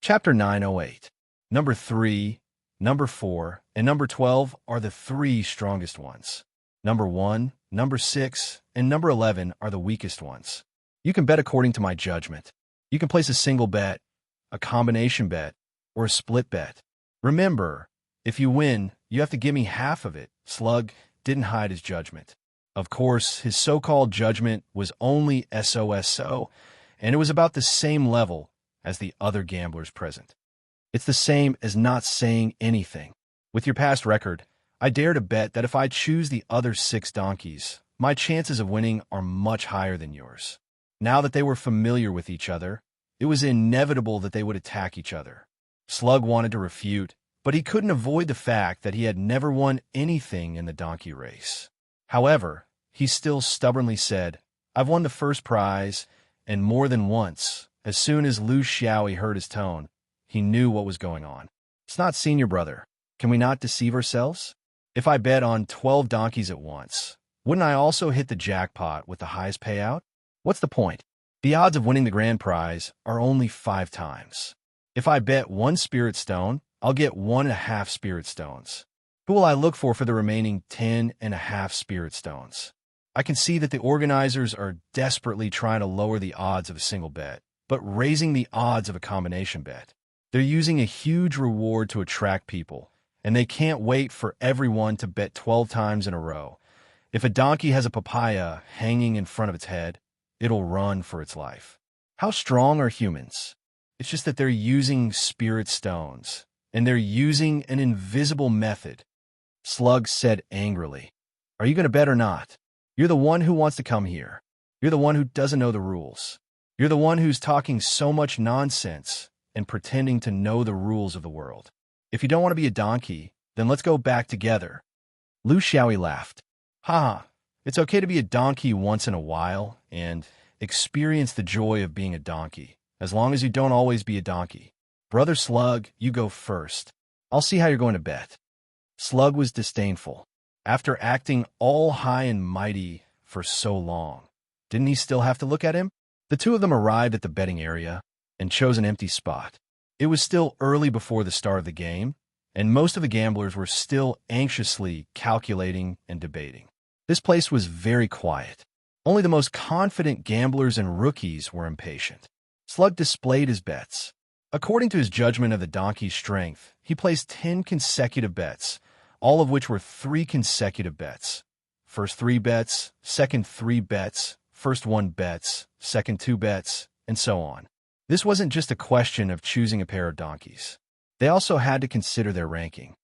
Chapter 908. Number 3, number 4, and number 12 are the three strongest ones. Number 1, number 6, and number 11 are the weakest ones. You can bet according to my judgment. You can place a single bet, a combination bet, or a split bet. Remember, if you win, you have to give me half of it. Slug didn't hide his judgment. Of course, his so-called judgment was only SOSO, and it was about the same level as the other gamblers present. It's the same as not saying anything. With your past record, I dare to bet that if I choose the other 6 donkeys, my chances of winning are much higher than yours. Now that they were familiar with each other, it was inevitable that they would attack each other. Slug wanted to refute, but he couldn't avoid the fact that he had never won anything in the donkey race. However, he still stubbornly said, "I've won the first prize," and more than once. As soon as Lu Xiaoyi heard his tone, he knew what was going on. It's not senior brother. Can we not deceive ourselves? If I bet on 12 donkeys at once, wouldn't I also hit the jackpot with the highest payout? What's the point? The odds of winning the grand prize are only 5 times. If I bet 1 spirit stone, I'll get 1.5 spirit stones. Who will I look for the remaining 10.5 spirit stones? I can see that the organizers are desperately trying to lower the odds of a single bet, but raising the odds of a combination bet. They're using a huge reward to attract people, and they can't wait for everyone to bet 12 times in a row. If a donkey has a papaya hanging in front of its head, it'll run for its life. How strong are humans? It's just that they're using spirit stones, and they're using an invisible method. Slug said angrily, "Are you going to bet or not? You're the one who wants to come here. You're the one who doesn't know the rules. You're the one who's talking so much nonsense and pretending to know the rules of the world. If you don't want to be a donkey, then let's go back together." Lu Xiaoyi laughed. "Ha, it's okay to be a donkey once in a while and experience the joy of being a donkey, as long as you don't always be a donkey. Brother Slug, you go first. I'll see how you're going to bet." Slug was disdainful. After acting all high and mighty for so long, didn't he still have to look at him? The two of them arrived at the betting area and chose an empty spot. It was still early before the start of the game, and most of the gamblers were still anxiously calculating and debating. This place was very quiet. Only the most confident gamblers and rookies were impatient. Slug displayed his bets. According to his judgment of the donkey's strength, he placed 10 consecutive bets, all of which were 3 consecutive bets. First 3 bets, second 3 bets, first 1 bets, second 2 bets, and so on. This wasn't just a question of choosing a pair of donkeys. They also had to consider their ranking.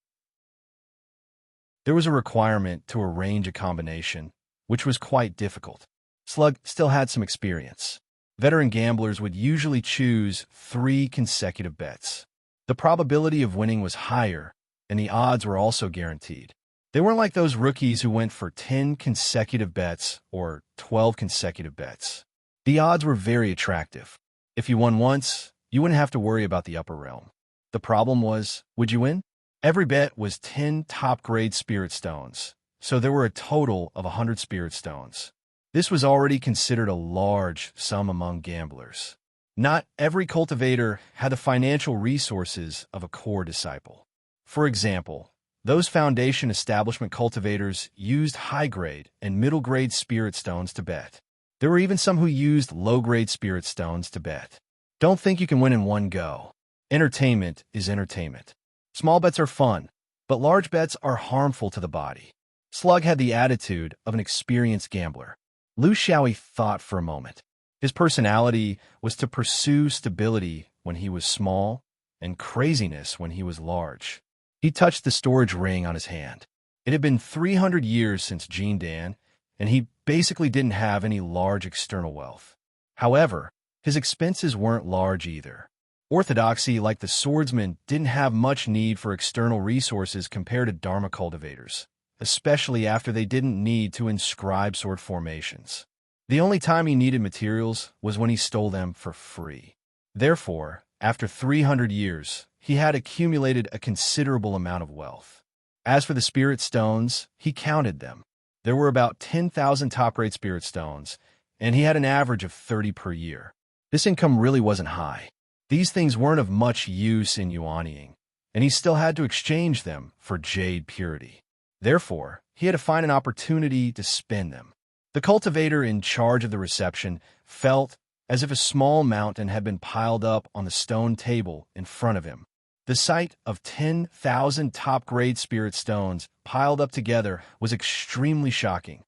There was a requirement to arrange a combination, which was quite difficult. Slug still had some experience. Veteran gamblers would usually choose 3 consecutive bets. The probability of winning was higher, and the odds were also guaranteed. They weren't like those rookies who went for 10 consecutive bets or 12 consecutive bets. The odds were very attractive. If you won once, you wouldn't have to worry about the upper realm. The problem was, would you win? Every bet was 10 top-grade spirit stones, so there were a total of 100 spirit stones. This was already considered a large sum among gamblers. Not every cultivator had the financial resources of a core disciple. For example, those foundation establishment cultivators used high-grade and middle-grade spirit stones to bet. There were even some who used low-grade spirit stones to bet. Don't think you can win in one go. Entertainment is entertainment. Small bets are fun, but large bets are harmful to the body. Slug had the attitude of an experienced gambler. Lu Xiaoyi thought for a moment. His personality was to pursue stability when he was small and craziness when he was large. He touched the storage ring on his hand. It had been 300 years since Jin Dan, and he basically didn't have any large external wealth. However, his expenses weren't large either. Orthodoxy, like the swordsman, didn't have much need for external resources compared to Dharma cultivators, especially after they didn't need to inscribe sword formations. The only time he needed materials was when he stole them for free. Therefore, after 300 years, he had accumulated a considerable amount of wealth. As for the spirit stones, he counted them. There were about 10,000 top-grade spirit stones, and he had an average of 30 per year. This income really wasn't high. These things weren't of much use in yuanying, and he still had to exchange them for jade purity. Therefore, he had to find an opportunity to spend them. The cultivator in charge of the reception felt as if a small mountain had been piled up on the stone table in front of him. The sight of 10,000 top-grade spirit stones piled up together was extremely shocking.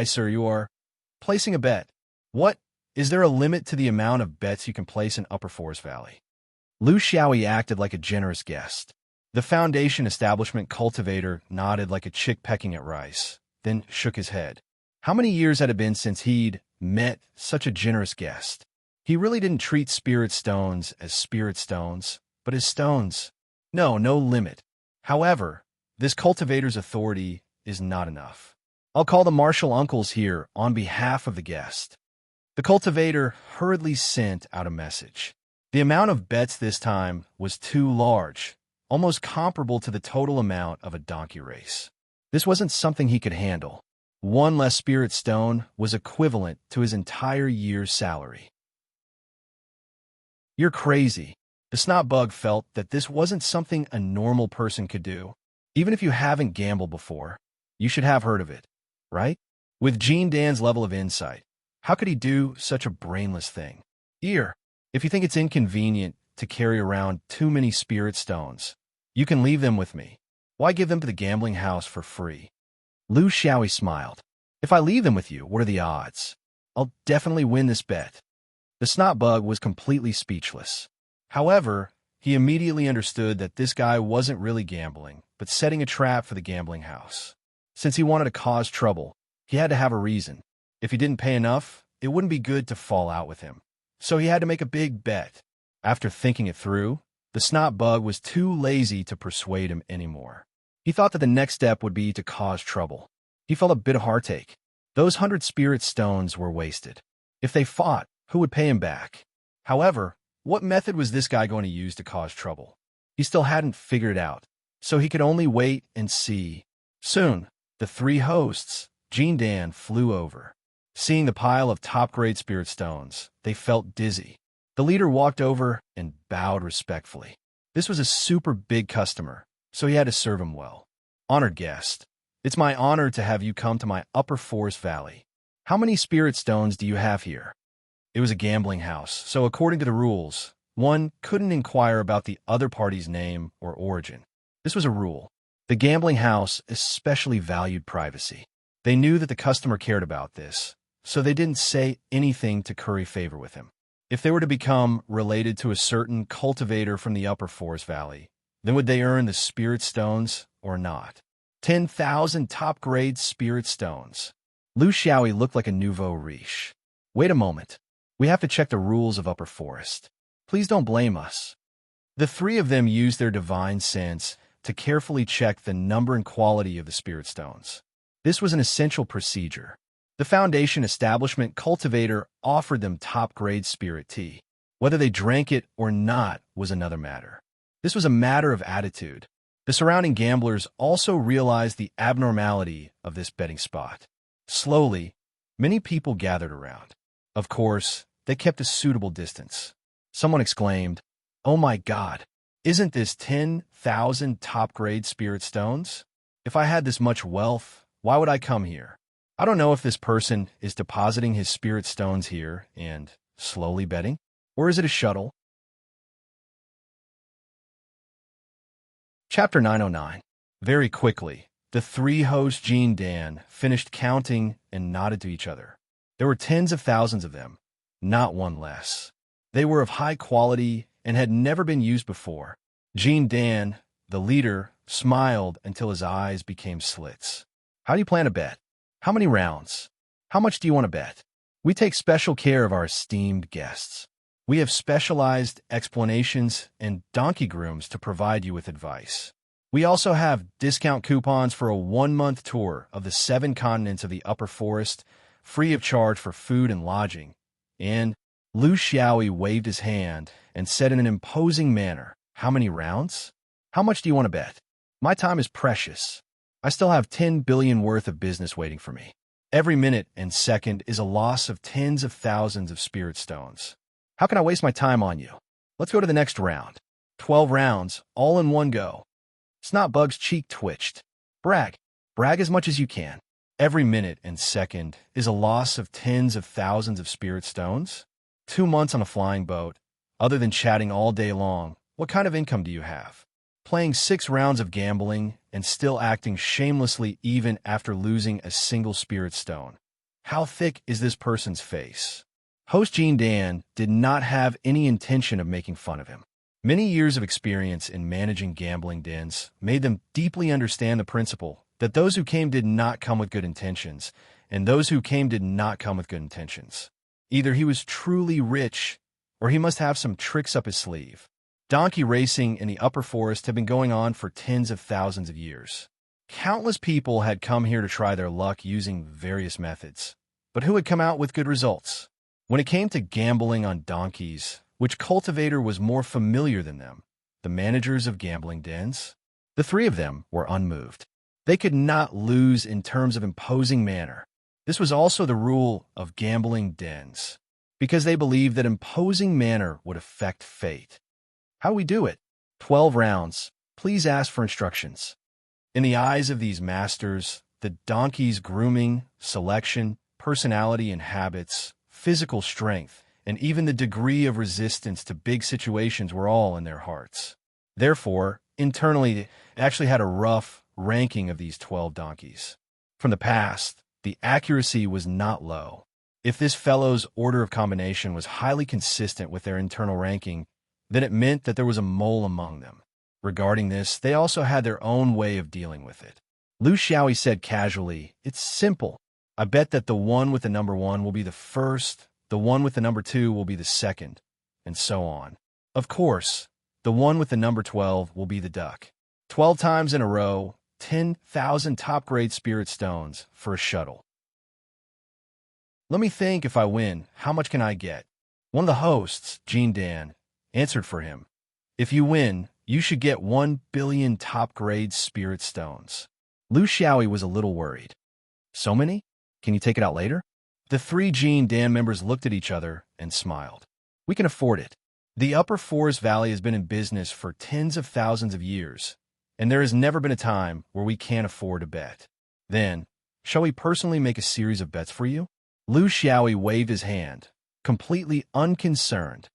Sir, you are placing a bet. What? Is there a limit to the amount of bets you can place in Upper Forest Valley? Lu Xiaoyi acted like a generous guest. The Foundation establishment cultivator nodded like a chick pecking at rice, then shook his head. How many years had it been since he'd met such a generous guest? He really didn't treat spirit stones as spirit stones, but as stones. No limit. However, this cultivator's authority is not enough. I'll call the martial uncles here on behalf of the guest. The cultivator hurriedly sent out a message. The amount of bets this time was too large, almost comparable to the total amount of a donkey race. This wasn't something he could handle. One less spirit stone was equivalent to his entire year's salary. You're crazy. The snot bug felt that this wasn't something a normal person could do. Even if you haven't gambled before, you should have heard of it, right? With Jean Dan's level of insight, how could he do such a brainless thing? If you think it's inconvenient to carry around too many spirit stones, you can leave them with me. Why give them to the gambling house for free? Lu Xiaoyi smiled. If I leave them with you, what are the odds? I'll definitely win this bet. The snot bug was completely speechless. However, he immediately understood that this guy wasn't really gambling, but setting a trap for the gambling house. Since he wanted to cause trouble, he had to have a reason. If he didn't pay enough, it wouldn't be good to fall out with him. So he had to make a big bet. After thinking it through, the snot bug was too lazy to persuade him anymore. He thought that the next step would be to cause trouble. He felt a bit of heartache. Those 100 spirit stones were wasted. If they fought, who would pay him back? However, what method was this guy going to use to cause trouble? He still hadn't figured it out, so he could only wait and see. Soon, the three hosts, Jean Dan, flew over. Seeing the pile of top-grade spirit stones, they felt dizzy. The leader walked over and bowed respectfully. This was a super big customer, so he had to serve him well. Honored guest, it's my honor to have you come to my Upper Forest Valley. How many spirit stones do you have here? It was a gambling house, so according to the rules, one couldn't inquire about the other party's name or origin. This was a rule. The gambling house especially valued privacy. They knew that the customer cared about this, so they didn't say anything to curry favor with him. If they were to become related to a certain cultivator from the Upper Forest Valley, then would they earn the spirit stones or not? 10,000 top-grade spirit stones. Lu Xiaoyi looked like a nouveau riche. Wait a moment. We have to check the rules of Upper Forest. Please don't blame us. The three of them used their divine sense to carefully check the number and quality of the spirit stones. This was an essential procedure. The Foundation establishment cultivator offered them top-grade spirit tea. Whether they drank it or not was another matter. This was a matter of attitude. The surrounding gamblers also realized the abnormality of this betting spot. Slowly, many people gathered around. Of course, they kept a suitable distance. Someone exclaimed, "Oh my God, isn't this 10,000 top-grade spirit stones? If I had this much wealth, why would I come here? I don't know if this person is depositing his spirit stones here and slowly betting, or is it a shuttle?" Chapter 909. Very quickly, the three hosts Jean Dan finished counting and nodded to each other. There were tens of thousands of them, not one less. They were of high quality and had never been used before. Jean Dan, the leader, smiled until his eyes became slits. How do you plan to bet? How many rounds? How much do you want to bet? We take special care of our esteemed guests. We have specialized explanations and donkey grooms to provide you with advice. We also have discount coupons for a 1-month tour of the 7 continents of the Upper Forest, free of charge for food and lodging. And Lu Xiaoyi waved his hand and said in an imposing manner, "How many rounds? How much do you want to bet? My time is precious. I still have 10 billion worth of business waiting for me. Every minute and second is a loss of tens of thousands of spirit stones. How can I waste my time on you? Let's go to the next round. 12 rounds, all in one go. Snotbug's cheek twitched. Brag. Brag as much as you can. Every minute and second is a loss of tens of thousands of spirit stones. 2 months on a flying boat. Other than chatting all day long, what kind of income do you have? Playing 6 rounds of gambling and still acting shamelessly even after losing a single spirit stone. How thick is this person's face? Host Gene Dan did not have any intention of making fun of him. Many years of experience in managing gambling dens made them deeply understand the principle that those who came did not come with good intentions, and those who came did not come with good intentions. Either he was truly rich, or he must have some tricks up his sleeve. Donkey racing in the upper forest had been going on for tens of thousands of years. Countless people had come here to try their luck using various methods, but who had come out with good results? When it came to gambling on donkeys, which cultivator was more familiar than them? The managers of gambling dens? The 3 of them were unmoved. They could not lose in terms of imposing manner. This was also the rule of gambling dens, because they believed that imposing manner would affect fate. How do we do it? 12 rounds. Please ask for instructions. In the eyes of these masters, the donkey's grooming, selection, personality and habits, physical strength, and even the degree of resistance to big situations were all in their hearts. Therefore, internally, they actually had a rough ranking of these 12 donkeys. From the past, the accuracy was not low. If this fellow's order of combination was highly consistent with their internal ranking, then it meant that there was a mole among them. Regarding this, they also had their own way of dealing with it. Lu Xiaoyi said casually, "It's simple. I bet that the one with the number 1 will be the first, the one with the number 2 will be the second, and so on. Of course, the one with the number 12 will be the duck. 12 times in a row, 10,000 top-grade spirit stones for a shuttle. Let me think. If I win, how much can I get?" One of the hosts, Gene Dan, answered for him. "If you win, you should get 1 billion top-grade spirit stones." Lu Xiaoyi was a little worried. "So many? Can you take it out later?" The 3 Gene Dan members looked at each other and smiled. "We can afford it. The Upper Forest Valley has been in business for tens of thousands of years, and there has never been a time where we can't afford a bet. Then, shall we personally make a series of bets for you?" Lu Xiaoyi waved his hand, completely unconcerned.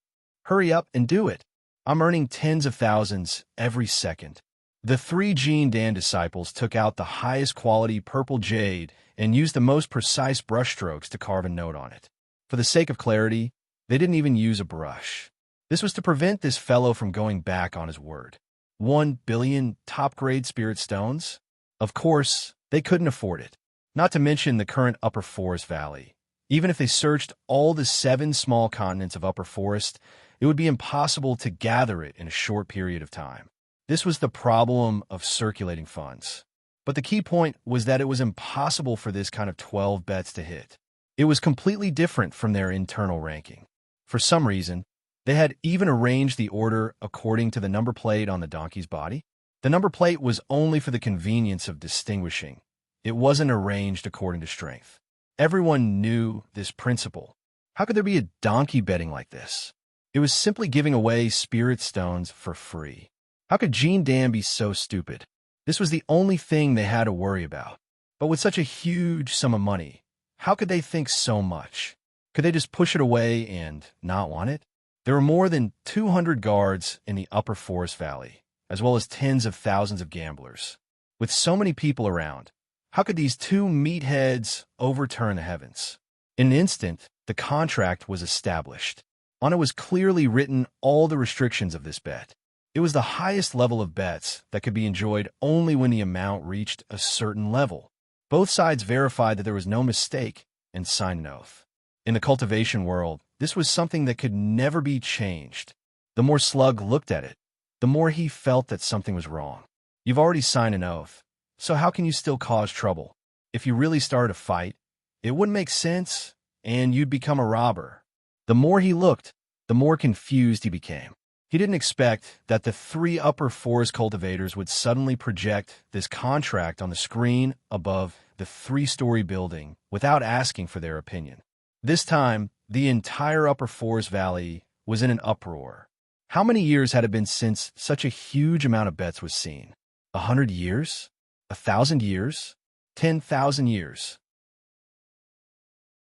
"Hurry up and do it. I'm earning tens of thousands every second." The 3 Gene Dan disciples took out the highest quality purple jade and used the most precise brushstrokes to carve a note on it. For the sake of clarity, they didn't even use a brush. This was to prevent this fellow from going back on his word. 1 billion top-grade spirit stones? Of course, they couldn't afford it. Not to mention the current Upper Forest Valley. Even if they searched all the 7 small continents of Upper Forest, it would be impossible to gather it in a short period of time. This was the problem of circulating funds. But the key point was that it was impossible for this kind of 12 bets to hit. It was completely different from their internal ranking. For some reason, they had even arranged the order according to the number plate on the donkey's body. The number plate was only for the convenience of distinguishing. It wasn't arranged according to strength. Everyone knew this principle. How could there be a donkey betting like this? It was simply giving away spirit stones for free. How could Gene Dan be so stupid? This was the only thing they had to worry about. But with such a huge sum of money, how could they think so much? Could they just push it away and not want it? There were more than 200 guards in the Upper Forest Valley, as well as tens of thousands of gamblers. With so many people around, how could these 2 meatheads overturn the heavens? In an instant, the contract was established. On it was clearly written all the restrictions of this bet. It was the highest level of bets that could be enjoyed only when the amount reached a certain level. Both sides verified that there was no mistake and signed an oath. In the cultivation world, this was something that could never be changed. The more Slug looked at it, the more he felt that something was wrong. You've already signed an oath, so how can you still cause trouble? If you really started a fight, it wouldn't make sense, and you'd become a robber. The more he looked, the more confused he became. He didn't expect that the 3 Upper Forest cultivators would suddenly project this contract on the screen above the 3-story building without asking for their opinion. This time, the entire Upper Forest Valley was in an uproar. How many years had it been since such a huge amount of bets was seen? 100 years? 1,000 years? 10,000 years?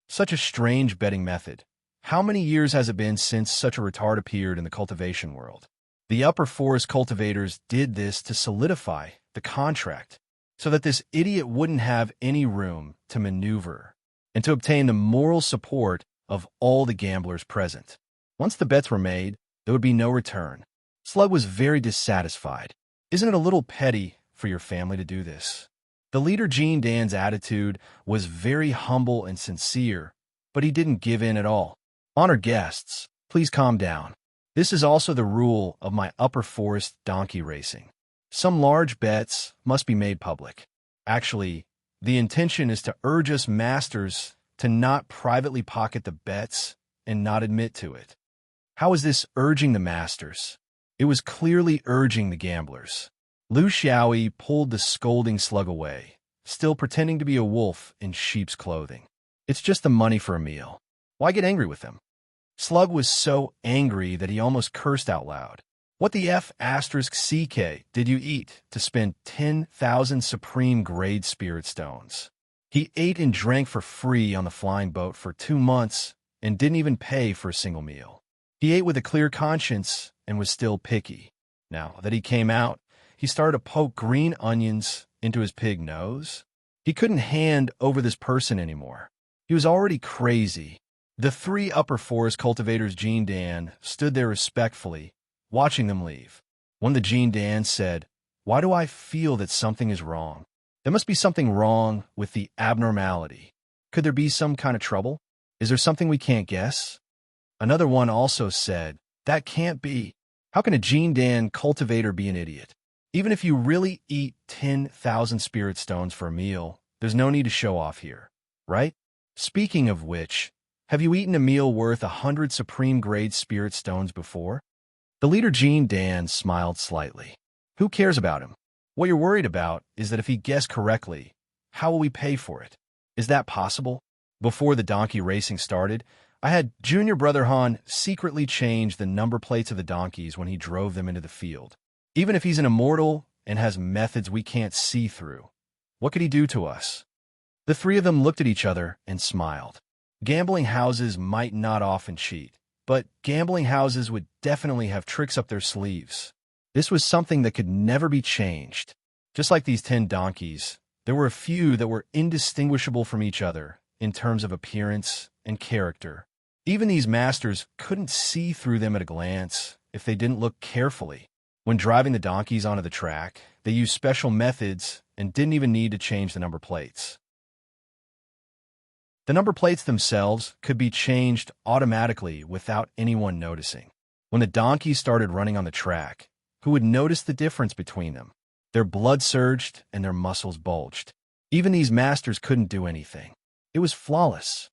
Such a strange betting method. How many years has it been since such a retard appeared in the cultivation world? The upper forest cultivators did this to solidify the contract so that this idiot wouldn't have any room to maneuver and to obtain the moral support of all the gamblers present. Once the bets were made, there would be no return. Slug was very dissatisfied. Isn't it a little petty for your family to do this? The leader Gene Dan's attitude was very humble and sincere, but he didn't give in at all. Honored guests, please calm down. This is also the rule of my upper forest donkey racing. Some large bets must be made public. Actually, the intention is to urge us masters to not privately pocket the bets and not admit to it. How is this urging the masters? It was clearly urging the gamblers. Lu Xiaoyi pulled the scolding slug away, still pretending to be a wolf in sheep's clothing. It's just the money for a meal. Why get angry with them? Slug was so angry that he almost cursed out loud. What the F***CK did you eat to spend 10,000 supreme grade spirit stones? He ate and drank for free on the flying boat for 2 months and didn't even pay for a single meal. He ate with a clear conscience and was still picky. Now that he came out, he started to poke green onions into his pig nose. He couldn't hand over this person anymore. He was already crazy. The 3 upper forest cultivators Gene Dan stood there respectfully, watching them leave. One of the Gene Dans said, "Why do I feel that something is wrong? There must be something wrong with the abnormality. Could there be some kind of trouble? Is there something we can't guess?" Another one also said, "That can't be. How can a Gene Dan cultivator be an idiot? Even if you really eat 10,000 spirit stones for a meal, there's no need to show off here, right? Speaking of which, have you eaten a meal worth 100 supreme grade spirit stones before?" The leader Gene Dan smiled slightly. Who cares about him? What you're worried about is that if he guessed correctly, how will we pay for it? Is that possible? Before the donkey racing started, I had Junior Brother Han secretly change the number plates of the donkeys when he drove them into the field. Even if he's an immortal and has methods we can't see through, what could he do to us? The 3 of them looked at each other and smiled. Gambling houses might not often cheat, but gambling houses would definitely have tricks up their sleeves. This was something that could never be changed. Just like these 10 donkeys, there were a few that were indistinguishable from each other in terms of appearance and character. Even these masters couldn't see through them at a glance if they didn't look carefully. When driving the donkeys onto the track, they used special methods and didn't even need to change the number plates. The number plates themselves could be changed automatically without anyone noticing. When the donkeys started running on the track, who would notice the difference between them? Their blood surged and their muscles bulged. Even these masters couldn't do anything. It was flawless.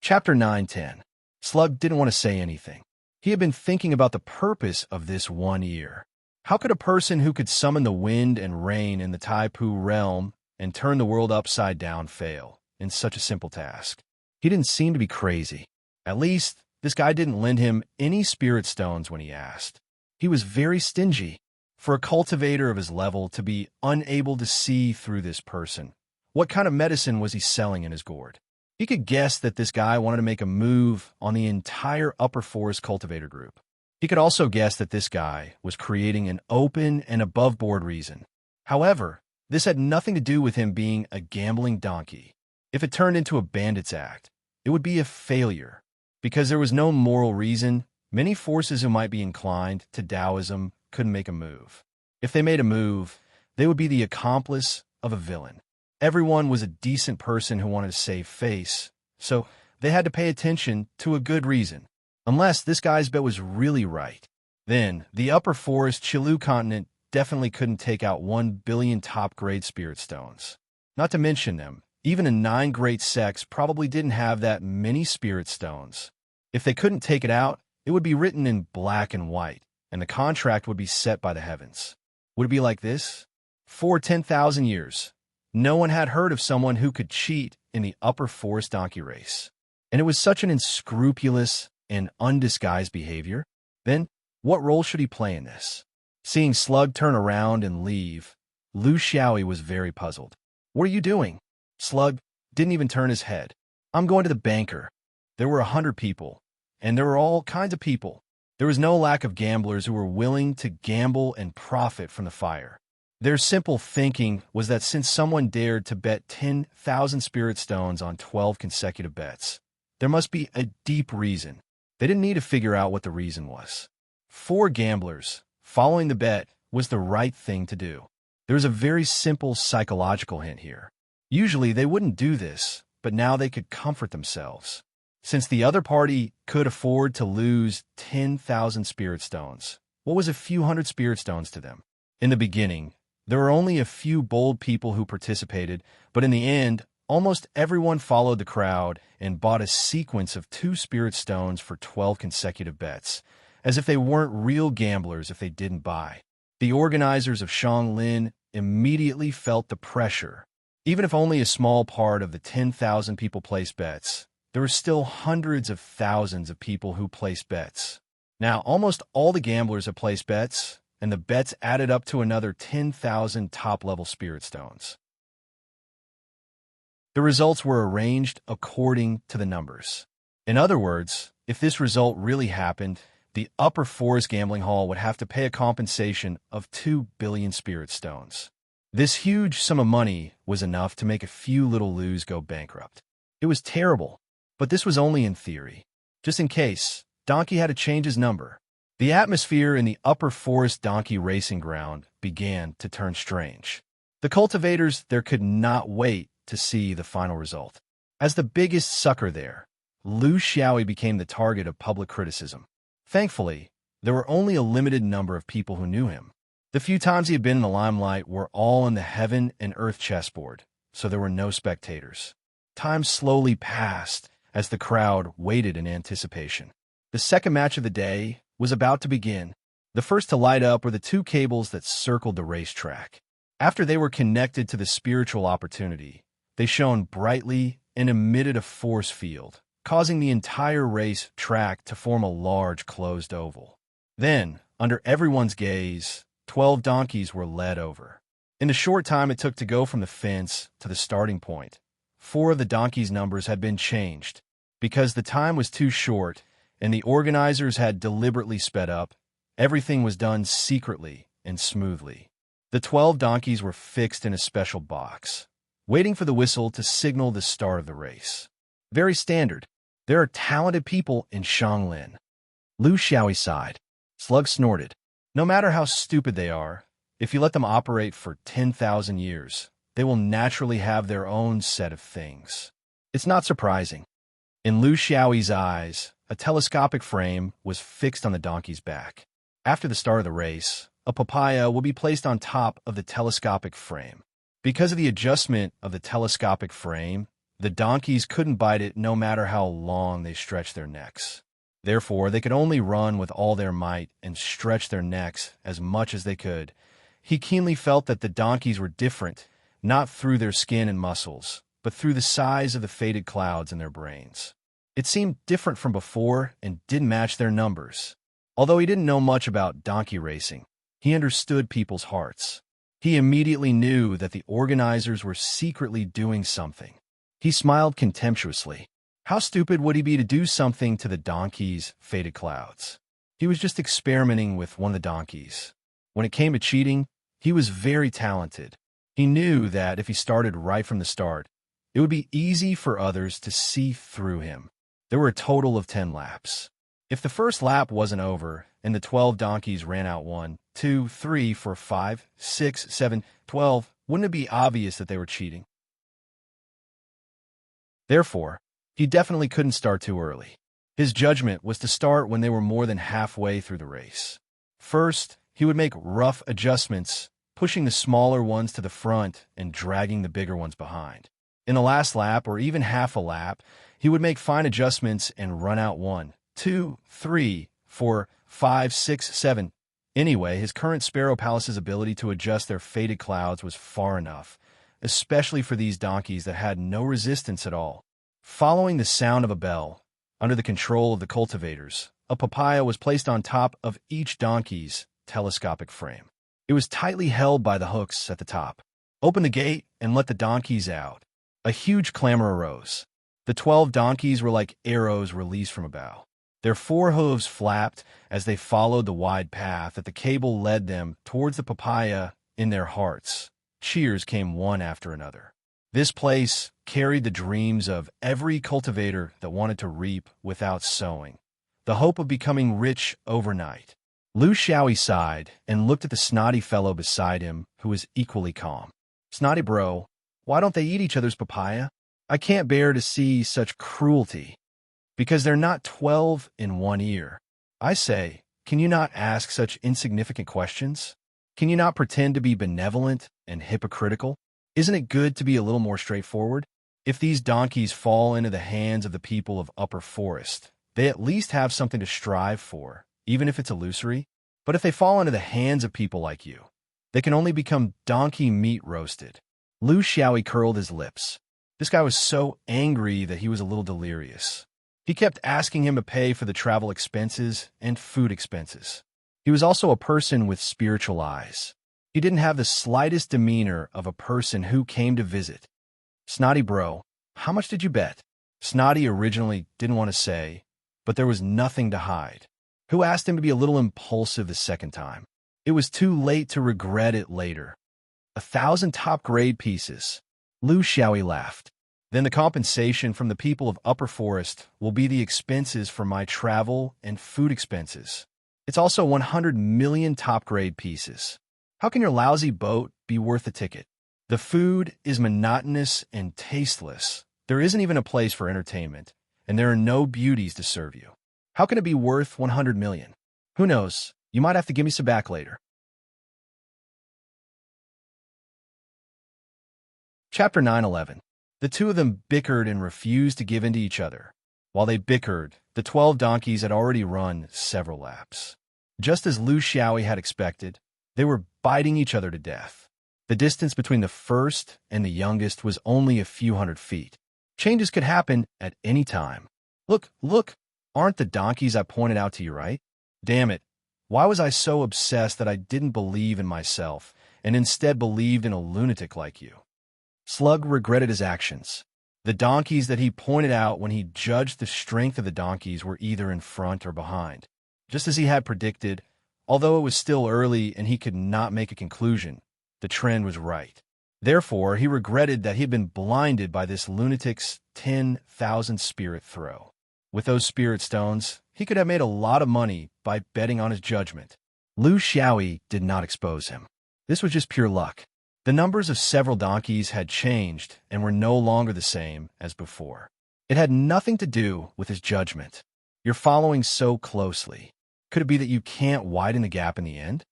Chapter 9-10. Slug didn't want to say anything. He had been thinking about the purpose of this 1 year. How could a person who could summon the wind and rain in the Taipu realm and turn the world upside down fail in such a simple task? He didn't seem to be crazy. At least, this guy didn't lend him any spirit stones when he asked. He was very stingy. For a cultivator of his level to be unable to see through this person, what kind of medicine was he selling in his gourd? He could guess that this guy wanted to make a move on the entire upper forest cultivator group. He could also guess that this guy was creating an open and above-board reason. However, this had nothing to do with him being a gambling donkey. If it turned into a bandit's act, it would be a failure. Because there was no moral reason, many forces who might be inclined to Taoism couldn't make a move. If they made a move, they would be the accomplice of a villain. Everyone was a decent person who wanted to save face, so they had to pay attention to a good reason. Unless this guy's bet was really right. Then, the upper forest Chilu continent definitely couldn't take out 1 billion top-grade spirit stones. Not to mention them, even a 9 great sects probably didn't have that many spirit stones. If they couldn't take it out, it would be written in black and white, and the contract would be set by the heavens. Would it be like this? For 10,000 years, no one had heard of someone who could cheat in the upper forest donkey race. And it was such an unscrupulous and undisguised behavior. Then, what role should he play in this? Seeing Slug turn around and leave, Lu Xiaoyi was very puzzled. "What are you doing?" Slug didn't even turn his head. "I'm going to the banker." There were 100 people, and there were all kinds of people. There was no lack of gamblers who were willing to gamble and profit from the fire. Their simple thinking was that since someone dared to bet 10,000 spirit stones on 12 consecutive bets, there must be a deep reason. They didn't need to figure out what the reason was. For gamblers, following the bet was the right thing to do. There was a very simple psychological hint here. Usually they wouldn't do this, but now they could comfort themselves. Since the other party could afford to lose 10,000 spirit stones, what was a few hundred spirit stones to them? In the beginning, there were only a few bold people who participated, but in the end, almost everyone followed the crowd and bought a sequence of 2 spirit stones for 12 consecutive bets, as if they weren't real gamblers if they didn't buy. The organizers of Shanglin immediately felt the pressure. Even if only a small part of the 10,000 people placed bets, there were still hundreds of thousands of people who placed bets. Now, almost all the gamblers have placed bets, and the bets added up to another 10,000 top-level spirit stones. The results were arranged according to the numbers. In other words, if this result really happened, the Upper Forest Gambling Hall would have to pay a compensation of 2 billion spirit stones. This huge sum of money was enough to make a few little Lus go bankrupt. It was terrible, but this was only in theory. Just in case, Donkey had to change his number. The atmosphere in the Upper Forest Donkey Racing Ground began to turn strange. The cultivators there could not wait to see the final result. As the biggest sucker there, Lu Xiaoyi became the target of public criticism. Thankfully, there were only a limited number of people who knew him. The few times he had been in the limelight were all in the heaven and earth chessboard, so there were no spectators. Time slowly passed as the crowd waited in anticipation. The second match of the day was about to begin. The first to light up were the 2 cables that circled the racetrack. After they were connected to the spiritual opportunity, they shone brightly and emitted a force field, causing the entire race track to form a large closed oval. Then, under everyone's gaze, 12 donkeys were led over. In the short time it took to go from the fence to the starting point, 4 of the donkeys' numbers had been changed. Because the time was too short and the organizers had deliberately sped up, everything was done secretly and smoothly. The 12 donkeys were fixed in a special box, waiting for the whistle to signal the start of the race. Very standard. There are talented people in Shanglin. Lu Xiaoyi sighed. Slug snorted. No matter how stupid they are, if you let them operate for 10,000 years, they will naturally have their own set of things. It's not surprising. In Lu Xiaoyi's eyes, a telescopic frame was fixed on the donkey's back. After the start of the race, a papaya will be placed on top of the telescopic frame. Because of the adjustment of the telescopic frame, the donkeys couldn't bite it no matter how long they stretched their necks. Therefore, they could only run with all their might and stretch their necks as much as they could. He keenly felt that the donkeys were different, not through their skin and muscles, but through the size of the faded clouds in their brains. It seemed different from before and didn't match their numbers. Although he didn't know much about donkey racing, he understood people's hearts. He immediately knew that the organizers were secretly doing something. He smiled contemptuously. How stupid would he be to do something to the donkey's faded clouds? He was just experimenting with one of the donkeys. When it came to cheating, he was very talented. He knew that if he started right from the start, it would be easy for others to see through him. There were a total of 10 laps. If the first lap wasn't over and the 12 donkeys ran out 1, 2, 3, 4, 5, 6, 7, 12, wouldn't it be obvious that they were cheating? Therefore, he definitely couldn't start too early. His judgment was to start when they were more than halfway through the race. First, he would make rough adjustments, pushing the smaller ones to the front and dragging the bigger ones behind. In the last lap, or even half a lap, he would make fine adjustments and run out 1, 2, 3, 4, 5, 6, 7. Anyway, his current Sparrow Palace's ability to adjust their faded clouds was far enough. especially for these donkeys that had no resistance at all. Following the sound of a bell, under the control of the cultivators, a papaya was placed on top of each donkey's telescopic frame. It was tightly held by the hooks at the top. Open the gate and let the donkeys out. A huge clamor arose. The 12 donkeys were like arrows released from a bow. Their forehooves flapped as they followed the wide path that the cable led them towards the papaya. In their hearts, cheers came one after another. This place carried the dreams of every cultivator that wanted to reap without sowing, the hope of becoming rich overnight. Lu Xiaoyi sighed and looked at the snotty fellow beside him, who was equally calm. Snotty bro, why don't they eat each other's papaya? I can't bear to see such cruelty. Because they're not 12 in one ear. I say, can you not ask such insignificant questions? Can you not pretend to be benevolent and hypocritical? Isn't it good to be a little more straightforward? If these donkeys fall into the hands of the people of Upper Forest, they at least have something to strive for, even if it's illusory. But if they fall into the hands of people like you, they can only become donkey meat roasted. Lu Xiaoyi curled his lips. This guy was so angry that he was a little delirious. He kept asking him to pay for the travel expenses and food expenses. He was also a person with spiritual eyes. He didn't have the slightest demeanor of a person who came to visit. Snotty bro, how much did you bet? Snotty originally didn't want to say, but there was nothing to hide. Who asked him to be a little impulsive the second time? It was too late to regret it later. 1,000 top-grade pieces. Lu Xiaoyi laughed. Then the compensation from the people of Upper Forest will be the expenses for my travel and food expenses. It's also 100 million top-grade pieces. How can your lousy boat be worth the ticket? The food is monotonous and tasteless. There isn't even a place for entertainment, and there are no beauties to serve you. How can it be worth 100 million? Who knows? You might have to give me some back later. Chapter 9:11. The two of them bickered and refused to give in to each other. While they bickered, the 12 donkeys had already run several laps. Just as Lu Xiaoyi had expected, they were biting each other to death. The distance between the first and the youngest was only a few hundred feet. Changes could happen at any time. Look, aren't the donkeys I pointed out to you right? Damn it, why was I so obsessed that I didn't believe in myself and instead believed in a lunatic like you? Slug regretted his actions. The donkeys that he pointed out when he judged the strength of the donkeys were either in front or behind. Just as he had predicted, although it was still early and he could not make a conclusion, the trend was right. Therefore, he regretted that he had been blinded by this lunatic's 10,000 spirit throw. With those spirit stones, he could have made a lot of money by betting on his judgment. Lu Xiaoyi did not expose him. This was just pure luck. The numbers of several donkeys had changed and were no longer the same as before. It had nothing to do with his judgment. You're following so closely. Could it be that you can't widen the gap in the end?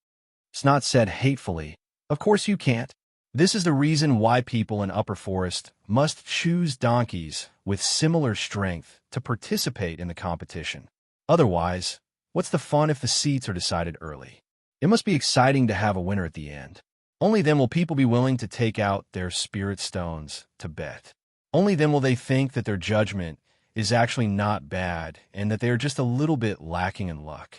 Snot said hatefully, of course you can't. This is the reason why people in Upper Forest must choose donkeys with similar strength to participate in the competition. Otherwise, what's the fun if the seats are decided early? It must be exciting to have a winner at the end. Only then will people be willing to take out their spirit stones to bet. Only then will they think that their judgment is actually not bad and that they are just a little bit lacking in luck.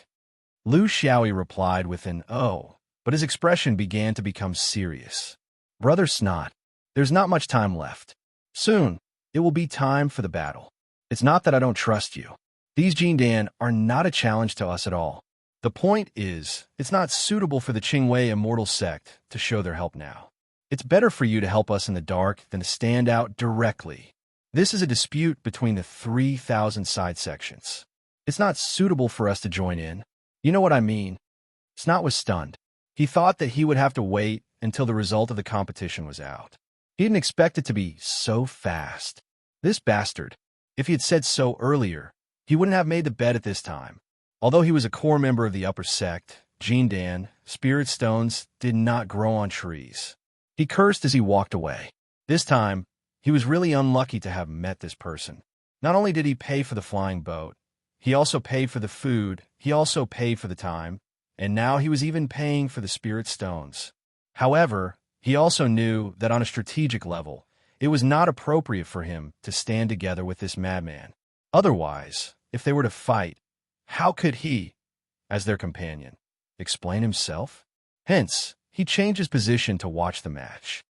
Lu Xiaoyi replied with an "oh," but his expression began to become serious. Brother Snot, there's not much time left. Soon, it will be time for the battle. It's not that I don't trust you. These Jindan are not a challenge to us at all. The point is, it's not suitable for the Qingwei immortal sect to show their help now. It's better for you to help us in the dark than to stand out directly. This is a dispute between the 3,000 side sections. It's not suitable for us to join in. You know what I mean? Snot was stunned. He thought that he would have to wait until the result of the competition was out. He didn't expect it to be so fast. This bastard, if he had said so earlier, he wouldn't have made the bet at this time. Although he was a core member of the upper sect, Jindan, spirit stones did not grow on trees. He cursed as he walked away. This time, he was really unlucky to have met this person. Not only did he pay for the flying boat, he also paid for the food, he also paid for the time, and now he was even paying for the spirit stones. However, He also knew that on a strategic level, it was not appropriate for him to stand together with this madman. Otherwise, if they were to fight, how could he, as their companion, explain himself? Hence, he changed his position to watch the match.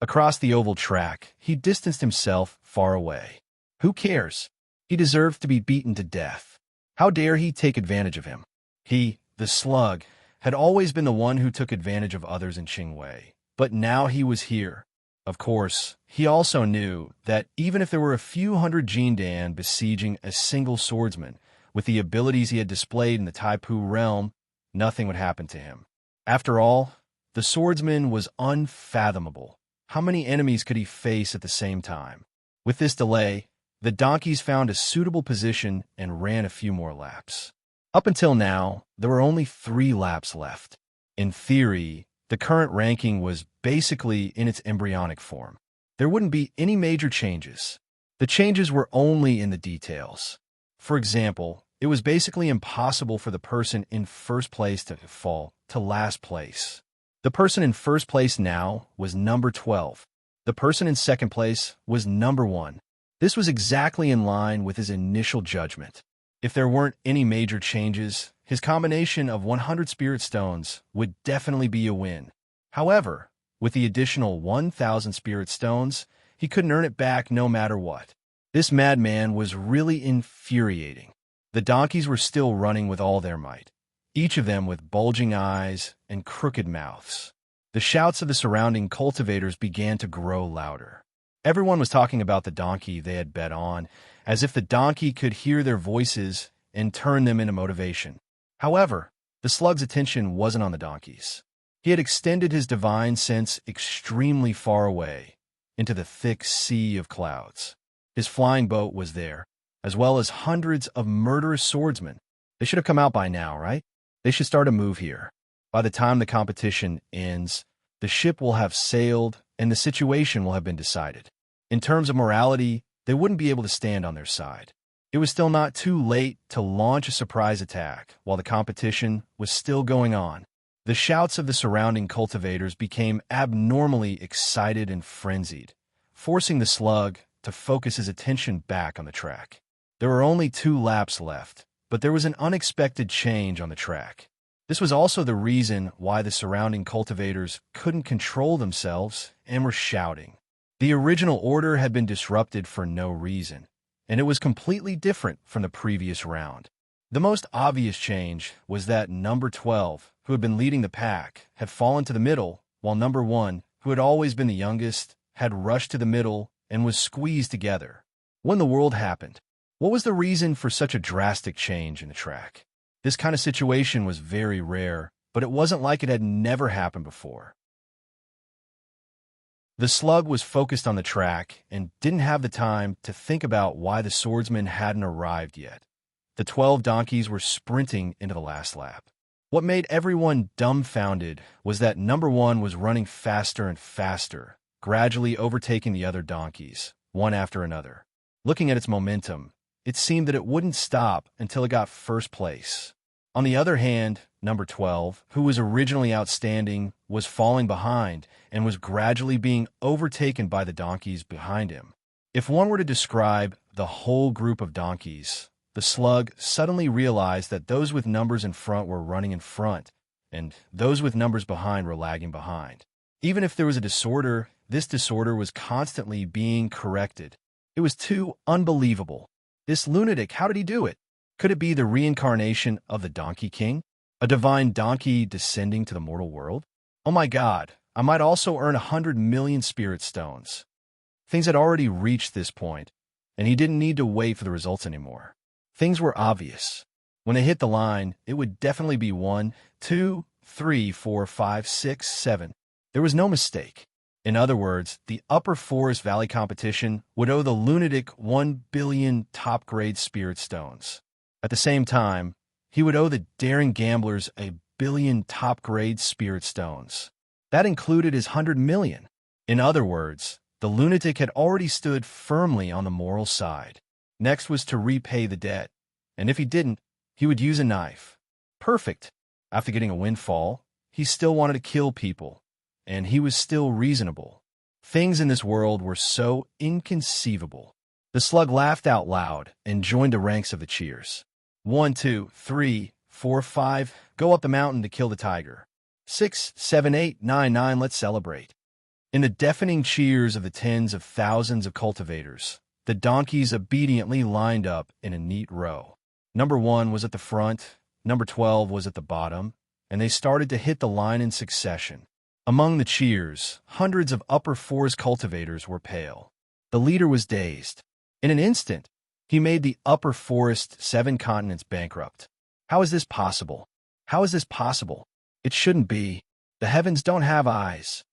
Across the oval track, he distanced himself far away. Who cares? He deserved to be beaten to death. How dare he take advantage of him? He, the slug, had always been the one who took advantage of others in Qingwei, but now he was here. Of course, he also knew that even if there were a few hundred Jindan besieging a single swordsman, with the abilities he had displayed in the Taipu realm, nothing would happen to him. After all, the swordsman was unfathomable. How many enemies could he face at the same time? With this delay, the donkeys found a suitable position and ran a few more laps. Up until now, there were only 3 laps left. In theory, the current ranking was basically in its embryonic form. There wouldn't be any major changes. The changes were only in the details. For example, it was basically impossible for the person in first place to fall to last place. The person in first place now was number 12. The person in second place was number 1. This was exactly in line with his initial judgment. If there weren't any major changes, his combination of 100 spirit stones would definitely be a win. However, with the additional 1,000 spirit stones, he couldn't earn it back no matter what. This madman was really infuriating. The donkeys were still running with all their might, each of them with bulging eyes and crooked mouths. The shouts of the surrounding cultivators began to grow louder. Everyone was talking about the donkey they had bet on, as if the donkey could hear their voices and turn them into motivation. However, the slug's attention wasn't on the donkeys. He had extended his divine sense extremely far away, into the thick sea of clouds. His flying boat was there, as well as hundreds of murderous swordsmen. They should have come out by now, right? They should start a move here. By the time the competition ends, the ship will have sailed and the situation will have been decided. In terms of morality, they wouldn't be able to stand on their side. It was still not too late to launch a surprise attack while the competition was still going on. The shouts of the surrounding cultivators became abnormally excited and frenzied, forcing the slug to focus his attention back on the track. There were only 2 laps left, but there was an unexpected change on the track. This was also the reason why the surrounding cultivators couldn't control themselves and were shouting. The original order had been disrupted for no reason, and it was completely different from the previous round. The most obvious change was that number 12, who had been leading the pack, had fallen to the middle, while number 1, who had always been the youngest, had rushed to the middle and was squeezed together. When the world happened, what was the reason for such a drastic change in the track? This kind of situation was very rare, but it wasn't like it had never happened before. The slug was focused on the track and didn't have the time to think about why the swordsman hadn't arrived yet. The 12 donkeys were sprinting into the last lap. What made everyone dumbfounded was that number 1 was running faster and faster, gradually overtaking the other donkeys, one after another. Looking at its momentum, it seemed that it wouldn't stop until it got first place. On the other hand, number 12, who was originally outstanding, was falling behind and was gradually being overtaken by the donkeys behind him. If one were to describe the whole group of donkeys, the slug suddenly realized that those with numbers in front were running in front, and those with numbers behind were lagging behind. Even if there was a disorder, this disorder was constantly being corrected. It was too unbelievable. This lunatic, how did he do it? Could it be the reincarnation of the Donkey King? A divine donkey descending to the mortal world? Oh my God, I might also earn 100 million spirit stones. Things had already reached this point, and he didn't need to wait for the results anymore. Things were obvious. When they hit the line, it would definitely be 1, 2, 3, 4, 5, 6, 7. There was no mistake. In other words, the Upper Forest Valley competition would owe the lunatic 1 billion top-grade spirit stones. At the same time, he would owe the daring gamblers 1 billion top-grade spirit stones. That included his 100 million. In other words, the lunatic had already stood firmly on the moral side. Next was to repay the debt, and if he didn't, he would use a knife. Perfect. After getting a windfall, he still wanted to kill people, and he was still reasonable. Things in this world were so inconceivable. The slug laughed out loud and joined the ranks of the cheers. 1, 2, 3, 4, 5, go up the mountain to kill the tiger. 6, 7, 8, 9, 9, let's celebrate. In the deafening cheers of the tens of thousands of cultivators, the donkeys obediently lined up in a neat row. Number 1 was at the front, number 12 was at the bottom, and they started to hit the line in succession. Among the cheers, hundreds of upper forest cultivators were pale. The leader was dazed. In an instant, he made the upper forest 7 continents bankrupt. How is this possible? How is this possible? It shouldn't be. The heavens don't have eyes.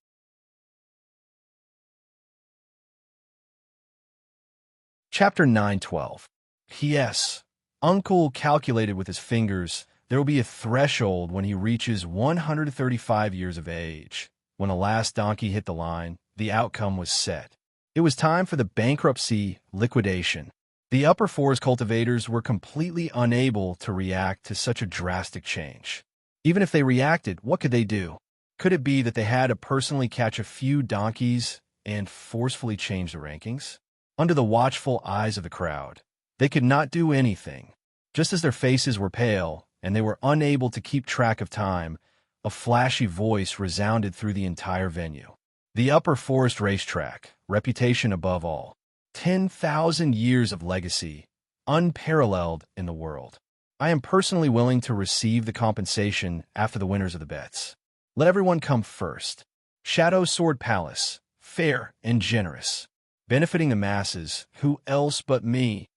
Chapter 9:12. P.S. Uncle calculated with his fingers there will be a threshold when he reaches 135 years of age. When the last donkey hit the line, the outcome was set. It was time for the bankruptcy liquidation. The upper forest cultivators were completely unable to react to such a drastic change. Even if they reacted, what could they do? Could it be that they had to personally catch a few donkeys and forcefully change the rankings? Under the watchful eyes of the crowd, they could not do anything. Just as their faces were pale and they were unable to keep track of time, a flashy voice resounded through the entire venue. The Upper Forest Racetrack, reputation above all. 10,000 years of legacy, unparalleled in the world. I am personally willing to receive the compensation after the winners of the bets. Let everyone come first. Shadow Sword Palace, fair and generous. Benefiting the masses, who else but me?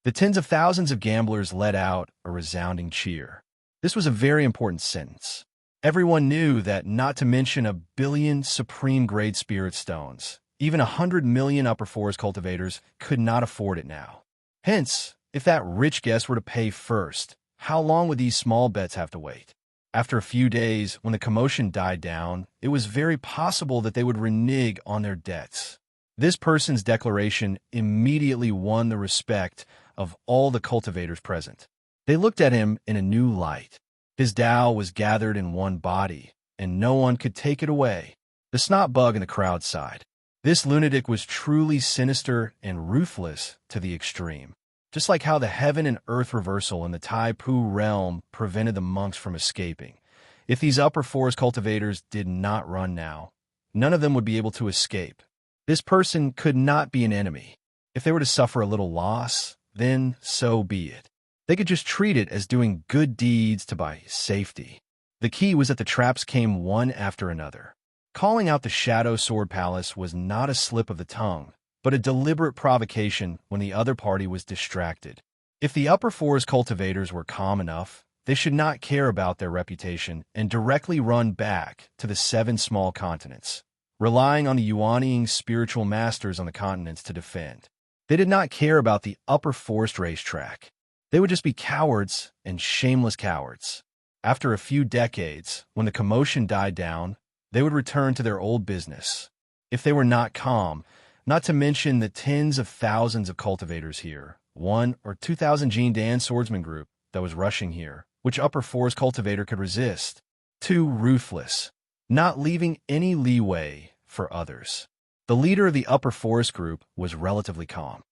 The tens of thousands of gamblers let out a resounding cheer. This was a very important sentence. Everyone knew that not to mention 1 billion supreme-grade spirit stones, even 100 million upper forest cultivators could not afford it now. Hence, if that rich guest were to pay first, how long would these small bets have to wait? After a few days, when the commotion died down, it was very possible that they would renege on their debts. This person's declaration immediately won the respect of all the cultivators present. They looked at him in a new light. His Tao was gathered in one body, and no one could take it away. The snot bug in the crowd sighed. This lunatic was truly sinister and ruthless to the extreme. Just like how the heaven and earth reversal in the Tai Pu realm prevented the monks from escaping. If these upper forest cultivators did not run now, none of them would be able to escape. This person could not be an enemy. If they were to suffer a little loss, then so be it. They could just treat it as doing good deeds to buy safety. The key was that the traps came one after another. Calling out the Shadow Sword Palace was not a slip of the tongue, but a deliberate provocation when the other party was distracted. If the upper forest cultivators were calm enough, they should not care about their reputation and directly run back to the 7 small continents, relying on the Yuaniing spiritual masters on the continents to defend. They did not care about the upper forest racetrack. They would just be cowards and shameless cowards. After a few decades, when the commotion died down, they would return to their old business. If they were not calm, not to mention the tens of thousands of cultivators here, 1 or 2,000 Jean Dan swordsman group that was rushing here, which upper forest cultivator could resist? Too ruthless, not leaving any leeway for others. The leader of the upper forest group was relatively calm.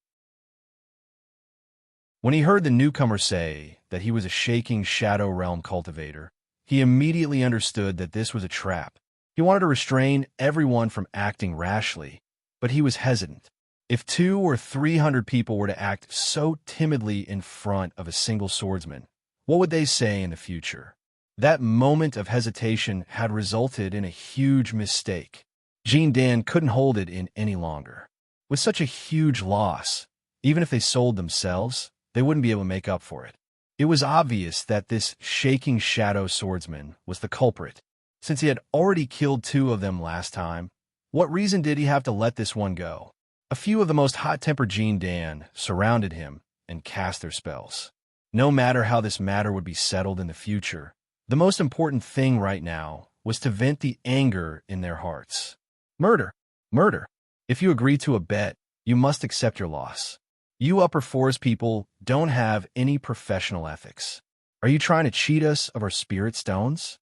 When he heard the newcomer say that he was a shaking Shadow Realm cultivator, he immediately understood that this was a trap. He wanted to restrain everyone from acting rashly, but he was hesitant. If 200 or 300 people were to act so timidly in front of a single swordsman, what would they say in the future? That moment of hesitation had resulted in a huge mistake. Jean Dan couldn't hold it in any longer. With such a huge loss, even if they sold themselves, they wouldn't be able to make up for it. It was obvious that this shaking shadow swordsman was the culprit. Since he had already killed 2 of them last time, what reason did he have to let this one go? A few of the most hot-tempered Jean Dan surrounded him and cast their spells. No matter how this matter would be settled in the future, the most important thing right now was to vent the anger in their hearts. Murder! Murder! If you agree to a bet, you must accept your loss. You upper forest people don't have any professional ethics. Are you trying to cheat us of our spirit stones?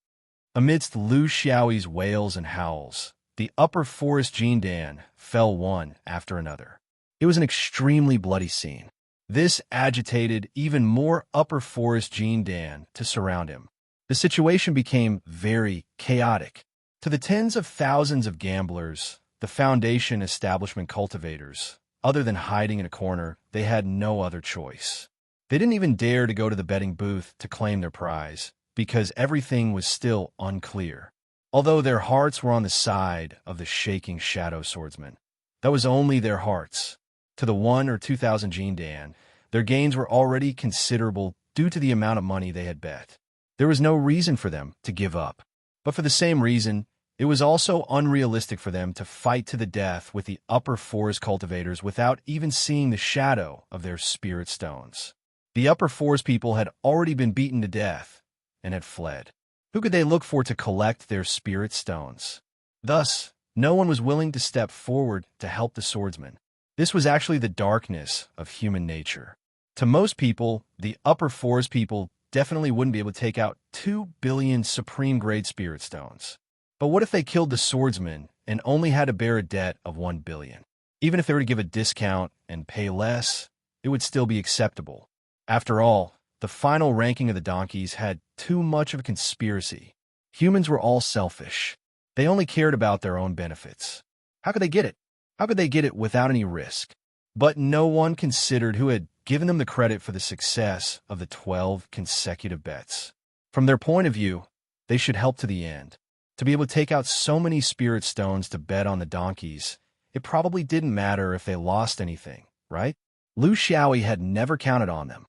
Amidst Lu Xiaoyi's wails and howls, the upper forest Jindan fell one after another. It was an extremely bloody scene. This agitated even more upper forest Jindan to surround him. The situation became very chaotic. To the tens of thousands of gamblers, the Foundation establishment cultivators, other than hiding in a corner, they had no other choice. They didn't even dare to go to the betting booth to claim their prize, because everything was still unclear. Although their hearts were on the side of the shaking shadow swordsman. That was only their hearts. To the 1 or 2,000 Jindan, their gains were already considerable due to the amount of money they had bet. There was no reason for them to give up. But for the same reason, it was also unrealistic for them to fight to the death with the upper forest cultivators without even seeing the shadow of their spirit stones. The upper forest people had already been beaten to death and had fled. Who could they look for to collect their spirit stones? Thus, no one was willing to step forward to help the swordsman. This was actually the darkness of human nature. To most people, the upper forest people definitely wouldn't be able to take out 2 billion supreme-grade spirit stones. But what if they killed the swordsman and only had to bear a debt of 1 billion? Even if they were to give a discount and pay less, it would still be acceptable. After all, the final ranking of the donkeys had too much of a conspiracy. Humans were all selfish. They only cared about their own benefits. How could they get it? How could they get it without any risk? But no one considered who had given them the credit for the success of the 12 consecutive bets. From their point of view, they should help to the end. To be able to take out so many spirit stones to bet on the donkeys, it probably didn't matter if they lost anything, right? Lu Xiaoyi had never counted on them.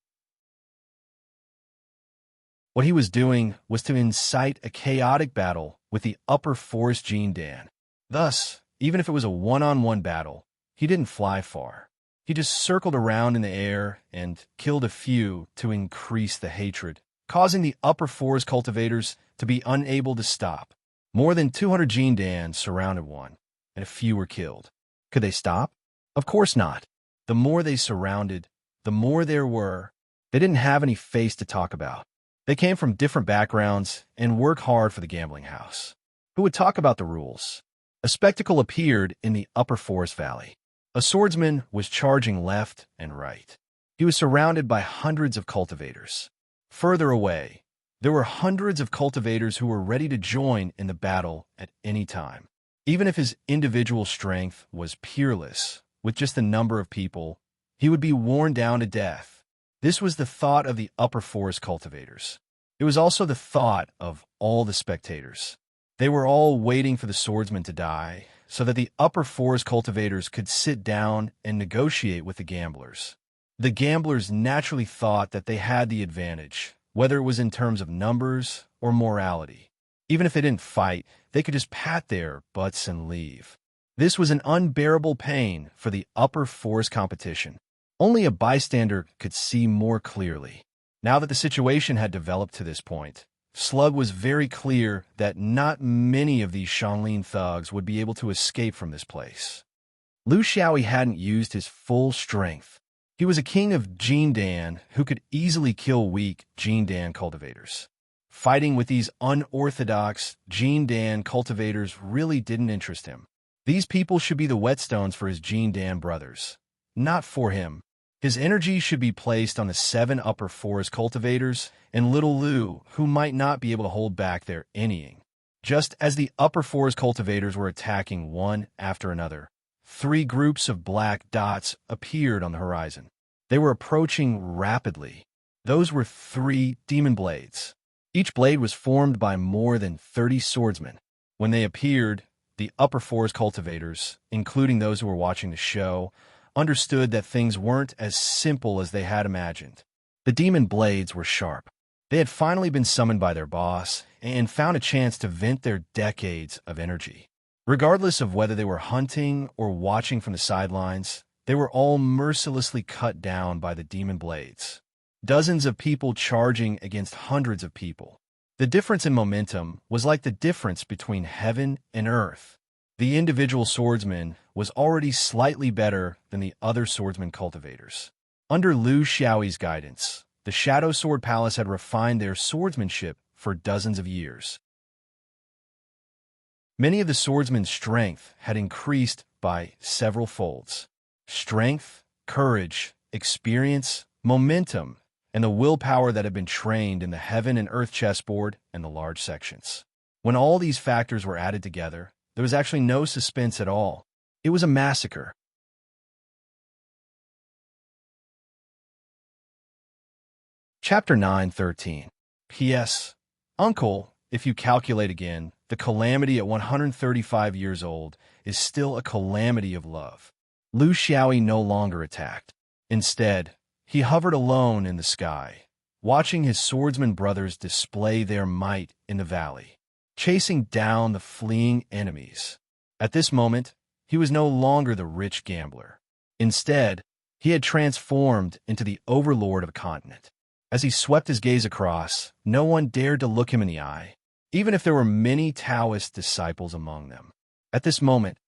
What he was doing was to incite a chaotic battle with the upper forest Jindan. Thus, even if it was a one-on-one battle, he didn't fly far. He just circled around in the air and killed a few to increase the hatred, causing the upper forest cultivators to be unable to stop. More than 200 Jindan surrounded one, and a few were killed. Could they stop? Of course not. The more they surrounded, the more there were. They didn't have any face to talk about. They came from different backgrounds and worked hard for the gambling house. Who would talk about the rules? A spectacle appeared in the upper forest valley. A swordsman was charging left and right. He was surrounded by hundreds of cultivators. Further away, there were hundreds of cultivators who were ready to join in the battle at any time. Even if his individual strength was peerless, with just the number of people, he would be worn down to death. This was the thought of the upper forest cultivators. It was also the thought of all the spectators. They were all waiting for the swordsman to die, so that the upper forest cultivators could sit down and negotiate with the gamblers. The gamblers naturally thought that they had the advantage, whether it was in terms of numbers or morality. Even if they didn't fight, they could just pat their butts and leave. This was an unbearable pain for the upper forest competition. Only a bystander could see more clearly. Now that the situation had developed to this point, Slug was very clear that not many of these Xianglin thugs would be able to escape from this place. Lu Xiaoyi hadn't used his full strength. He was a king of Jindan who could easily kill weak Jindan cultivators. Fighting with these unorthodox Jindan cultivators really didn't interest him. These people should be the whetstones for his Jindan brothers, not for him. His energy should be placed on the 7 upper forest cultivators and little Lu, who might not be able to hold back their inning. Just as the upper forest cultivators were attacking one after another, 3 groups of black dots appeared on the horizon. They were approaching rapidly. Those were 3 demon blades. Each blade was formed by more than 30 swordsmen. When they appeared, the upper forest cultivators, including those who were watching the show, understood that things weren't as simple as they had imagined. The demon blades were sharp. They had finally been summoned by their boss and found a chance to vent their decades of energy. Regardless of whether they were hunting or watching from the sidelines, they were all mercilessly cut down by the demon blades. Dozens of people charging against hundreds of people. The difference in momentum was like the difference between heaven and earth. The individual swordsman was already slightly better than the other swordsman cultivators. Under Lu Xiaoyi's guidance, the Shadow Sword Palace had refined their swordsmanship for dozens of years. Many of the swordsmen's strength had increased by several folds. Strength, courage, experience, momentum, and the willpower that had been trained in the heaven and earth chessboard and the large sections. When all these factors were added together, there was actually no suspense at all. It was a massacre. Chapter 9:13. P.S. Uncle, if you calculate again, the calamity at 135 years old is still a calamity of love. Lu Xiaoyi no longer attacked. Instead, he hovered alone in the sky, watching his swordsman brothers display their might in the valley, chasing down the fleeing enemies. At this moment, he was no longer the rich gambler. Instead, he had transformed into the overlord of a continent. As he swept his gaze across, no one dared to look him in the eye, even if there were many Taoist disciples among them. At this moment,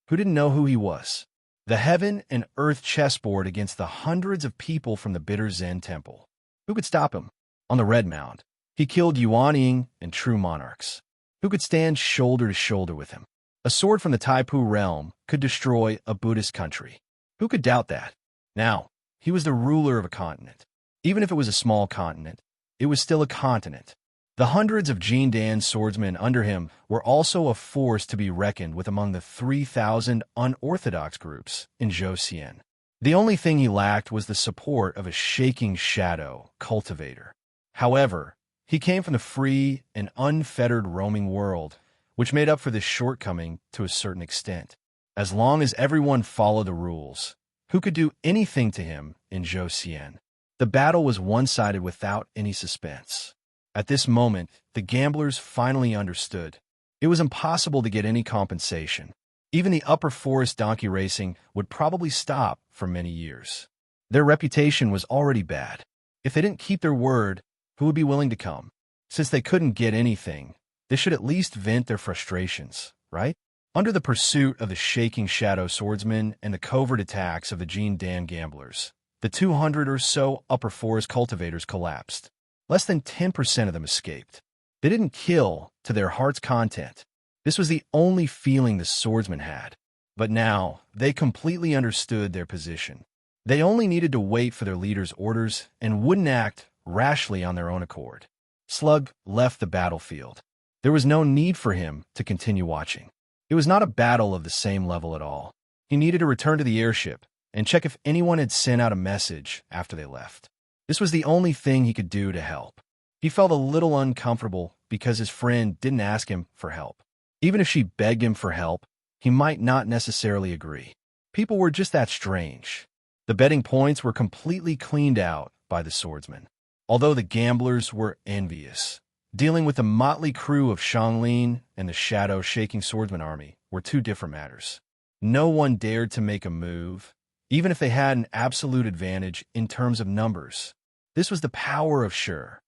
who didn't know who he was? The heaven and earth chessboard against the hundreds of people from the bitter Zen temple. Who could stop him? On the Red Mound, he killed Yuanying and true monarchs. Who could stand shoulder to shoulder with him? A sword from the Taipu realm could destroy a Buddhist country. Who could doubt that? Now, he was the ruler of a continent. Even if it was a small continent, it was still a continent. The hundreds of Jin Dan swordsmen under him were also a force to be reckoned with among the 3,000 unorthodox groups in Zhou. The only thing he lacked was the support of a shaking shadow cultivator. However, he came from the free and unfettered roaming world, which made up for this shortcoming to a certain extent. As long as everyone followed the rules, who could do anything to him in Zhou? The battle was one-sided without any suspense. At this moment, the gamblers finally understood. It was impossible to get any compensation. Even the upper forest donkey racing would probably stop for many years. Their reputation was already bad. If they didn't keep their word, who would be willing to come? Since they couldn't get anything, they should at least vent their frustrations, right? Under the pursuit of the shaking shadow swordsmen and the covert attacks of the Jin Dan gamblers, the 200 or so upper forest cultivators collapsed. Less than 10% of them escaped. They didn't kill to their heart's content. This was the only feeling the swordsmen had. But now, they completely understood their position. They only needed to wait for their leader's orders and wouldn't act rashly on their own accord. Slug left the battlefield. There was no need for him to continue watching. It was not a battle of the same level at all. He needed to return to the airship and check if anyone had sent out a message after they left. This was the only thing he could do to help. He felt a little uncomfortable because his friend didn't ask him for help. Even if she begged him for help, he might not necessarily agree. People were just that strange. The betting points were completely cleaned out by the swordsmen. Although the gamblers were envious, dealing with the motley crew of Shanglin and the shadow-shaking swordsman army were two different matters. No one dared to make a move, even if they had an absolute advantage in terms of numbers. This was the power of Sure.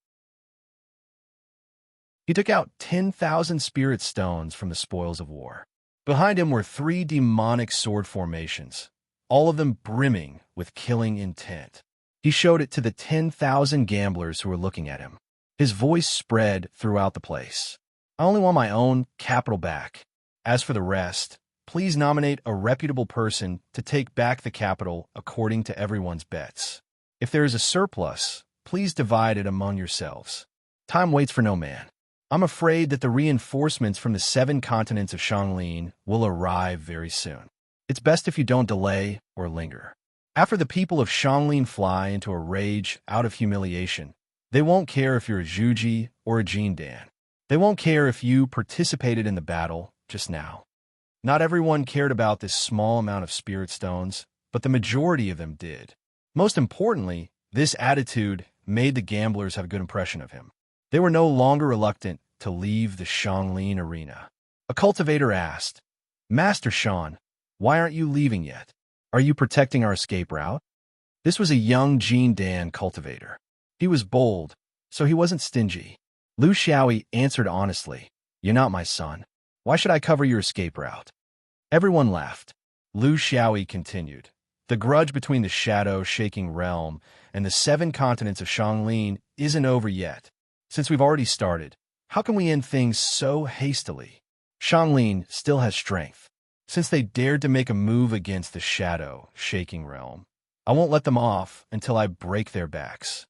He took out 10,000 spirit stones from the spoils of war. Behind him were 3 demonic sword formations, all of them brimming with killing intent. He showed it to the 10,000 gamblers who were looking at him. His voice spread throughout the place. I only want my own capital back. As for the rest, please nominate a reputable person to take back the capital according to everyone's bets. If there is a surplus, please divide it among yourselves. Time waits for no man. I'm afraid that the reinforcements from the 7 continents of Shanglin will arrive very soon. It's best if you don't delay or linger. After the people of Shanglin fly into a rage out of humiliation, they won't care if you're a Zhuji or a Jin Dan. They won't care if you participated in the battle just now. Not everyone cared about this small amount of spirit stones, but the majority of them did. Most importantly, this attitude made the gamblers have a good impression of him. They were no longer reluctant to leave the Shanglin arena. A cultivator asked, "Master Shan, why aren't you leaving yet? Are you protecting our escape route?" This was a young Jin Dan cultivator. He was bold, so he wasn't stingy. Lu Xiaoyi answered honestly, "You're not my son. Why should I cover your escape route?" Everyone laughed. Lu Xiaoyi continued, "The grudge between the shadow-shaking realm and the 7 continents of Shanglin isn't over yet. Since we've already started, how can we end things so hastily? Xianglin still has strength. Since they dared to make a move against the shadow-shaking realm, I won't let them off until I break their backs."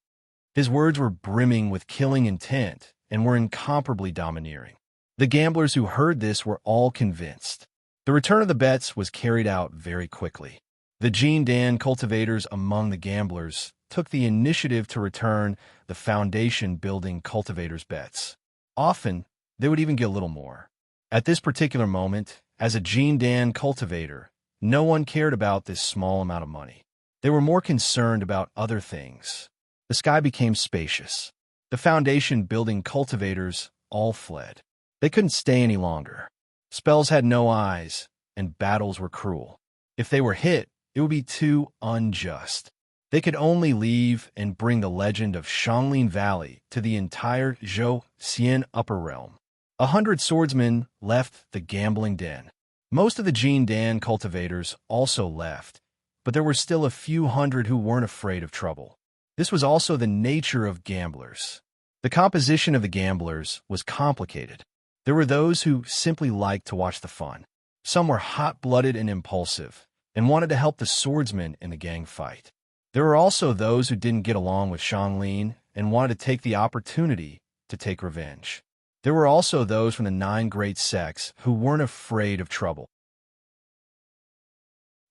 His words were brimming with killing intent and were incomparably domineering. The gamblers who heard this were all convinced. The return of the bets was carried out very quickly. The Jin Dan cultivators among the gamblers took the initiative to return the foundation-building cultivators' bets. Often, they would even get a little more. At this particular moment, as a Jin Dan cultivator, no one cared about this small amount of money. They were more concerned about other things. The sky became spacious. The foundation-building cultivators all fled. They couldn't stay any longer. Spells had no eyes, and battles were cruel. If they were hit, it would be too unjust. They could only leave and bring the legend of Xianglin Valley to the entire Zhou Xian upper realm. 100 swordsmen left the gambling den. Most of the Jin Dan cultivators also left, but there were still a few hundred who weren't afraid of trouble. This was also the nature of gamblers. The composition of the gamblers was complicated. There were those who simply liked to watch the fun. Some were hot-blooded and impulsive, and wanted to help the swordsmen in the gang fight. There were also those who didn't get along with Xianglin and wanted to take the opportunity to take revenge. There were also those from the 9 great sects who weren't afraid of trouble.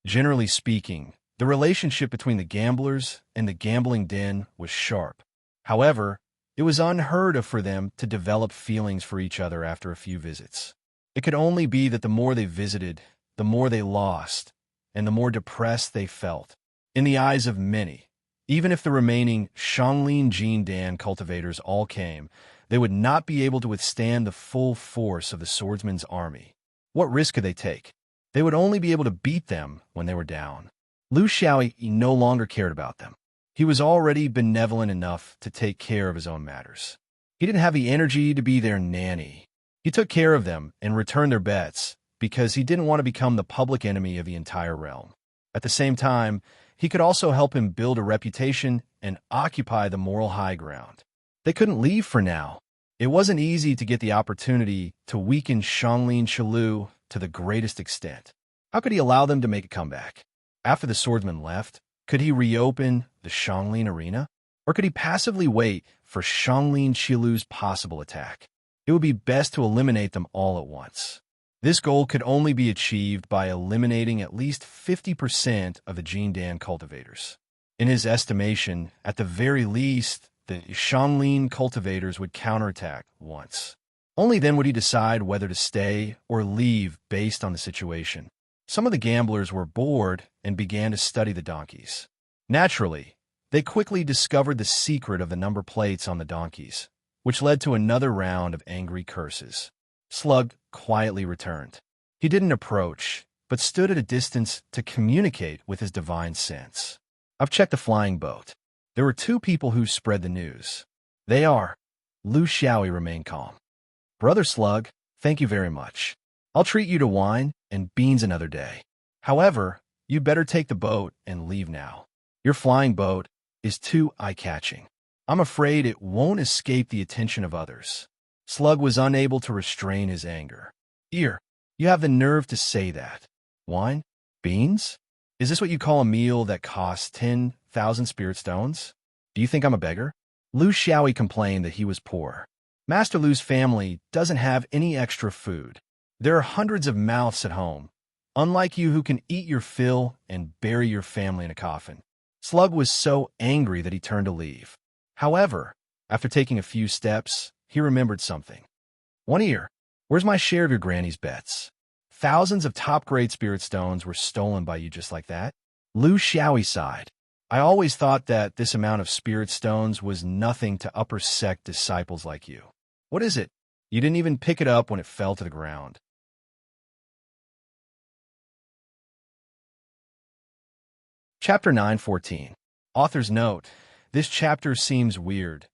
Generally speaking, the relationship between the gamblers and the gambling den was sharp. However, it was unheard of for them to develop feelings for each other after a few visits. It could only be that the more they visited, the more they lost, and the more depressed they felt. In the eyes of many, even if the remaining Xianglin Jin Dan cultivators all came, they would not be able to withstand the full force of the swordsman's army. What risk could they take? They would only be able to beat them when they were down. Lu Xiaoyi no longer cared about them. He was already benevolent enough to take care of his own matters. He didn't have the energy to be their nanny. He took care of them and returned their bets because he didn't want to become the public enemy of the entire realm. At the same time, he could also help him build a reputation and occupy the moral high ground. They couldn't leave for now. It wasn't easy to get the opportunity to weaken Xianglin Shilu to the greatest extent. How could he allow them to make a comeback? After the swordsman left, could he reopen the Xianglin arena? Or could he passively wait for Xianglin Shilu's possible attack? It would be best to eliminate them all at once. This goal could only be achieved by eliminating at least 50% of the Jin Dan cultivators. In his estimation, at the very least, the Xianglin cultivators would counterattack once. Only then would he decide whether to stay or leave based on the situation. Some of the gamblers were bored and began to study the donkeys. Naturally, they quickly discovered the secret of the number plates on the donkeys, which led to another round of angry curses. Slug quietly returned. He didn't approach, but stood at a distance to communicate with his divine sense. "I've checked the flying boat. There were 2 people who spread the news. They are..." Lu Xiaoyi remained calm. "Brother Slug, thank you very much. I'll treat you to wine and beans another day. However, you better take the boat and leave now. Your flying boat is too eye-catching. I'm afraid it won't escape the attention of others." Slug was unable to restrain his anger. "Ear, you have the nerve to say that. Wine? Beans? Is this what you call a meal that costs 10,000 spirit stones? Do you think I'm a beggar?" Lu Xiaoyi complained that he was poor. Master Lu's family doesn't have any extra food. There are hundreds of mouths at home, unlike you who can eat your fill and bury your family in a coffin. Slug was so angry that he turned to leave. However, after taking a few steps, he remembered something. "One Ear, where's my share of your granny's bets? Thousands of top-grade spirit stones were stolen by you just like that." Lu Xiaoyi sighed. "I always thought that this amount of spirit stones was nothing to upper sect disciples like you. What is it? You didn't even pick it up when it fell to the ground." Chapter 9:14. Author's note: this chapter seems weird.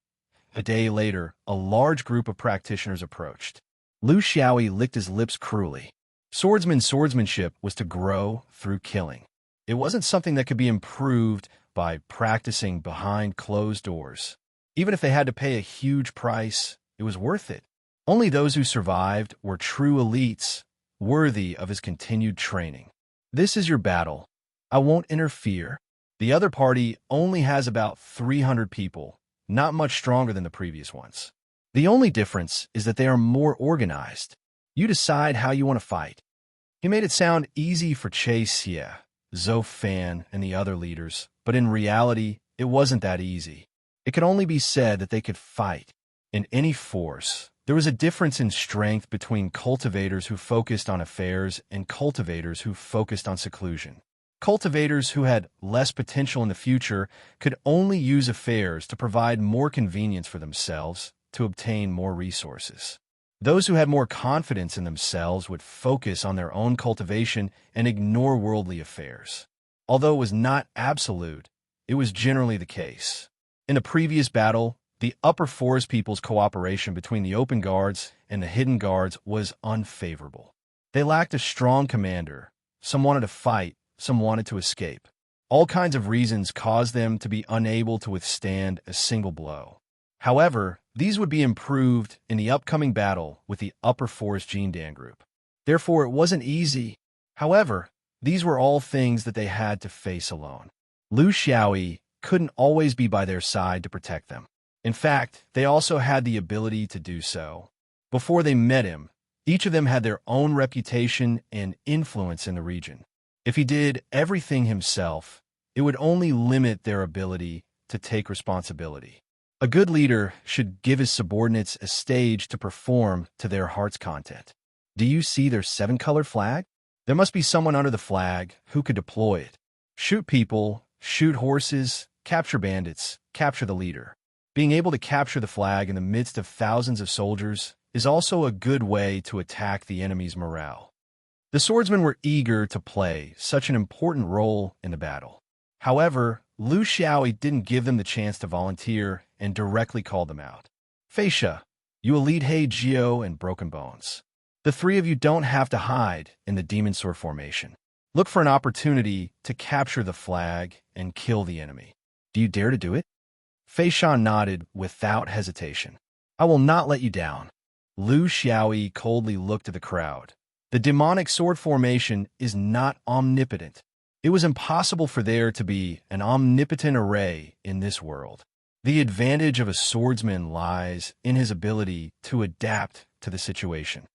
A day later, a large group of practitioners approached. Lu Xiaoyi licked his lips cruelly. Swordsmanship was to grow through killing. It wasn't something that could be improved by practicing behind closed doors. Even if they had to pay a huge price, it was worth it. Only those who survived were true elites, worthy of his continued training. This is your battle. I won't interfere. The other party only has about 300 people, not much stronger than the previous ones. The only difference is that they are more organized. You decide how you want to fight. He made it sound easy for Chase, Zoe Fan, and the other leaders, but in reality, it wasn't that easy. It could only be said that they could fight. In any force, there was a difference in strength between cultivators who focused on affairs and cultivators who focused on seclusion. Cultivators who had less potential in the future could only use affairs to provide more convenience for themselves, to obtain more resources. Those who had more confidence in themselves would focus on their own cultivation and ignore worldly affairs. Although it was not absolute, it was generally the case. In the previous battle, the upper forest people's cooperation between the open guards and the hidden guards was unfavorable. They lacked a strong commander. Some wanted to fight, some wanted to escape. All kinds of reasons caused them to be unable to withstand a single blow. However, these would be improved in the upcoming battle with the Upper Forest Jindan group. Therefore, it wasn't easy. However, these were all things that they had to face alone. Lu Xiaoyi couldn't always be by their side to protect them. In fact, they also had the ability to do so. Before they met him, each of them had their own reputation and influence in the region. If he did everything himself, it would only limit their ability to take responsibility. A good leader should give his subordinates a stage to perform to their heart's content. Do you see their 7-colored flag? There must be someone under the flag who could deploy it. Shoot people, shoot horses, capture bandits, capture the leader. Being able to capture the flag in the midst of thousands of soldiers is also a good way to attack the enemy's morale. The swordsmen were eager to play such an important role in the battle. However, Lu Xiaoyi didn't give them the chance to volunteer and directly called them out. Feisha, you will lead He Jio and Broken Bones. The three of you don't have to hide in the demon sword formation. Look for an opportunity to capture the flag and kill the enemy. Do you dare to do it? Feisha nodded without hesitation. I will not let you down. Lu Xiaoyi coldly looked at the crowd. The demonic sword formation is not omnipotent. It was impossible for there to be an omnipotent array in this world. The advantage of a swordsman lies in his ability to adapt to the situation.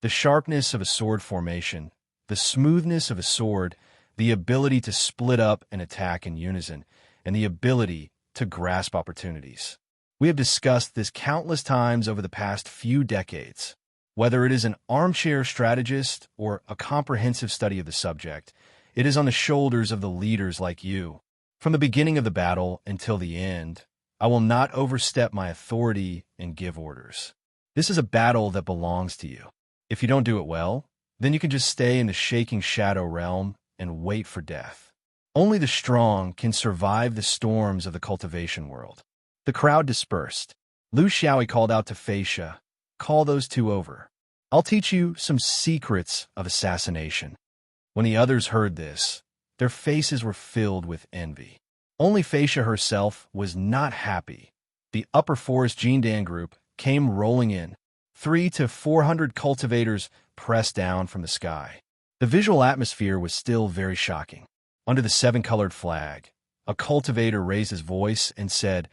The sharpness of a sword formation, the smoothness of a sword, the ability to split up and attack in unison, and the ability to grasp opportunities. We have discussed this countless times over the past few decades. Whether it is an armchair strategist or a comprehensive study of the subject, it is on the shoulders of the leaders like you. From the beginning of the battle until the end, I will not overstep my authority and give orders. This is a battle that belongs to you. If you don't do it well, then you can just stay in the shaking shadow realm and wait for death. Only the strong can survive the storms of the cultivation world. The crowd dispersed. Lu Xiaoyi called out to Feisha, call those two over. I'll teach you some secrets of assassination. When the others heard this, their faces were filled with envy. Only Feisha herself was not happy. The Upper Forest Jindan group came rolling in. 300 to 400 cultivators pressed down from the sky. The visual atmosphere was still very shocking. Under the 7-colored flag, a cultivator raised his voice and said,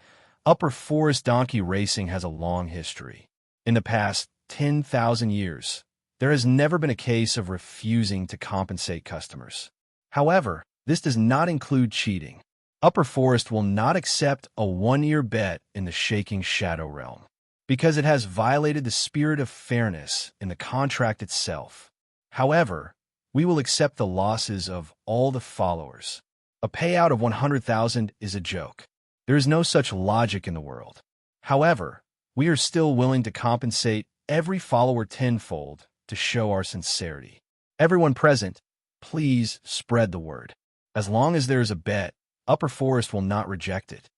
Upper Forest donkey racing has a long history. In the past 10,000 years, there has never been a case of refusing to compensate customers. However, this does not include cheating. Upper Forest will not accept a one-year bet in the shaking shadow realm, because it has violated the spirit of fairness in the contract itself. However, we will accept the losses of all the followers. A payout of 100,000 is a joke. There is no such logic in the world. However, we are still willing to compensate every follower tenfold to show our sincerity. Everyone present, please spread the word. As long as there is a bet, Upper Forest will not reject it.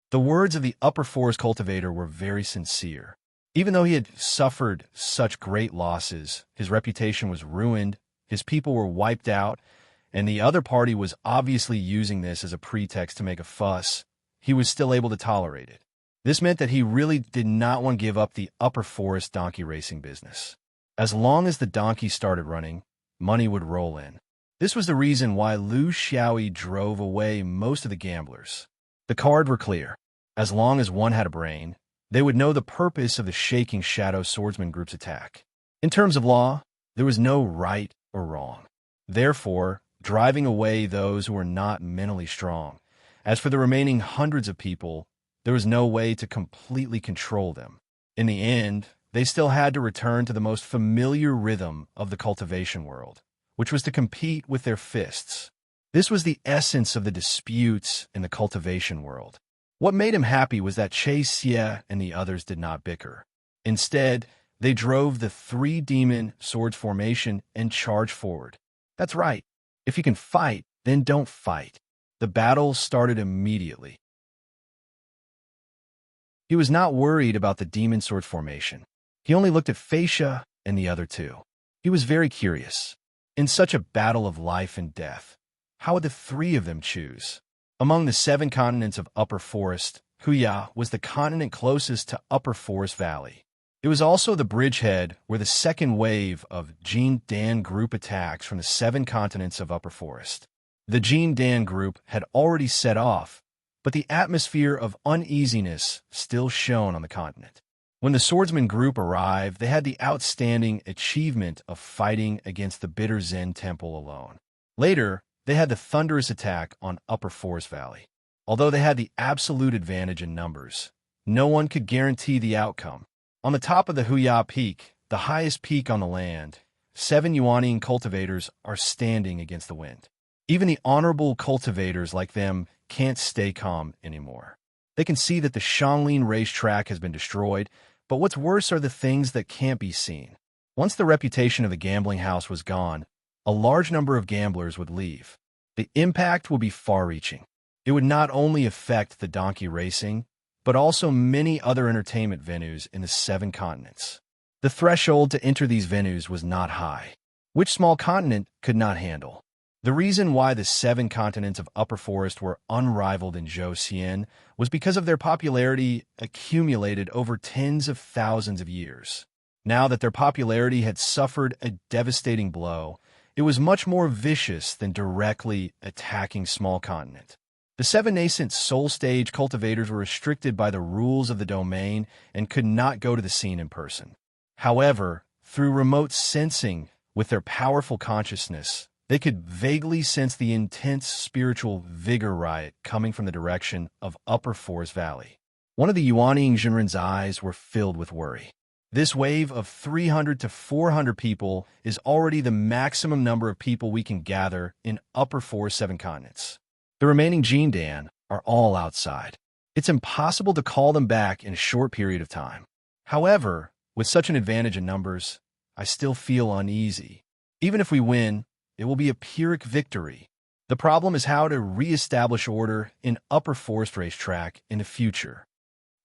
The words of the Upper Forest cultivator were very sincere. Even though he had suffered such great losses, his reputation was ruined, his people were wiped out, and the other party was obviously using this as a pretext to make a fuss, he was still able to tolerate it. This meant that he really did not want to give up the upper forest donkey racing business. As long as the donkey started running, money would roll in. This was the reason why Lu Xiaoyi drove away most of the gamblers. The cards were clear. As long as one had a brain, they would know the purpose of the Shaking Shadow Swordsman Group's attack. In terms of law, there was no right or wrong. Therefore, driving away those who were not mentally strong. As for the remaining hundreds of people, there was no way to completely control them. In the end, they still had to return to the most familiar rhythm of the cultivation world, which was to compete with their fists. This was the essence of the disputes in the cultivation world. What made him happy was that Che Xie and the others did not bicker. Instead, they drove the three-demon swords formation and charged forward. That's right. If you can fight, then don't fight. The battle started immediately. He was not worried about the demon sword formation. He only looked at Facia and the other two. He was very curious. In such a battle of life and death, how would the three of them choose? Among the 7 continents of Upper Forest, Huya was the continent closest to Upper Forest Valley. It was also the bridgehead where the second wave of Jin Dan group attacks from the 7 continents of Upper Forest. The Jin Dan group had already set off, but the atmosphere of uneasiness still shone on the continent. When the swordsman group arrived, they had the outstanding achievement of fighting against the Bitter Zen Temple alone. Later, they had the thunderous attack on Upper Forest Valley. Although they had the absolute advantage in numbers, no one could guarantee the outcome. On the top of the Huya Peak, the highest peak on the land, 7 Yuanian cultivators are standing against the wind. Even the honorable cultivators like them can't stay calm anymore. They can see that the Shanglin racetrack has been destroyed, but what's worse are the things that can't be seen. Once the reputation of the gambling house was gone, a large number of gamblers would leave. The impact would be far-reaching. It would not only affect the donkey racing, but also many other entertainment venues in the 7 continents. The threshold to enter these venues was not high, which small continent could not handle. The reason why the 7 continents of Upper Forest were unrivaled in Zhou was because of their popularity accumulated over tens of thousands of years. Now that their popularity had suffered a devastating blow, it was much more vicious than directly attacking small continent. The 7 nascent soul stage cultivators were restricted by the rules of the domain and could not go to the scene in person. However, through remote sensing with their powerful consciousness, they could vaguely sense the intense spiritual vigor riot coming from the direction of Upper Forest Valley. One of the Yuanian Jinren's eyes were filled with worry. This wave of 300 to 400 people is already the maximum number of people we can gather in Upper Forest 7 continents. The remaining Jindan are all outside. It's impossible to call them back in a short period of time. However, with such an advantage in numbers, I still feel uneasy. Even if we win, it will be a Pyrrhic victory. The problem is how to re-establish order in Upper Forest Racetrack in the future.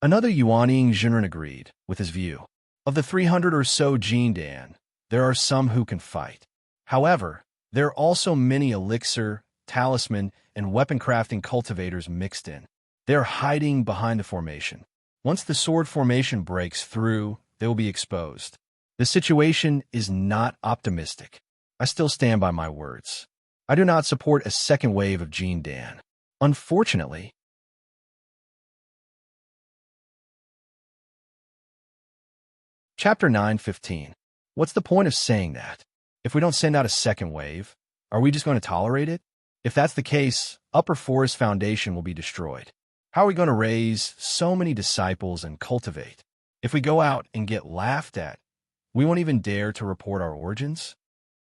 Another Yuanian Jinren agreed with his view. Of the 300 or so Jindan, there are some who can fight. However, there are also many elixir, talisman, and weapon-crafting cultivators mixed in. They are hiding behind the formation. Once the sword formation breaks through, they will be exposed. The situation is not optimistic. I still stand by my words. I do not support a second wave of Jindan. Unfortunately, Chapter 9:15. What's the point of saying that? If we don't send out a second wave, are we just going to tolerate it? If that's the case, Upper Forest Foundation will be destroyed. How are we going to raise so many disciples and cultivate? If we go out and get laughed at, we won't even dare to report our origins?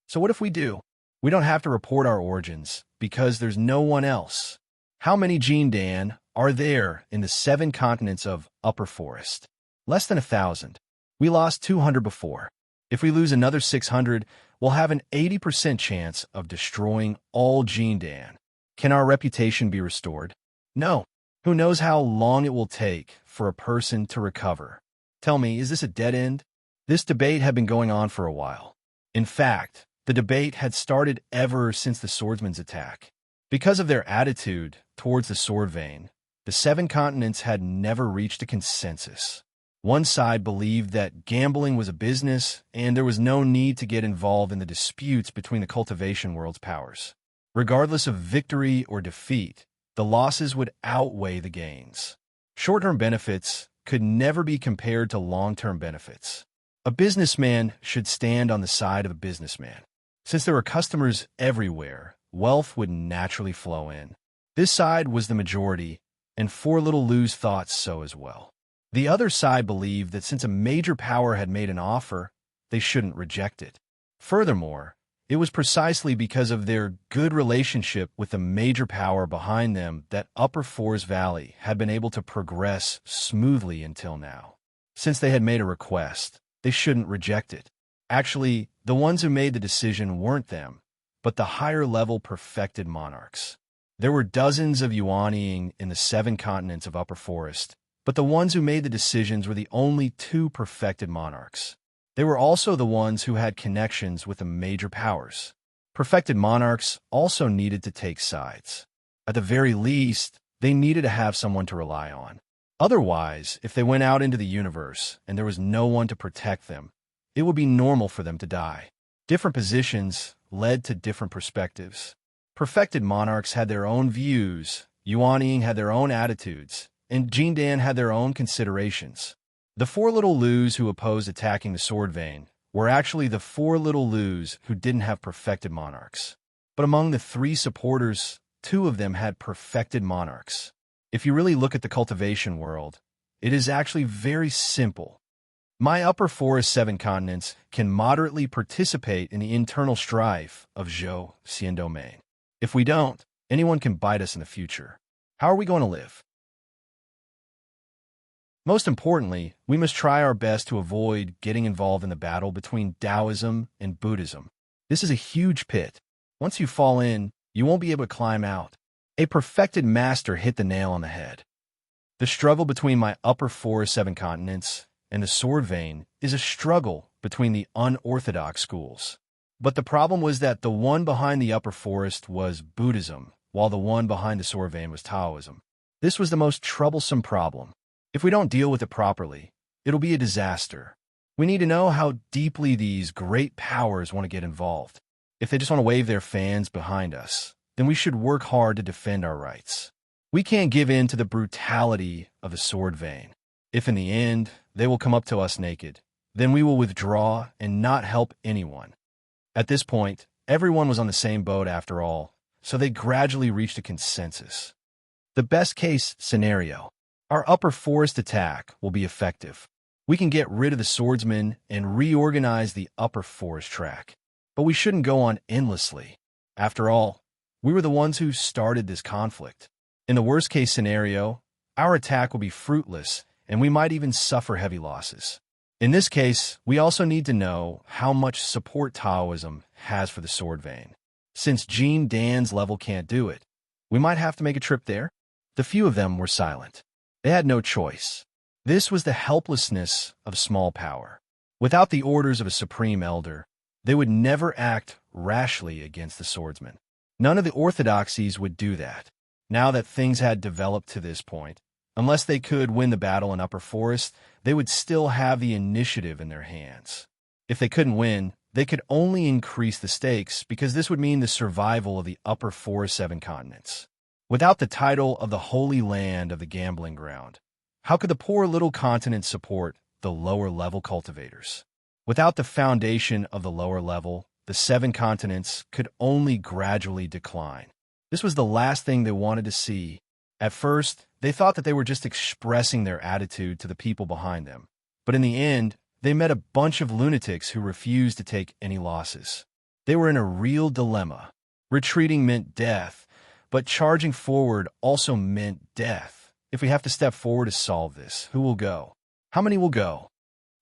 So what if we do? We don't have to report our origins because there's no one else. How many Jindan are there in the 7 continents of Upper Forest? Less than 1,000. We lost 200 before. If we lose another 600, we'll have an 80% chance of destroying all Jindan. Can our reputation be restored? No. Who knows how long it will take for a person to recover? Tell me, is this a dead end? This debate had been going on for a while. In fact, the debate had started ever since the swordsman's attack. Because of their attitude towards the sword vein, The seven continents had never reached a consensus. One side believed that gambling was a business, and there was no need to get involved in the disputes between the cultivation world's powers. Regardless of victory or defeat, the losses would outweigh the gains. Short-term benefits could never be compared to long-term benefits. A businessman should stand on the side of a businessman. Since there were customers everywhere, wealth would naturally flow in. This side was the majority, and Four Little Lou's thought so as well. The other side believed that since a major power had made an offer, they shouldn't reject it. Furthermore, it was precisely because of their good relationship with the major power behind them that Upper Forest Valley had been able to progress smoothly until now. Since they had made a request, they shouldn't reject it. Actually, the ones who made the decision weren't them, but the higher-level perfected monarchs. There were dozens of Yuanying in the seven continents of Upper Forest, but the ones who made the decisions were the only two perfected monarchs. They were also the ones who had connections with the major powers. Perfected monarchs also needed to take sides. At the very least, they needed to have someone to rely on. Otherwise, if they went out into the universe and there was no one to protect them, it would be normal for them to die. Different positions led to different perspectives. Perfected monarchs had their own views, Yuanying had their own attitudes, and Jindan had their own considerations. The Four Little Lou's who opposed attacking the Sword Vein were actually the Four Little Lou's who didn't have perfected monarchs. But among the three supporters, two of them had perfected monarchs. If you really look at the cultivation world, it is actually very simple. My Upper Forest seven continents can moderately participate in the internal strife of Zhou Xian Domain. If we don't, anyone can bite us in the future. How are we going to live? Most importantly, we must try our best to avoid getting involved in the battle between Taoism and Buddhism. This is a huge pit. Once you fall in, you won't be able to climb out. A perfected master hit the nail on the head. The struggle between my Upper Forest seven continents and the Sword Vein is a struggle between the unorthodox schools. But the problem was that the one behind the Upper Forest was Buddhism, while the one behind the Sword Vein was Taoism. This was the most troublesome problem. If we don't deal with it properly, it'll be a disaster. We need to know how deeply these great powers want to get involved. If they just want to wave their fans behind us, then we should work hard to defend our rights. We can't give in to the brutality of the Sword Vein. If in the end, they will come up to us naked, then we will withdraw and not help anyone. At this point, everyone was on the same boat after all, so they gradually reached a consensus. The best-case scenario. Our Upper Forest attack will be effective. We can get rid of the swordsmen and reorganize the Upper Forest track. But we shouldn't go on endlessly. After all, we were the ones who started this conflict. In the worst-case scenario, our attack will be fruitless, and we might even suffer heavy losses. In this case, we also need to know how much support Taoism has for the Sword Vein. Since Jean Dan's level can't do it, we might have to make a trip there. The few of them were silent. They had no choice. This was the helplessness of small power. Without the orders of a supreme elder, they would never act rashly against the swordsman. None of the orthodoxies would do that. Now that things had developed to this point, unless they could win the battle in Upper Forest, they would still have the initiative in their hands. If they couldn't win, they could only increase the stakes because this would mean the survival of the Upper Forest seven continents. Without the title of the Holy Land of the Gambling Ground, how could the poor little continent support the lower-level cultivators? Without the foundation of the lower level, the seven continents could only gradually decline. This was the last thing they wanted to see. At first, they thought that they were just expressing their attitude to the people behind them. But in the end, they met a bunch of lunatics who refused to take any losses. They were in a real dilemma. Retreating meant death, but charging forward also meant death. If we have to step forward to solve this, who will go? How many will go?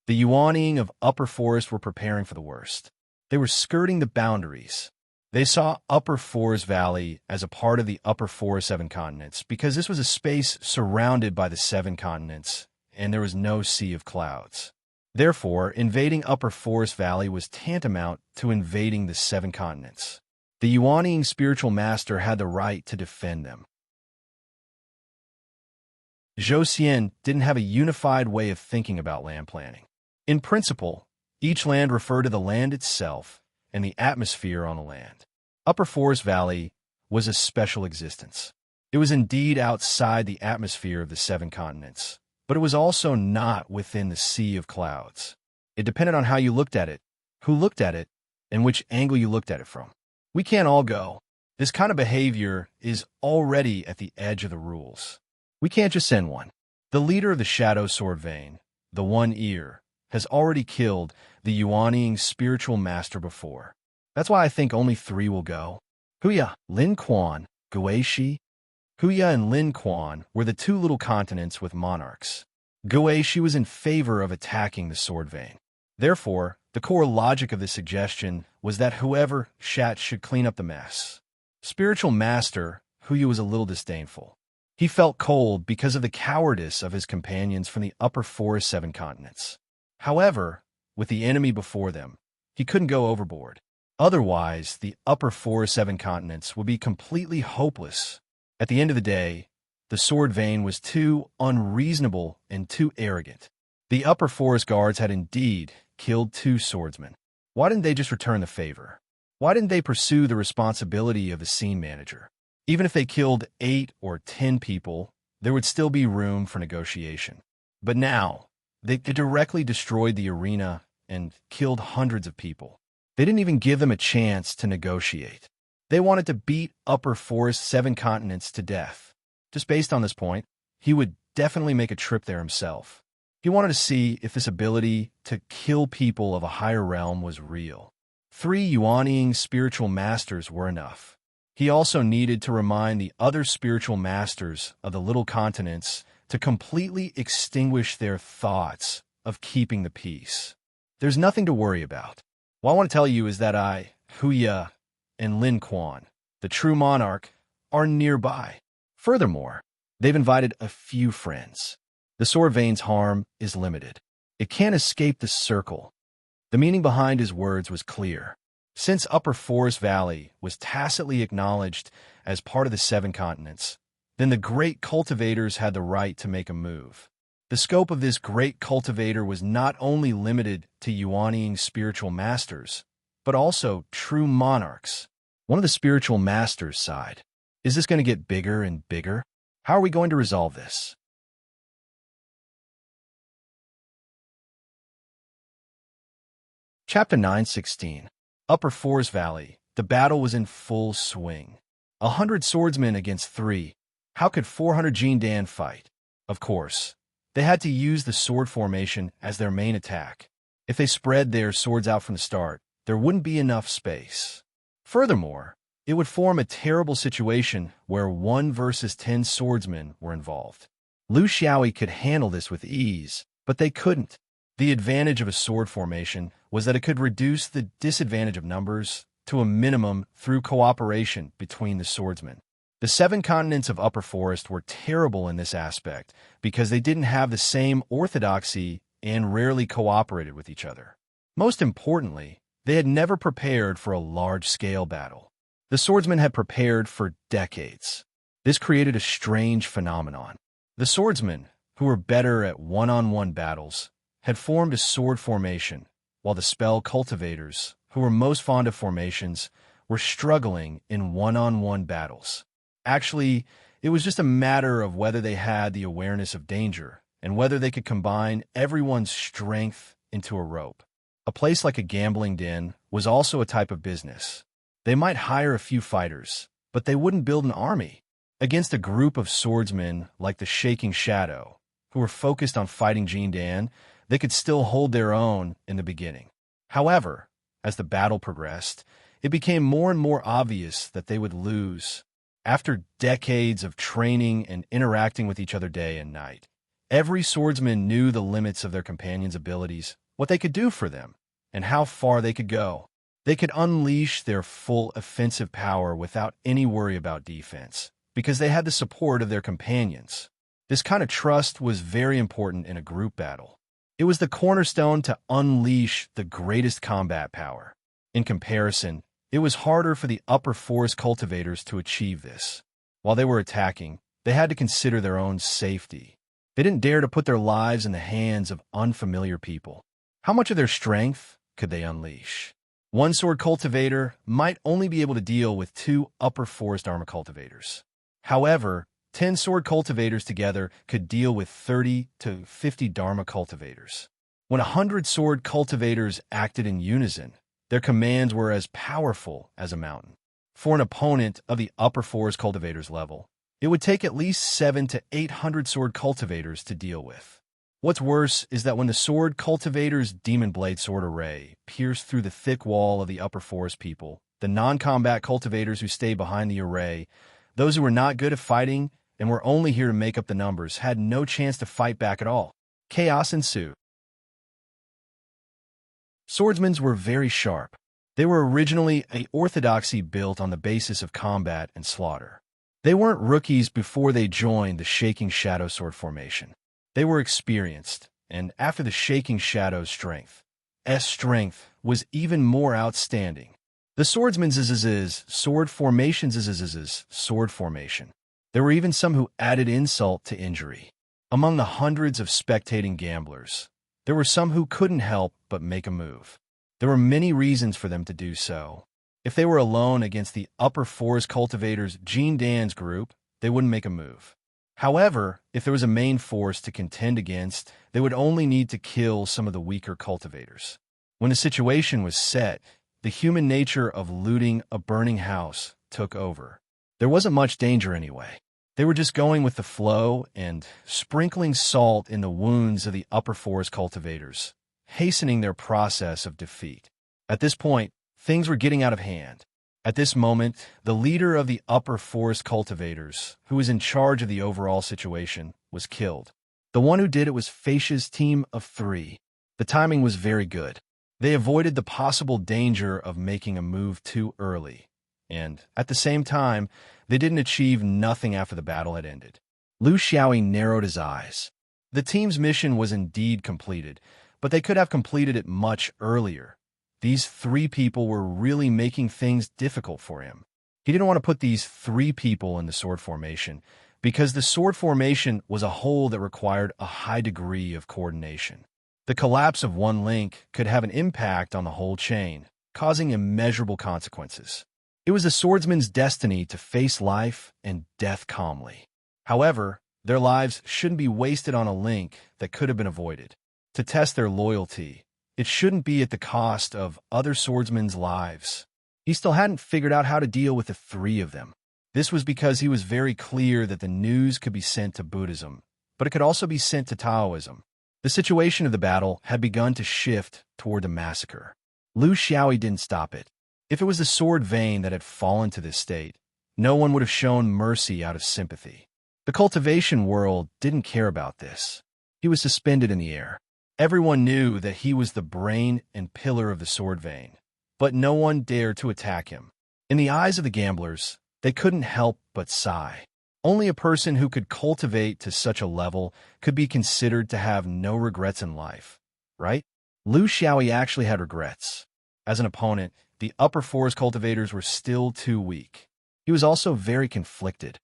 The Yuanying of Upper Forest were preparing for the worst. They were skirting the boundaries. They saw Upper Forest Valley as a part of the Upper Forest seven continents because this was a space surrounded by the seven continents, and there was no sea of clouds. Therefore, invading Upper Forest Valley was tantamount to invading the seven continents. The Yuanying spiritual master had the right to defend them. Zhou Xian didn't have a unified way of thinking about land planning. In principle, each land referred to the land itself and the atmosphere on the land. Upper Forest Valley was a special existence. It was indeed outside the atmosphere of the seven continents, but it was also not within the sea of clouds. It depended on how you looked at it, who looked at it, and which angle you looked at it from. We can't all go. This kind of behavior is already at the edge of the rules. We can't just send one. The leader of the Shadow Sword Vein, the One Ear, has already killed the Yuanying spiritual master before. That's why I think only 3 will go. Huya, Lin Quan, Guishi. Huya and Lin Quan were the 2 little continents with monarchs. Guishi was in favor of attacking the Sword Vein. Therefore, the core logic of the suggestion was that whoever Shat should clean up the mess. Spiritual Master, Huya was a little disdainful. He felt cold because of the cowardice of his companions from the upper forest 7 continents. However, with the enemy before them, he couldn't go overboard. Otherwise, the upper forest 7 continents would be completely hopeless. At the end of the day, the Sword Vein was too unreasonable and too arrogant. The upper forest guards had indeed killed 2 swordsmen. Why didn't they just return the favor? Why didn't they pursue the responsibility of the scene manager? Even if they killed 8 or 10 people, there would still be room for negotiation. But now, they directly destroyed the arena and killed hundreds of people. They didn't even give them a chance to negotiate. They wanted to beat Upper Forest 7 continents to death. Just based on this point, he would definitely make a trip there himself. He wanted to see if this ability to kill people of a higher realm was real. 3 Yuanying spiritual masters were enough. He also needed to remind the other spiritual masters of the little continents to completely extinguish their thoughts of keeping the peace. There's nothing to worry about. What I want to tell you is that I, Huya, and Lin Quan, the true monarch, are nearby. Furthermore, they've invited a few friends. The Sword Vein's harm is limited. It can't escape the circle. The meaning behind his words was clear. Since Upper Forest Valley was tacitly acknowledged as part of the 7 continents, then the Great Cultivators had the right to make a move. The scope of this Great Cultivator was not only limited to Yuanying spiritual masters, but also true monarchs. One of the spiritual masters sighed. Is this going to get bigger and bigger? How are we going to resolve this? Chapter 9:16. Upper Forest Valley. The battle was in full swing. 100 swordsmen against 3. How could 400 Jin Dan fight? Of course, they had to use the sword formation as their main attack. If they spread their swords out from the start, there wouldn't be enough space. Furthermore, it would form a terrible situation where 1 versus 10 swordsmen were involved. Lu Xiaoyi could handle this with ease, but they couldn't. The advantage of a sword formation was that it could reduce the disadvantage of numbers to a minimum through cooperation between the swordsmen. The 7 continents of Upper Forest were terrible in this aspect because they didn't have the same orthodoxy and rarely cooperated with each other. Most importantly, they had never prepared for a large-scale battle. The swordsmen had prepared for decades. This created a strange phenomenon. The swordsmen, who were better at one-on-one battles, had formed a sword formation, while the spell cultivators, who were most fond of formations, were struggling in one-on-one battles. Actually, it was just a matter of whether they had the awareness of danger and whether they could combine everyone's strength into a rope. A place like a gambling den was also a type of business. They might hire a few fighters, but they wouldn't build an army. Against a group of swordsmen like the Shaking Shadow, who were focused on fighting Jin Dan, they could still hold their own in the beginning. However, as the battle progressed, it became more and more obvious that they would lose. After decades of training and interacting with each other day and night, every swordsman knew the limits of their companion's abilities, what they could do for them, and how far they could go. They could unleash their full offensive power without any worry about defense, because they had the support of their companions. This kind of trust was very important in a group battle. It was the cornerstone to unleash the greatest combat power. In comparison, it was harder for the upper forest cultivators to achieve this. While they were attacking, they had to consider their own safety. They didn't dare to put their lives in the hands of unfamiliar people. How much of their strength could they unleash? One sword cultivator might only be able to deal with 2 upper forest armor cultivators. However, 10 sword cultivators together could deal with 30 to 50 dharma cultivators. When 100 sword cultivators acted in unison, their commands were as powerful as a mountain. For an opponent of the upper forest cultivators level, it would take at least 700 to 800 sword cultivators to deal with. What's worse is that when the sword cultivator's demon blade sword array pierced through the thick wall of the upper forest people, the non-combat cultivators who stayed behind the array, those who were not good at fighting and were only here to make up the numbers, had no chance to fight back at all. Chaos ensued. Swordsmen were very sharp. They were originally an orthodoxy built on the basis of combat and slaughter. They weren't rookies before they joined the Shaking Shadow sword formation. They were experienced, and after the Shaking Shadow's strength was even more outstanding. The swordsman's sword formation's sword formation. There were even some who added insult to injury. Among the hundreds of spectating gamblers, there were some who couldn't help but make a move. There were many reasons for them to do so. If they were alone against the upper forest cultivators' Jean Dan's group, they wouldn't make a move. However, if there was a main force to contend against, they would only need to kill some of the weaker cultivators. When the situation was set, the human nature of looting a burning house took over. There wasn't much danger anyway. They were just going with the flow and sprinkling salt in the wounds of the upper forest cultivators, hastening their process of defeat. At this point, things were getting out of hand. At this moment, the leader of the upper forest cultivators, who was in charge of the overall situation, was killed. The one who did it was Facia's team of 3. The timing was very good. They avoided the possible danger of making a move too early, and, at the same time, they didn't achieve nothing after the battle had ended. Lu Xiaoyi narrowed his eyes. The team's mission was indeed completed, but they could have completed it much earlier. These 3 people were really making things difficult for him. He didn't want to put these 3 people in the sword formation, because the sword formation was a whole that required a high degree of coordination. The collapse of one link could have an impact on the whole chain, causing immeasurable consequences. It was the swordsman's destiny to face life and death calmly. However, their lives shouldn't be wasted on a link that could have been avoided. To test their loyalty, it shouldn't be at the cost of other swordsmen's lives. He still hadn't figured out how to deal with the 3 of them. This was because he was very clear that the news could be sent to Buddhism, but it could also be sent to Taoism. The situation of the battle had begun to shift toward a massacre. Lu Xiaoyi didn't stop it. If it was the sword vein that had fallen to this state, no one would have shown mercy out of sympathy. The cultivation world didn't care about this. He was suspended in the air. Everyone knew that he was the brain and pillar of the sword vein, but no one dared to attack him. In the eyes of the gamblers, they couldn't help but sigh. Only a person who could cultivate to such a level could be considered to have no regrets in life, right? Lu Xiaoyi actually had regrets. As an opponent, the upper forest cultivators were still too weak. He was also very conflicted.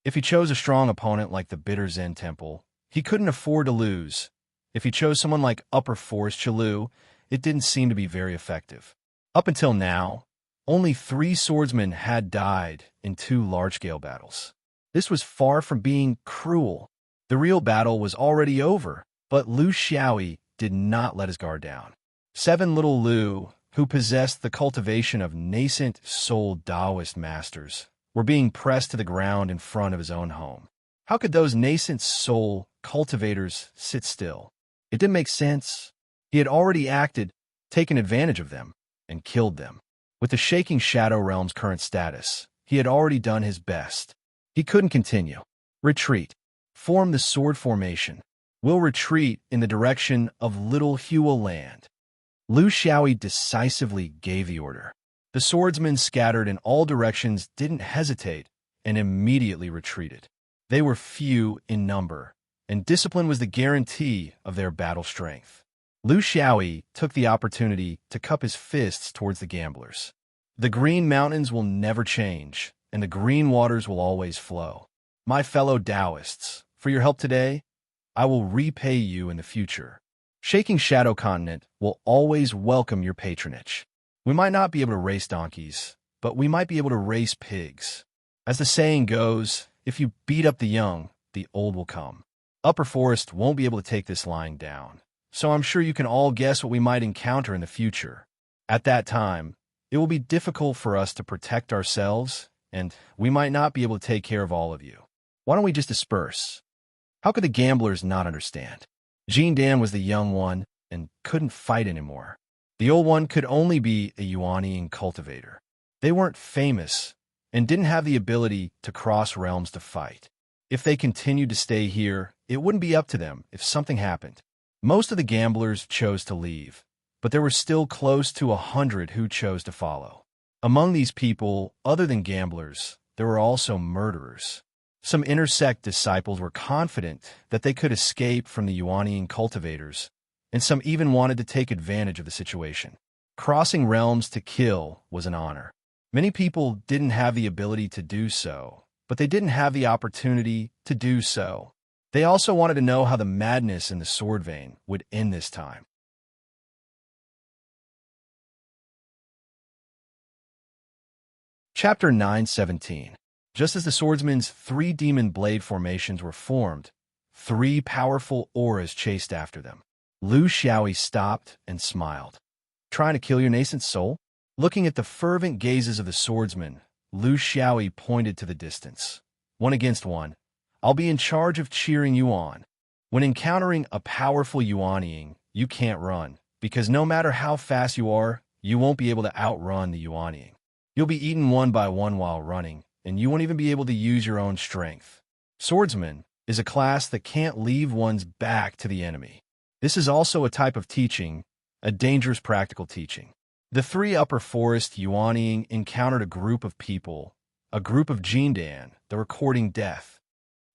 If he chose a strong opponent like the Bitter Zen Temple, he couldn't afford to lose. If he chose someone like Upper Forest Chalu, it didn't seem to be very effective. Up until now, only 3 swordsmen had died in 2 large-scale battles. This was far from being cruel. The real battle was already over, but Lu Xiaoyi did not let his guard down. 7 little Lu, who possessed the cultivation of nascent soul Taoist masters, were being pressed to the ground in front of his own home. How could those nascent soul cultivators sit still? It didn't make sense. He had already acted, taken advantage of them, and killed them. With the Shaking Shadow Realm's current status, he had already done his best. He couldn't continue. Retreat. Form the sword formation. We'll retreat in the direction of Little Hua Land. Lu Xiaoyi decisively gave the order. The swordsmen scattered in all directions didn't hesitate and immediately retreated. They were few in number, and discipline was the guarantee of their battle strength. Lu Xiaoyi took the opportunity to cup his fists towards the gamblers. The green mountains will never change, and the green waters will always flow. My fellow Taoists, for your help today, I will repay you in the future. Shaking Shadow Continent will always welcome your patronage. We might not be able to race donkeys, but we might be able to race pigs. As the saying goes, if you beat up the young, the old will come. Upper Forest won't be able to take this lying down, so I'm sure you can all guess what we might encounter in the future. At that time, it will be difficult for us to protect ourselves, and we might not be able to take care of all of you. Why don't we just disperse? How could the gamblers not understand? Jean Dan was the young one and couldn't fight anymore. The old one could only be a yuan cultivator. They weren't famous and didn't have the ability to cross realms to fight. If they continued to stay here, it wouldn't be up to them if something happened. Most of the gamblers chose to leave, but there were still close to 100 who chose to follow. Among these people, other than gamblers, there were also murderers. Some inner sect disciples were confident that they could escape from the yuan cultivators, and some even wanted to take advantage of the situation. Crossing realms to kill was an honor. Many people didn't have the ability to do so, but they didn't have the opportunity to do so. They also wanted to know how the madness in the sword vein would end this time. Chapter 9:17. Just as the swordsman's 3 demon blade formations were formed, 3 powerful auras chased after them. Lu Xiaoyi stopped and smiled. Trying to kill your nascent soul? Looking at the fervent gazes of the swordsman, Lu Xiaoyi pointed to the distance. 1 against 1. I'll be in charge of cheering you on. When encountering a powerful yuan, you can't run, because no matter how fast you are, you won't be able to outrun the yuan. You'll be eaten one by one while running, and you won't even be able to use your own strength. Swordsman is a class that can't leave one's back to the enemy. This is also a type of teaching, a dangerous practical teaching. The 3 upper forest yuan encountered a group of people, a group of Jindan, that were courting death.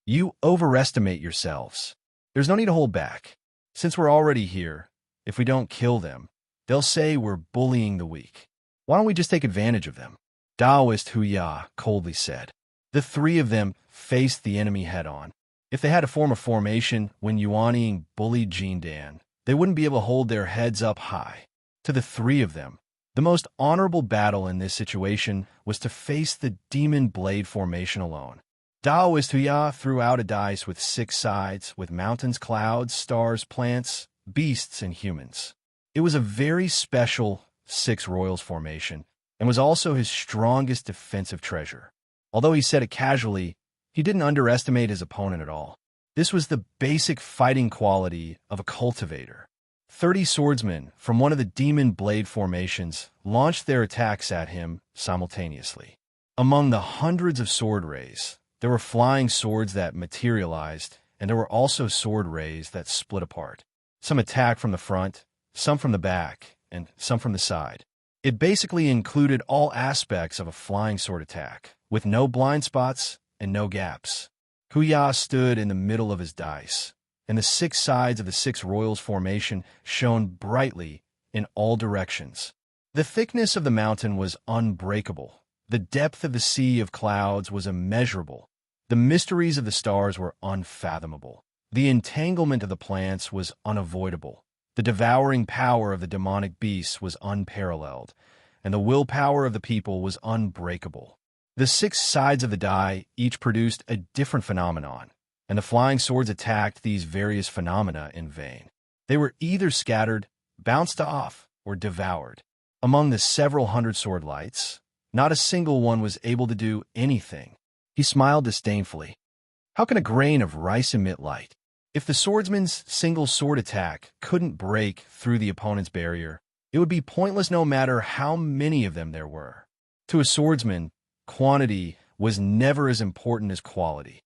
You overestimate yourselves. There's no need to hold back. Since we're already here, if we don't kill them, they'll say we're bullying the weak. Why don't we just take advantage of them? Taoist Huya coldly said. The 3 of them faced the enemy head-on. If they had to form a formation when yuan bullied Jindan, they wouldn't be able to hold their heads up high. To the 3 of them, the most honorable battle in this situation was to face the demon blade formation alone. Taoist Huya threw out a dice with 6 sides, with mountains, clouds, stars, plants, beasts, and humans. It was a very special 6 royals formation, and was also his strongest defensive treasure. Although he said it casually, he didn't underestimate his opponent at all. This was the basic fighting quality of a cultivator. 30 swordsmen from one of the demon blade formations launched their attacks at him simultaneously. Among the hundreds of sword rays, there were flying swords that materialized, and there were also sword rays that split apart. Some attacked from the front, some from the back, and some from the side. It basically included all aspects of a flying sword attack, with no blind spots and no gaps. Huya stood in the middle of his dice, and the 6 sides of the 6 royals formation shone brightly in all directions. The thickness of the mountain was unbreakable. The depth of the sea of clouds was immeasurable. The mysteries of the stars were unfathomable. The entanglement of the plants was unavoidable. The devouring power of the demonic beasts was unparalleled, and the willpower of the people was unbreakable. The 6 sides of the die each produced a different phenomenon, and the flying swords attacked these various phenomena in vain. They were either scattered, bounced off, or devoured. Among the several hundred sword lights, not a single one was able to do anything. He smiled disdainfully. How can a grain of rice emit light? If the swordsman's single sword attack couldn't break through the opponent's barrier, it would be pointless no matter how many of them there were. To a swordsman, quantity was never as important as quality.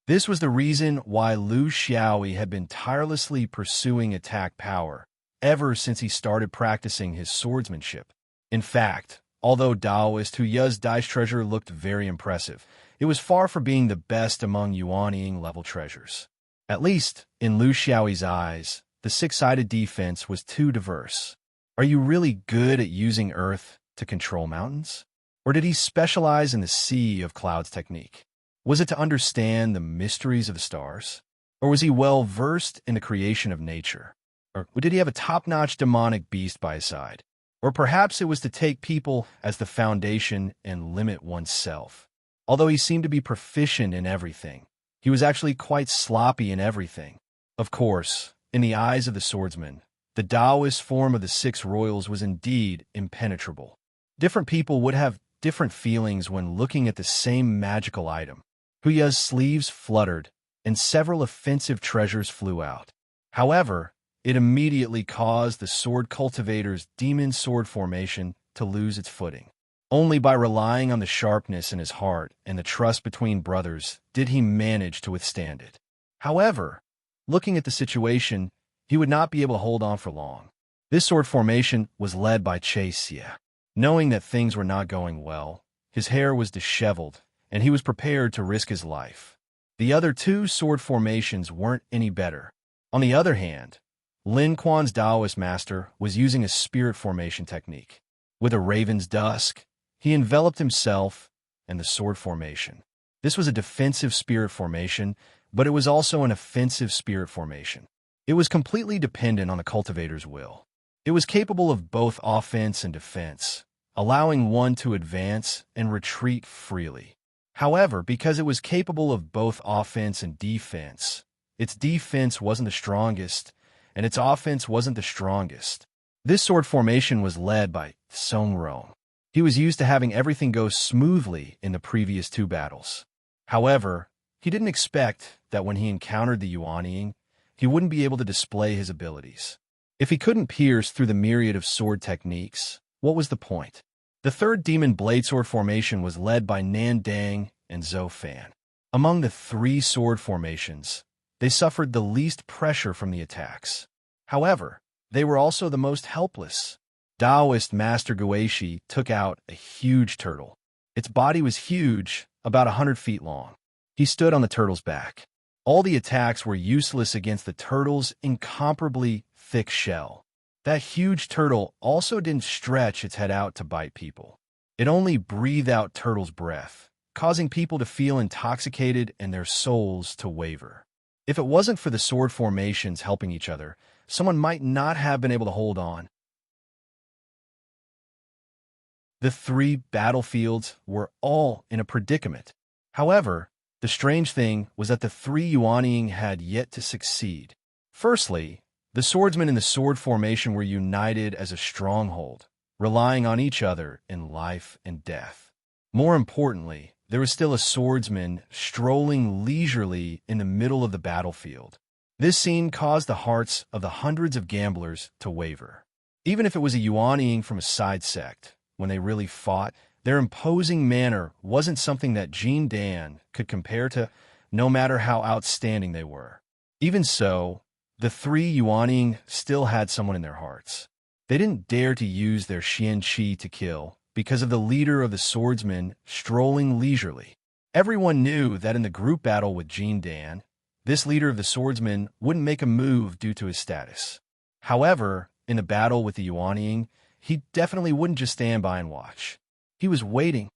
This was the reason why Lu Xiaoyi had been tirelessly pursuing attack power ever since he started practicing his swordsmanship. In fact, although Taoist Huya's dice treasure looked very impressive, it was far from being the best among yuan level treasures. At least, in Lu Xiaoyi's eyes, the 6-sided defense was too diverse. Are you really good at using earth to control mountains? Or did he specialize in the sea of clouds technique? Was it to understand the mysteries of the stars? Or was he well versed in the creation of nature? Or did he have a top-notch demonic beast by his side? Or perhaps it was to take people as the foundation and limit oneself. Although he seemed to be proficient in everything, he was actually quite sloppy in everything. Of course, in the eyes of the swordsman, the Taoist form of the six royals was indeed impenetrable. Different people would have different feelings when looking at the same magical item. Huya's sleeves fluttered, and several offensive treasures flew out. However, it immediately caused the sword cultivator's demon sword formation to lose its footing. Only by relying on the sharpness in his heart and the trust between brothers did he manage to withstand it. However, looking at the situation, he would not be able to hold on for long. This sword formation was led by Xie. Knowing that things were not going well, his hair was disheveled, and he was prepared to risk his life. The other two sword formations weren't any better. On the other hand, Lin Kuan's Taoist master was using a spirit formation technique. With a raven's dusk, he enveloped himself and the sword formation. This was a defensive spirit formation, but it was also an offensive spirit formation. It was completely dependent on the cultivator's will. It was capable of both offense and defense, allowing one to advance and retreat freely. However, because it was capable of both offense and defense, its defense wasn't the strongest, and its offense wasn't the strongest. This sword formation was led by Song Rong. He was used to having everything go smoothly in the previous two battles. However, he didn't expect that when he encountered the Yuanying, he wouldn't be able to display his abilities. If he couldn't pierce through the myriad of sword techniques, what was the point? The third demon blade sword formation was led by Nan Dang and Zhou Fan. Among the three sword formations, they suffered the least pressure from the attacks. However, they were also the most helpless. Taoist Master Guishi took out a huge turtle. Its body was huge, about 100 feet long. He stood on the turtle's back. All the attacks were useless against the turtle's incomparably thick shell. That huge turtle also didn't stretch its head out to bite people. It only breathed out turtle's breath, causing people to feel intoxicated and their souls to waver. If it wasn't for the sword formations helping each other, someone might not have been able to hold on. The three battlefields were all in a predicament. However, the strange thing was that the three Yuanying had yet to succeed. Firstly, the swordsmen in the sword formation were united as a stronghold, relying on each other in life and death. More importantly, there was still a swordsman strolling leisurely in the middle of the battlefield. This scene caused the hearts of the hundreds of gamblers to waver. Even if it was a Yuanying from a side sect, when they really fought, their imposing manner wasn't something that Jean Dan could compare to, no matter how outstanding they were. Even so, the three Yuanying still had someone in their hearts. They didn't dare to use their Xian Qi to kill because of the leader of the swordsmen strolling leisurely. Everyone knew that in the group battle with Jean Dan, this leader of the swordsmen wouldn't make a move due to his status. However, in the battle with the Yuanying, he definitely wouldn't just stand by and watch. He was waiting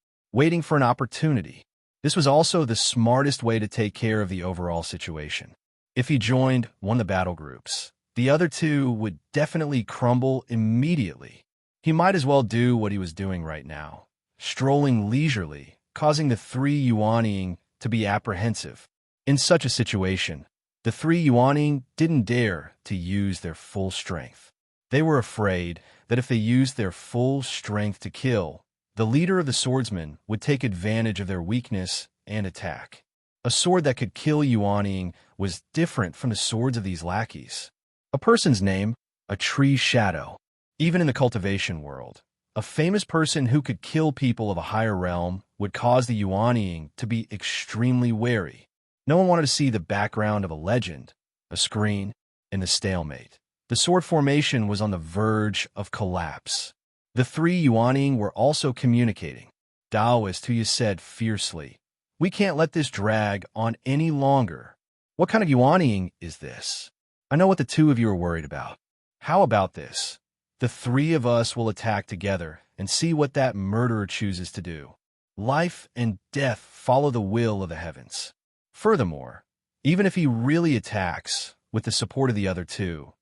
for an opportunity. This was also the smartest way to take care of the overall situation. If he joined one of the battle groups, the other two would definitely crumble immediately. He might as well do what he was doing right now, strolling leisurely, causing the three Yuanying to be apprehensive. In such a situation, the three Yuanying didn't dare to use their full strength. They were afraid that if they used their full strength to kill, the leader of the swordsmen would take advantage of their weakness and attack. A sword that could kill Yuanying was different from the swords of these lackeys. A person's name, a tree's shadow. Even in the cultivation world, a famous person who could kill people of a higher realm would cause the Yuanying to be extremely wary. No one wanted to see the background of a legend, a screen, and the stalemate. The sword formation was on the verge of collapse. The three Yuanying were also communicating. Taoist Huya said fiercely, "We can't let this drag on any longer. What kind of Yuanying is this? I know what the two of you are worried about. How about this? The three of us will attack together, and see what that murderer chooses to do. Life and death follow the will of the heavens. Furthermore, even if he really attacks with the support of the other two,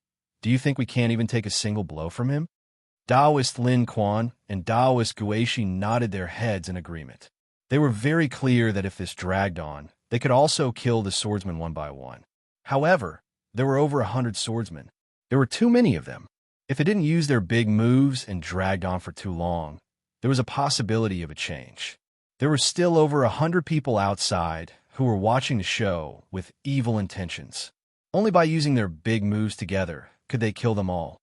do you think we can't even take a single blow from him? Taoist Lin Kuan and Taoist Guishi nodded their heads in agreement. They were very clear that if this dragged on, they could also kill the swordsmen one by one. However, there were over 100 swordsmen. There were too many of them. If they didn't use their big moves and dragged on for too long, there was a possibility of a change. There were still over 100 people outside who were watching the show with evil intentions. Only by using their big moves together could they kill them all.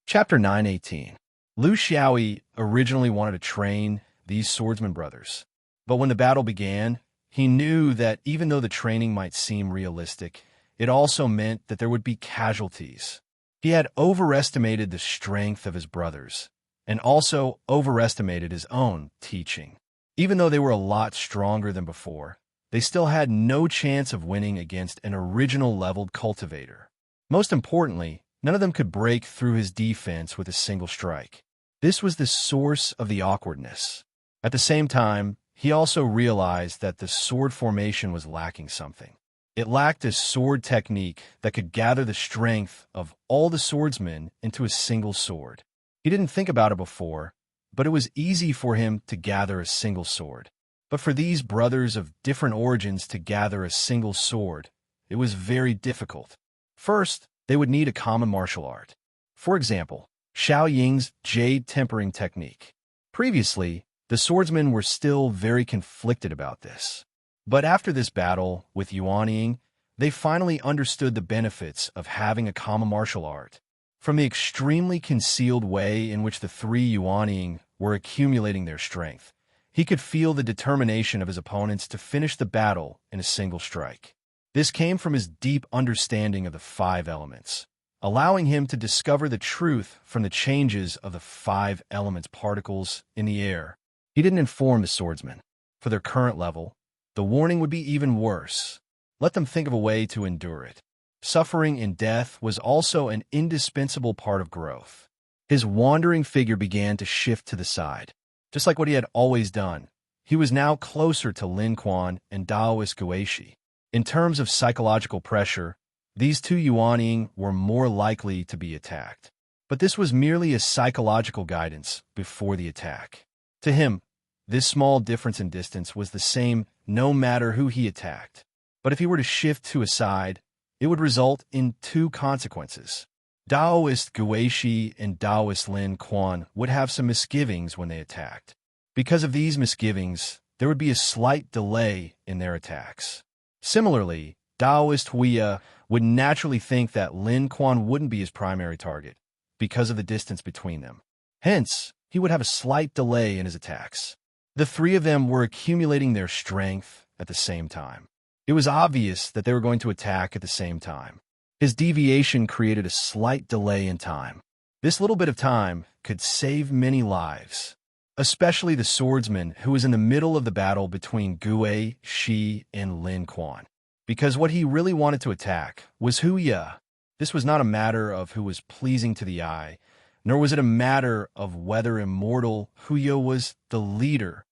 Chapter 9:18. Lu Xiaoyi originally wanted to train these swordsman brothers, but when the battle began, he knew that even though the training might seem realistic, it also meant that there would be casualties. He had overestimated the strength of his brothers, and also overestimated his own teaching. Even though they were a lot stronger than before, they still had no chance of winning against an original leveled cultivator. Most importantly, none of them could break through his defense with a single strike. This was the source of the awkwardness. At the same time, he also realized that the sword formation was lacking something. It lacked a sword technique that could gather the strength of all the swordsmen into a single sword. He didn't think about it before, but it was easy for him to gather a single sword. But for these brothers of different origins to gather a single sword, it was very difficult. First, they would need a common martial art. For example, Xiao Ying's jade tempering technique. Previously, the swordsmen were still very conflicted about this. But after this battle with Yuan Ying, they finally understood the benefits of having a common martial art. From the extremely concealed way in which the three Yuan Ying were accumulating their strength, he could feel the determination of his opponents to finish the battle in a single strike. This came from his deep understanding of the 5 elements, allowing him to discover the truth from the changes of the 5 elements particles in the air. He didn't inform the swordsmen. For their current level, the warning would be even worse. Let them think of a way to endure it. Suffering and death was also an indispensable part of growth. His wandering figure began to shift to the side. Just like what he had always done, he was now closer to Lin Kuan and Taoist Guishi. In terms of psychological pressure, these two Yuan Ying were more likely to be attacked. But this was merely a psychological guidance before the attack. To him, this small difference in distance was the same no matter who he attacked. But if he were to shift to a side, it would result in 2 consequences. Taoist Guishi and Taoist Lin Kuan would have some misgivings when they attacked. Because of these misgivings, there would be a slight delay in their attacks. Similarly, Taoist Huiya would naturally think that Lin Kuan wouldn't be his primary target because of the distance between them. Hence, he would have a slight delay in his attacks. The 3 of them were accumulating their strength at the same time. It was obvious that they were going to attack at the same time. His deviation created a slight delay in time. This little bit of time could save many lives, especially the swordsman who was in the middle of the battle between Gue, Shi, and Lin Kuan. Because what he really wanted to attack was Huiya. This was not a matter of who was pleasing to the eye, nor was it a matter of whether immortal Huiya was the leader.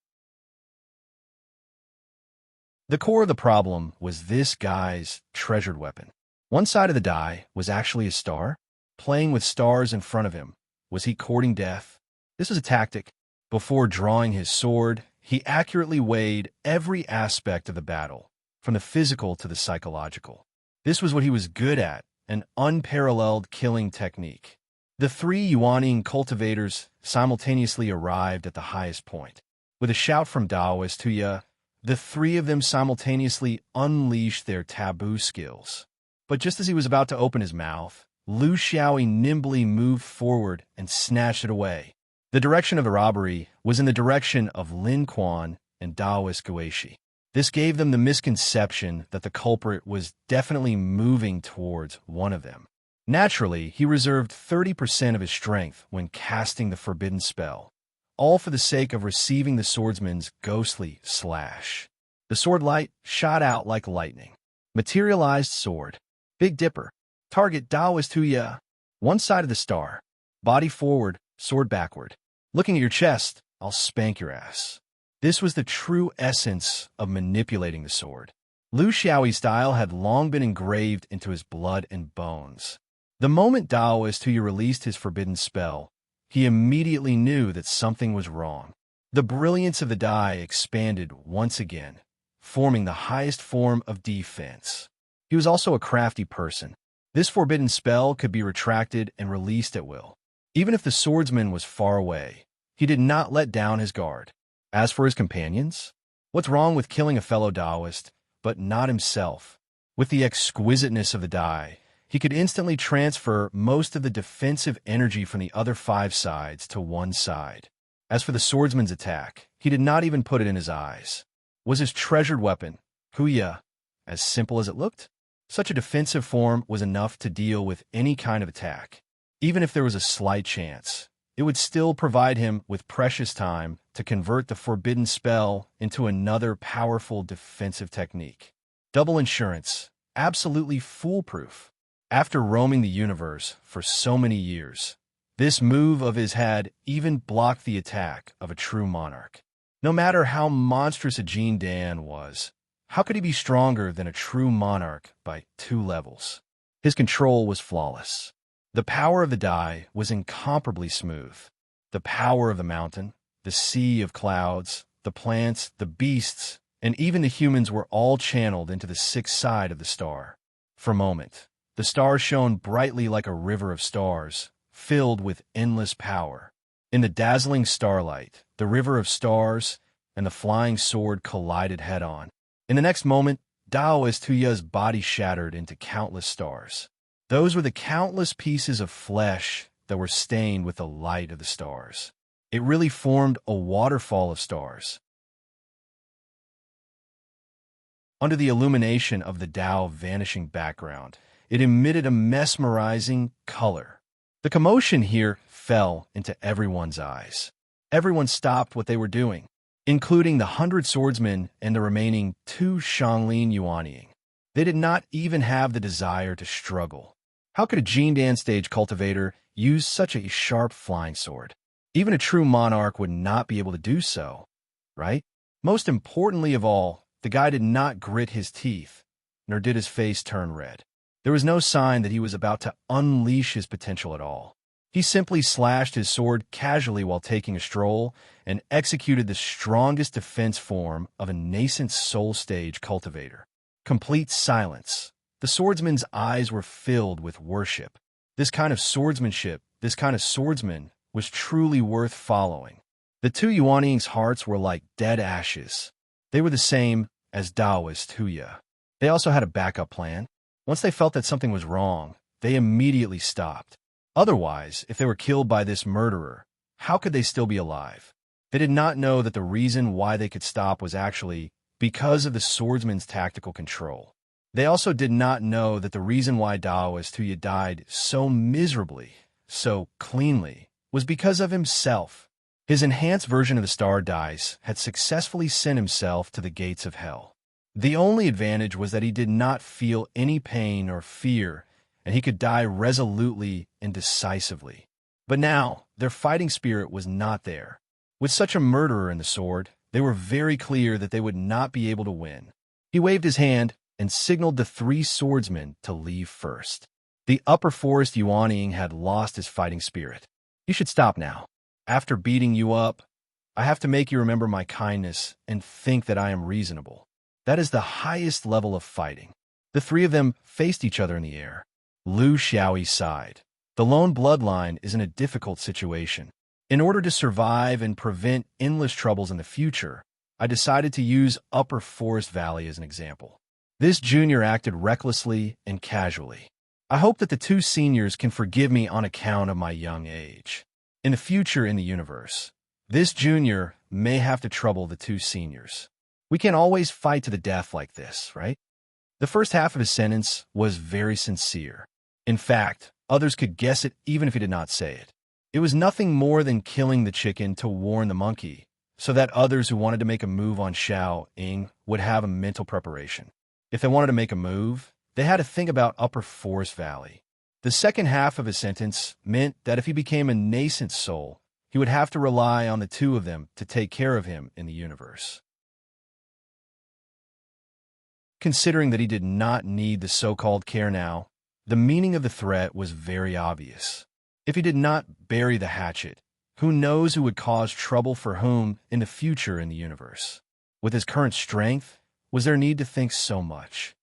The core of the problem was this guy's treasured weapon. One side of the die was actually a star. Playing with stars in front of him. Was he courting death? This was a tactic. Before drawing his sword, he accurately weighed every aspect of the battle, from the physical to the psychological. This was what he was good at, an unparalleled killing technique. The 3 Yuan Ying cultivators simultaneously arrived at the highest point. With a shout from Taoist Huiya, the 3 of them simultaneously unleashed their taboo skills. But just as he was about to open his mouth, Lu Xiaoyi nimbly moved forward and snatched it away. The direction of the robbery was in the direction of Lin Kuan and Taoist Guishi. This gave them the misconception that the culprit was definitely moving towards one of them. Naturally, he reserved 30% of his strength when casting the forbidden spell, all for the sake of receiving the swordsman's ghostly slash. The sword light shot out like lightning. Materialized sword. Big Dipper. Target Taoist Huya. One side of the star. Body forward, sword backward. Looking at your chest, I'll spank your ass. This was the true essence of manipulating the sword. Lu Xiaoyi's style had long been engraved into his blood and bones. The moment Taoist Huya released his forbidden spell, he immediately knew that something was wrong. The brilliance of the die expanded once again, forming the highest form of defense. He was also a crafty person. This forbidden spell could be retracted and released at will. Even if the swordsman was far away, he did not let down his guard. As for his companions, what's wrong with killing a fellow Taoist, but not himself? With the exquisiteness of the die, he could instantly transfer most of the defensive energy from the other 5 sides to one side. As for the swordsman's attack, he did not even put it in his eyes. Was his treasured weapon, Huya, as simple as it looked? Such a defensive form was enough to deal with any kind of attack. Even if there was a slight chance, it would still provide him with precious time to convert the forbidden spell into another powerful defensive technique. Double insurance, absolutely foolproof. After roaming the universe for so many years, this move of his had even blocked the attack of a true monarch. No matter how monstrous a Jin Dan was, how could he be stronger than a true monarch by 2 levels? His control was flawless. The power of the die was incomparably smooth. The power of the mountain, the sea of clouds, the plants, the beasts, and even the humans were all channeled into the 6th side of the star. For a moment, the star shone brightly like a river of stars, filled with endless power. In the dazzling starlight, the river of stars and the flying sword collided head-on. In the next moment, Taoist Huya's body shattered into countless stars. Those were the countless pieces of flesh that were stained with the light of the stars. It really formed a waterfall of stars. Under the illumination of the Tao vanishing background, it emitted a mesmerizing color. The commotion here fell into everyone's eyes. Everyone stopped what they were doing, including the 100 swordsmen and the remaining 2 Shanglin Yuanying. They did not even have the desire to struggle. How could a Jindan stage cultivator use such a sharp flying sword? Even a true monarch would not be able to do so, right? Most importantly of all, the guy did not grit his teeth, nor did his face turn red. There was no sign that he was about to unleash his potential at all. He simply slashed his sword casually while taking a stroll and executed the strongest defense form of a nascent soul stage cultivator. Complete silence. The swordsman's eyes were filled with worship. This kind of swordsmanship, this kind of swordsman, was truly worth following. The 2 Yuanying's hearts were like dead ashes. They were the same as Taoist Huya. They also had a backup plan. Once they felt that something was wrong, they immediately stopped. Otherwise, if they were killed by this murderer, how could they still be alive? They did not know that the reason why they could stop was actually because of the swordsman's tactical control. They also did not know that the reason why Taoist Huya died so miserably, so cleanly, was because of himself. His enhanced version of the star dice had successfully sent himself to the gates of hell. The only advantage was that he did not feel any pain or fear, and he could die resolutely and decisively. But now, their fighting spirit was not there. With such a murderer in the sword, they were very clear that they would not be able to win. He waved his hand and signaled the 3 swordsmen to leave first. The upper forest Yuanying had lost his fighting spirit. You should stop now. After beating you up, I have to make you remember my kindness and think that I am reasonable. That is the highest level of fighting. The 3 of them faced each other in the air. Lu Xiaoyi sighed. The lone bloodline is in a difficult situation. In order to survive and prevent endless troubles in the future, I decided to use Upper Forest Valley as an example. This junior acted recklessly and casually. I hope that the 2 seniors can forgive me on account of my young age. In the future in the universe, this junior may have to trouble the 2 seniors. We can't always fight to the death like this, right? The first half of his sentence was very sincere. In fact, others could guess it even if he did not say it. It was nothing more than killing the chicken to warn the monkey, so that others who wanted to make a move on Xiao Ying would have a mental preparation. If they wanted to make a move, they had to think about Upper Forest Valley. The second half of his sentence meant that if he became a nascent soul, he would have to rely on the two of them to take care of him in the universe. Considering that he did not need the so-called care now, the meaning of the threat was very obvious. If he did not bury the hatchet, who knows who would cause trouble for whom in the future in the universe? With his current strength, was there need to think so much?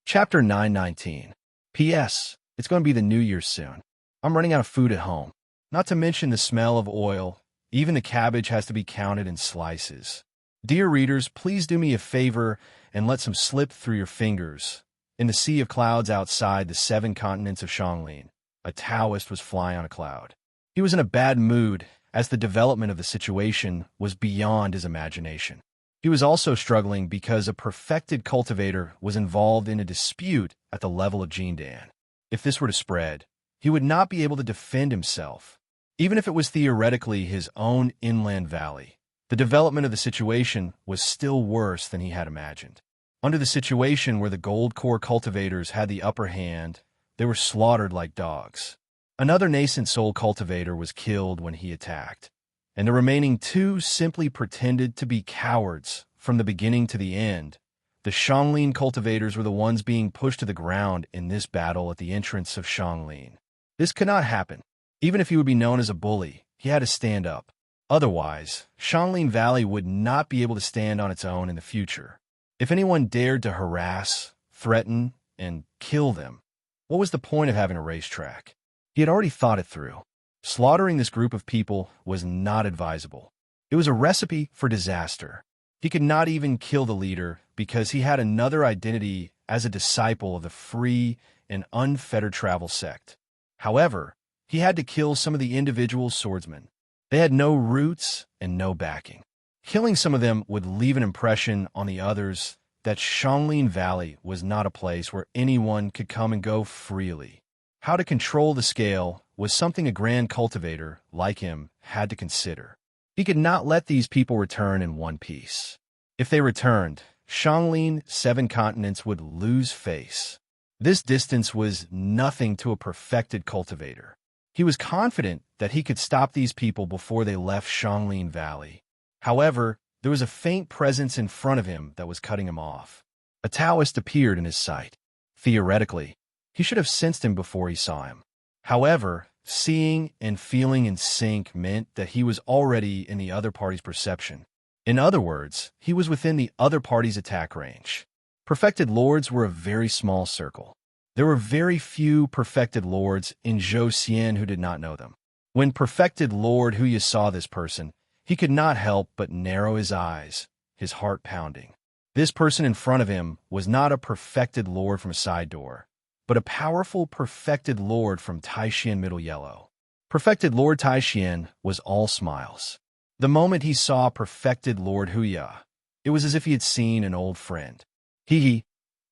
Chapter 919. P.S. It's going to be the New Year soon. I'm running out of food at home. Not to mention the smell of oil. Even the cabbage has to be counted in slices. Dear readers, please do me a favor and let some slip through your fingers. In the sea of clouds outside the 7 continents of Xianglin, a Taoist was flying on a cloud. He was in a bad mood, as the development of the situation was beyond his imagination. He was also struggling because a perfected cultivator was involved in a dispute at the level of Jindan. If this were to spread, he would not be able to defend himself. Even if it was theoretically his own inland valley, the development of the situation was still worse than he had imagined. Under the situation where the gold core cultivators had the upper hand, they were slaughtered like dogs. Another nascent soul cultivator was killed when he attacked, and the remaining 2 simply pretended to be cowards from the beginning to the end. The Xianglin cultivators were the ones being pushed to the ground in this battle at the entrance of Xianglin. This could not happen. Even if he would be known as a bully, he had to stand up. Otherwise, Xianglin Valley would not be able to stand on its own in the future. If anyone dared to harass, threaten, and kill them, what was the point of having a racetrack? He had already thought it through. Slaughtering this group of people was not advisable. It was a recipe for disaster. He could not even kill the leader because he had another identity as a disciple of the free and unfettered travel sect. However, he had to kill some of the individual swordsmen. They had no roots and no backing. Killing some of them would leave an impression on the others that Xianglin Valley was not a place where anyone could come and go freely. How to control the scale was something a grand cultivator like him had to consider. He could not let these people return in one piece. If they returned, Xianglin 7 continents would lose face. This distance was nothing to a perfected cultivator. He was confident that he could stop these people before they left Xianglin Valley. However, there was a faint presence in front of him that was cutting him off. A Taoist appeared in his sight. Theoretically, he should have sensed him before he saw him. However, seeing and feeling in sync meant that he was already in the other party's perception. In other words, he was within the other party's attack range. Perfected lords were a very small circle. There were very few perfected lords in Zhou who did not know them. When perfected Lord Huya saw this person, he could not help but narrow his eyes, his heart pounding. This person in front of him was not a perfected lord from a side door, but a powerful perfected lord from Taishan Middle Yellow. Perfected Lord Taishan was all smiles. The moment he saw perfected Lord Huya, it was as if he had seen an old friend.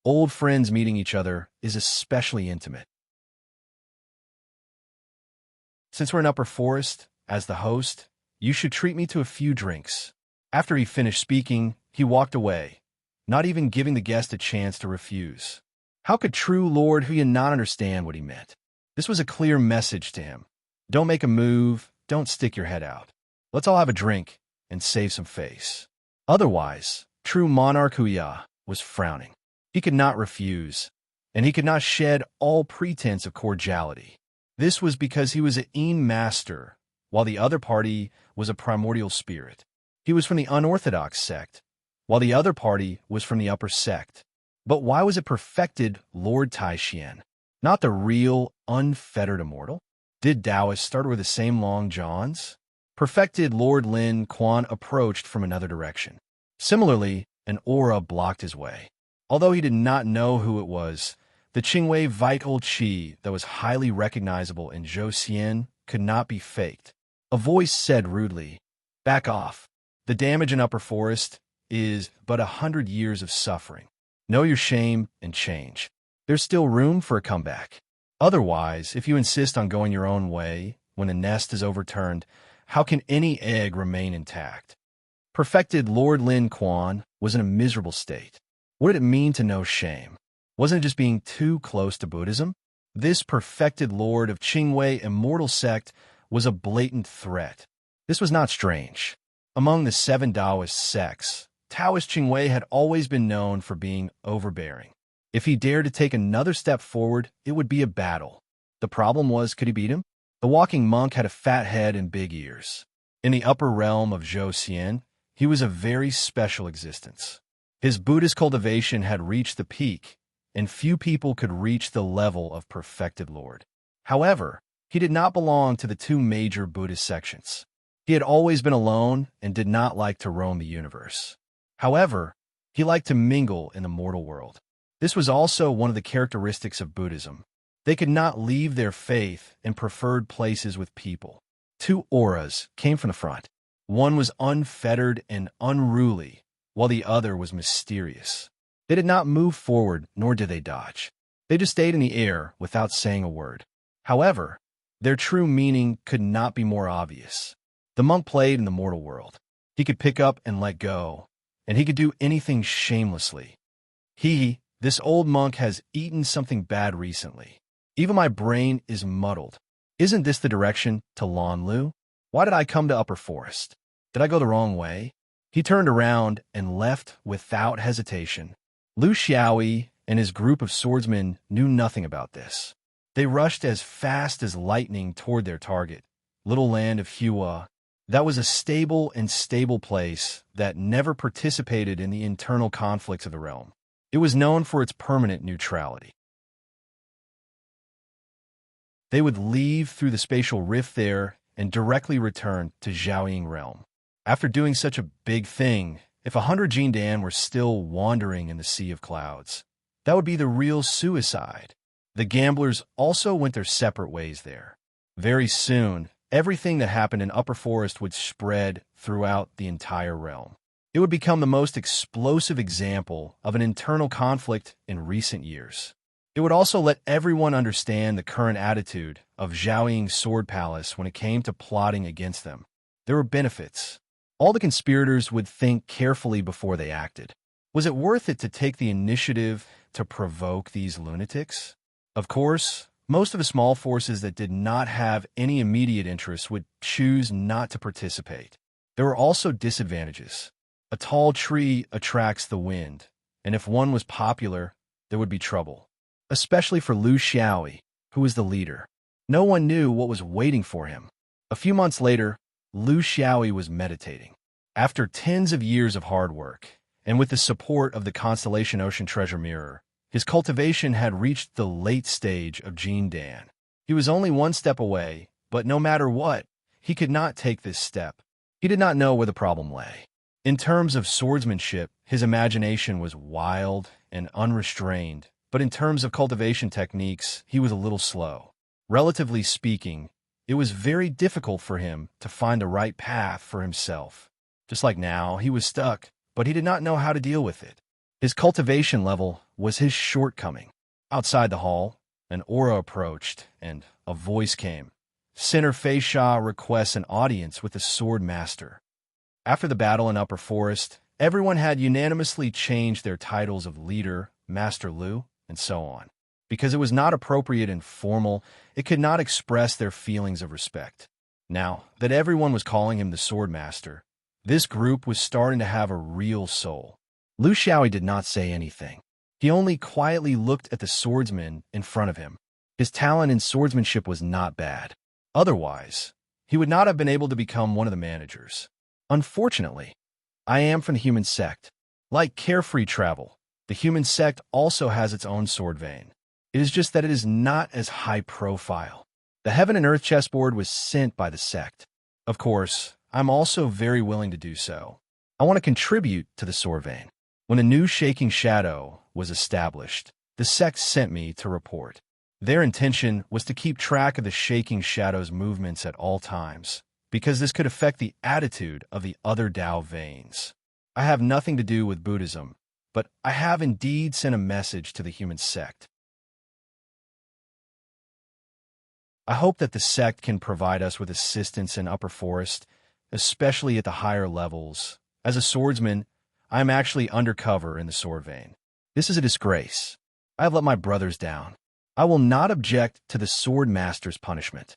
Old friends meeting each other is especially intimate. Since we're in Upper Forest, as the host, you should treat me to a few drinks. After he finished speaking, he walked away, not even giving the guest a chance to refuse. How could true Lord Huya not understand what he meant? This was a clear message to him. Don't make a move, don't stick your head out. Let's all have a drink and save some face. Otherwise, true monarch Huya was frowning. He could not refuse, and he could not shed all pretense of cordiality. This was because he was an Een master, while the other party was a primordial spirit. He was from the unorthodox sect, while the other party was from the upper sect. But why was it perfected Lord Taishan, not the real, unfettered immortal? Did Taoists start with the same long johns? Perfected Lord Lin Quan approached from another direction. Similarly, an aura blocked his way. Although he did not know who it was, the Qingwei vital qi that was highly recognizable in Zhou could not be faked. A voice said rudely, "Back off. The damage in Upper Forest is but 100 years of suffering. Know your shame and change. There's still room for a comeback. Otherwise, if you insist on going your own way when the nest is overturned, how can any egg remain intact?" Perfected Lord Lin Kuan was in a miserable state. What did it mean to know shame? Wasn't it just being too close to Buddhism? This perfected lord of Qingwei immortal sect was a blatant threat. This was not strange. Among the 7 Taoist sects, Taoist Qingwei had always been known for being overbearing. If he dared to take another step forward, it would be a battle. The problem was, could he beat him? The walking monk had a fat head and big ears. In the upper realm of Zhou Xian, he was a very special existence. His Buddhist cultivation had reached the peak, and few people could reach the level of perfected Lord. However, he did not belong to the 2 major Buddhist sections. He had always been alone and did not like to roam the universe. However, he liked to mingle in the mortal world. This was also one of the characteristics of Buddhism. They could not leave their faith and preferred places with people. 2 auras came from the front. One was unfettered and unruly, while the other was mysterious. They did not move forward, nor did they dodge. They just stayed in the air without saying a word. However, their true meaning could not be more obvious. The monk played in the mortal world. He could pick up and let go, and he could do anything shamelessly. This old monk, has eaten something bad recently. Even my brain is muddled. Isn't this the direction to Lanlu? Why did I come to Upper Forest? Did I go the wrong way? He turned around and left without hesitation. Lu Xiaoyi and his group of swordsmen knew nothing about this. They rushed as fast as lightning toward their target, little land of Hua. That was a stable place that never participated in the internal conflicts of the realm. It was known for its permanent neutrality. They would leave through the spatial rift there and directly return to Zhaoying realm. After doing such a big thing, if 100 Jindan were still wandering in the sea of clouds, that would be the real suicide. The gamblers also went their separate ways there. Very soon, everything that happened in Upper Forest would spread throughout the entire realm. It would become the most explosive example of an internal conflict in recent years. It would also let everyone understand the current attitude of Zhaoying's sword palace when it came to plotting against them. There were benefits. All the conspirators would think carefully before they acted. Was it worth it to take the initiative to provoke these lunatics? Of course, most of the small forces that did not have any immediate interests would choose not to participate. There were also disadvantages. A tall tree attracts the wind, and if one was popular, there would be trouble. Especially for Lu Xiaoyi, who was the leader. No one knew what was waiting for him. A few months later, Lu Xiaoyi was meditating. After tens of years of hard work, and with the support of the Constellation Ocean Treasure Mirror, his cultivation had reached the late stage of Jindan. He was only one step away, but no matter what, he could not take this step. He did not know where the problem lay. In terms of swordsmanship, his imagination was wild and unrestrained, but in terms of cultivation techniques, he was a little slow. Relatively speaking, it was very difficult for him to find the right path for himself. Just like now, he was stuck, but he did not know how to deal with it. His cultivation level was his shortcoming. Outside the hall, an aura approached, and a voice came. Sinner Fei Sha requests an audience with the sword master. After the battle in Upper Forest, everyone had unanimously changed their titles of leader, Master Lu, and so on. Because it was not appropriate and formal, it could not express their feelings of respect. Now that everyone was calling him the sword master, this group was starting to have a real soul. Lu Xiaoyi did not say anything. He only quietly looked at the swordsman in front of him. His talent in swordsmanship was not bad. Otherwise, he would not have been able to become one of the managers. Unfortunately, I am from the human sect. Like carefree travel, the human sect also has its own sword vein. It is just that it is not as high profile. The Heaven and Earth chessboard was sent by the sect. Of course, I'm also very willing to do so. I want to contribute to the sword vein. When a new shaking shadow was established, the sect sent me to report. Their intention was to keep track of the shaking shadow's movements at all times, because this could affect the attitude of the other Tao veins. I have nothing to do with Buddhism, but I have indeed sent a message to the human sect. I hope that the sect can provide us with assistance in Upper Forest, especially at the higher levels, As a swordsman, I am actually undercover in the sword vein. This is a disgrace. I have let my brothers down. I will not object to the sword master's punishment.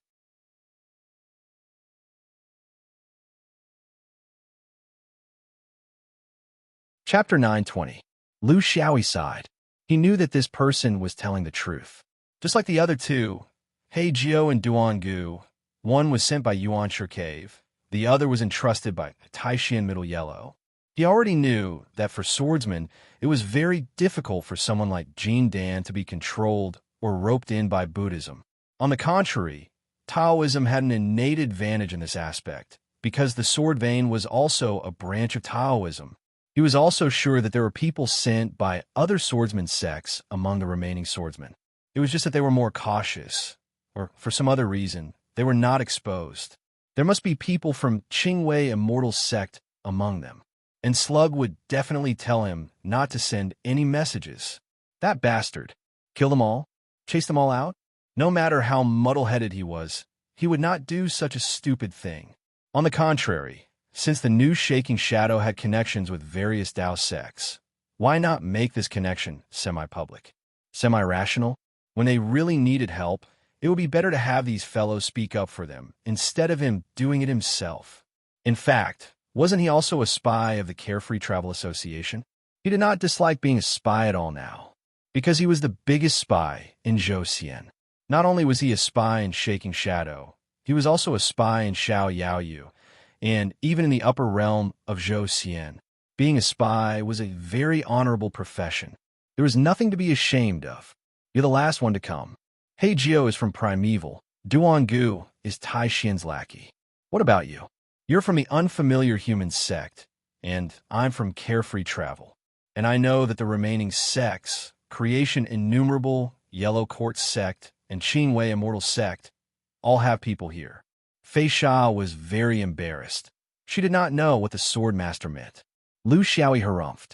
Chapter 920. Lu Xiaoyi sighed. He knew that this person was telling the truth. Just like the other two, He Jiao and Duan Gu, one was sent by Yuan Shi Cave, the other was entrusted by Taishan Middle Yellow. He already knew that for swordsmen, it was very difficult for someone like Jin Dan to be controlled or roped in by Buddhism. On the contrary, Taoism had an innate advantage in this aspect, because the sword vein was also a branch of Taoism. He was also sure that there were people sent by other swordsman sects among the remaining swordsmen. It was just that they were more cautious, or for some other reason, they were not exposed. There must be people from Qingwei Immortal Sect among them, and Slug would definitely tell him not to send any messages. That bastard. Kill them all? Chase them all out? No matter how muddle-headed he was, he would not do such a stupid thing. On the contrary, since the new Shaking Shadow had connections with various Dao sects, why not make this connection semi-public? Semi-rational? When they really needed help, it would be better to have these fellows speak up for them, instead of him doing it himself. In fact, wasn't he also a spy of the Carefree Travel Association? He did not dislike being a spy at all now, because he was the biggest spy in Zhou. Not only was he a spy in Shaking Shadow, he was also a spy in Xiao Yaoyu, and even in the upper realm of Zhou. Being a spy was a very honorable profession. There was nothing to be ashamed of. You're the last one to come. He Jiao is from Primeval. Duan Gu is Tai Xian's lackey. What about you? You're from the unfamiliar human sect, and I'm from Carefree Travel. And I know that the remaining sects, Creation Innumerable, Yellow Court Sect, and Qingwei Immortal Sect, all have people here. Fei Sha was very embarrassed. She did not know what the sword master meant. Lu Xiaoyi harumphed.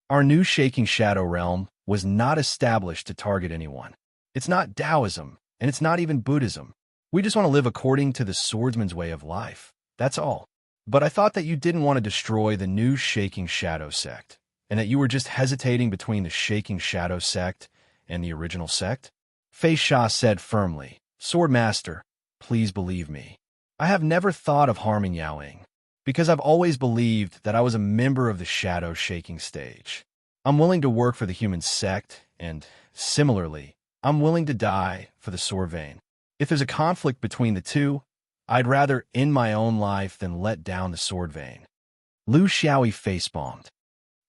Our new Shaking Shadow realm was not established to target anyone. It's not Taoism, and it's not even Buddhism. We just want to live according to the swordsman's way of life. That's all. But I thought that you didn't want to destroy the new Shaking Shadow sect, and that you were just hesitating between the Shaking Shadow sect and the original sect? Fei Sha said firmly, Swordmaster, please believe me. I have never thought of harming Yaoying, because I've always believed that I was a member of the Shadow Shaking stage. I'm willing to work for the human sect, and, similarly, I'm willing to die for the sword vein. If there's a conflict between the two, I'd rather end my own life than let down the sword vein. Lu Xiaoyi facepalmed.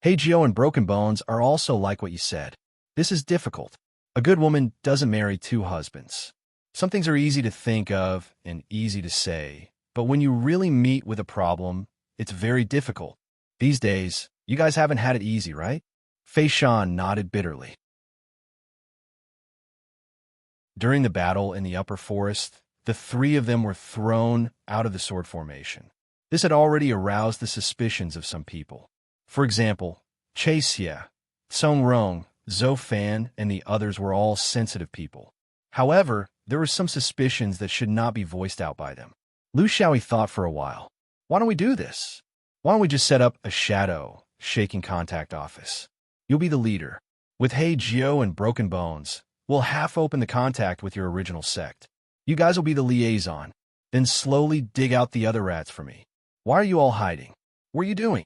He Jiao and Broken Bones are also like what you said. This is difficult. A good woman doesn't marry two husbands. Some things are easy to think of and easy to say, but when you really meet with a problem, it's very difficult. These days, you guys haven't had it easy, right? Fei Shan nodded bitterly. During the battle in the upper forest, the three of them were thrown out of the sword formation. This had already aroused the suspicions of some people. For example, Che Xie, Song Rong, Zhou Fan, and the others were all sensitive people. However, there were some suspicions that should not be voiced out by them. Lu Xiaoyi thought for a while. Why don't we do this? Why don't we just set up a Shadow Shaking contact office? You'll be the leader. With He Jiao and Broken Bones, we'll half open the contact with your original sect. You guys will be the liaison. Then slowly dig out the other rats for me. Why are you all hiding? What are you doing?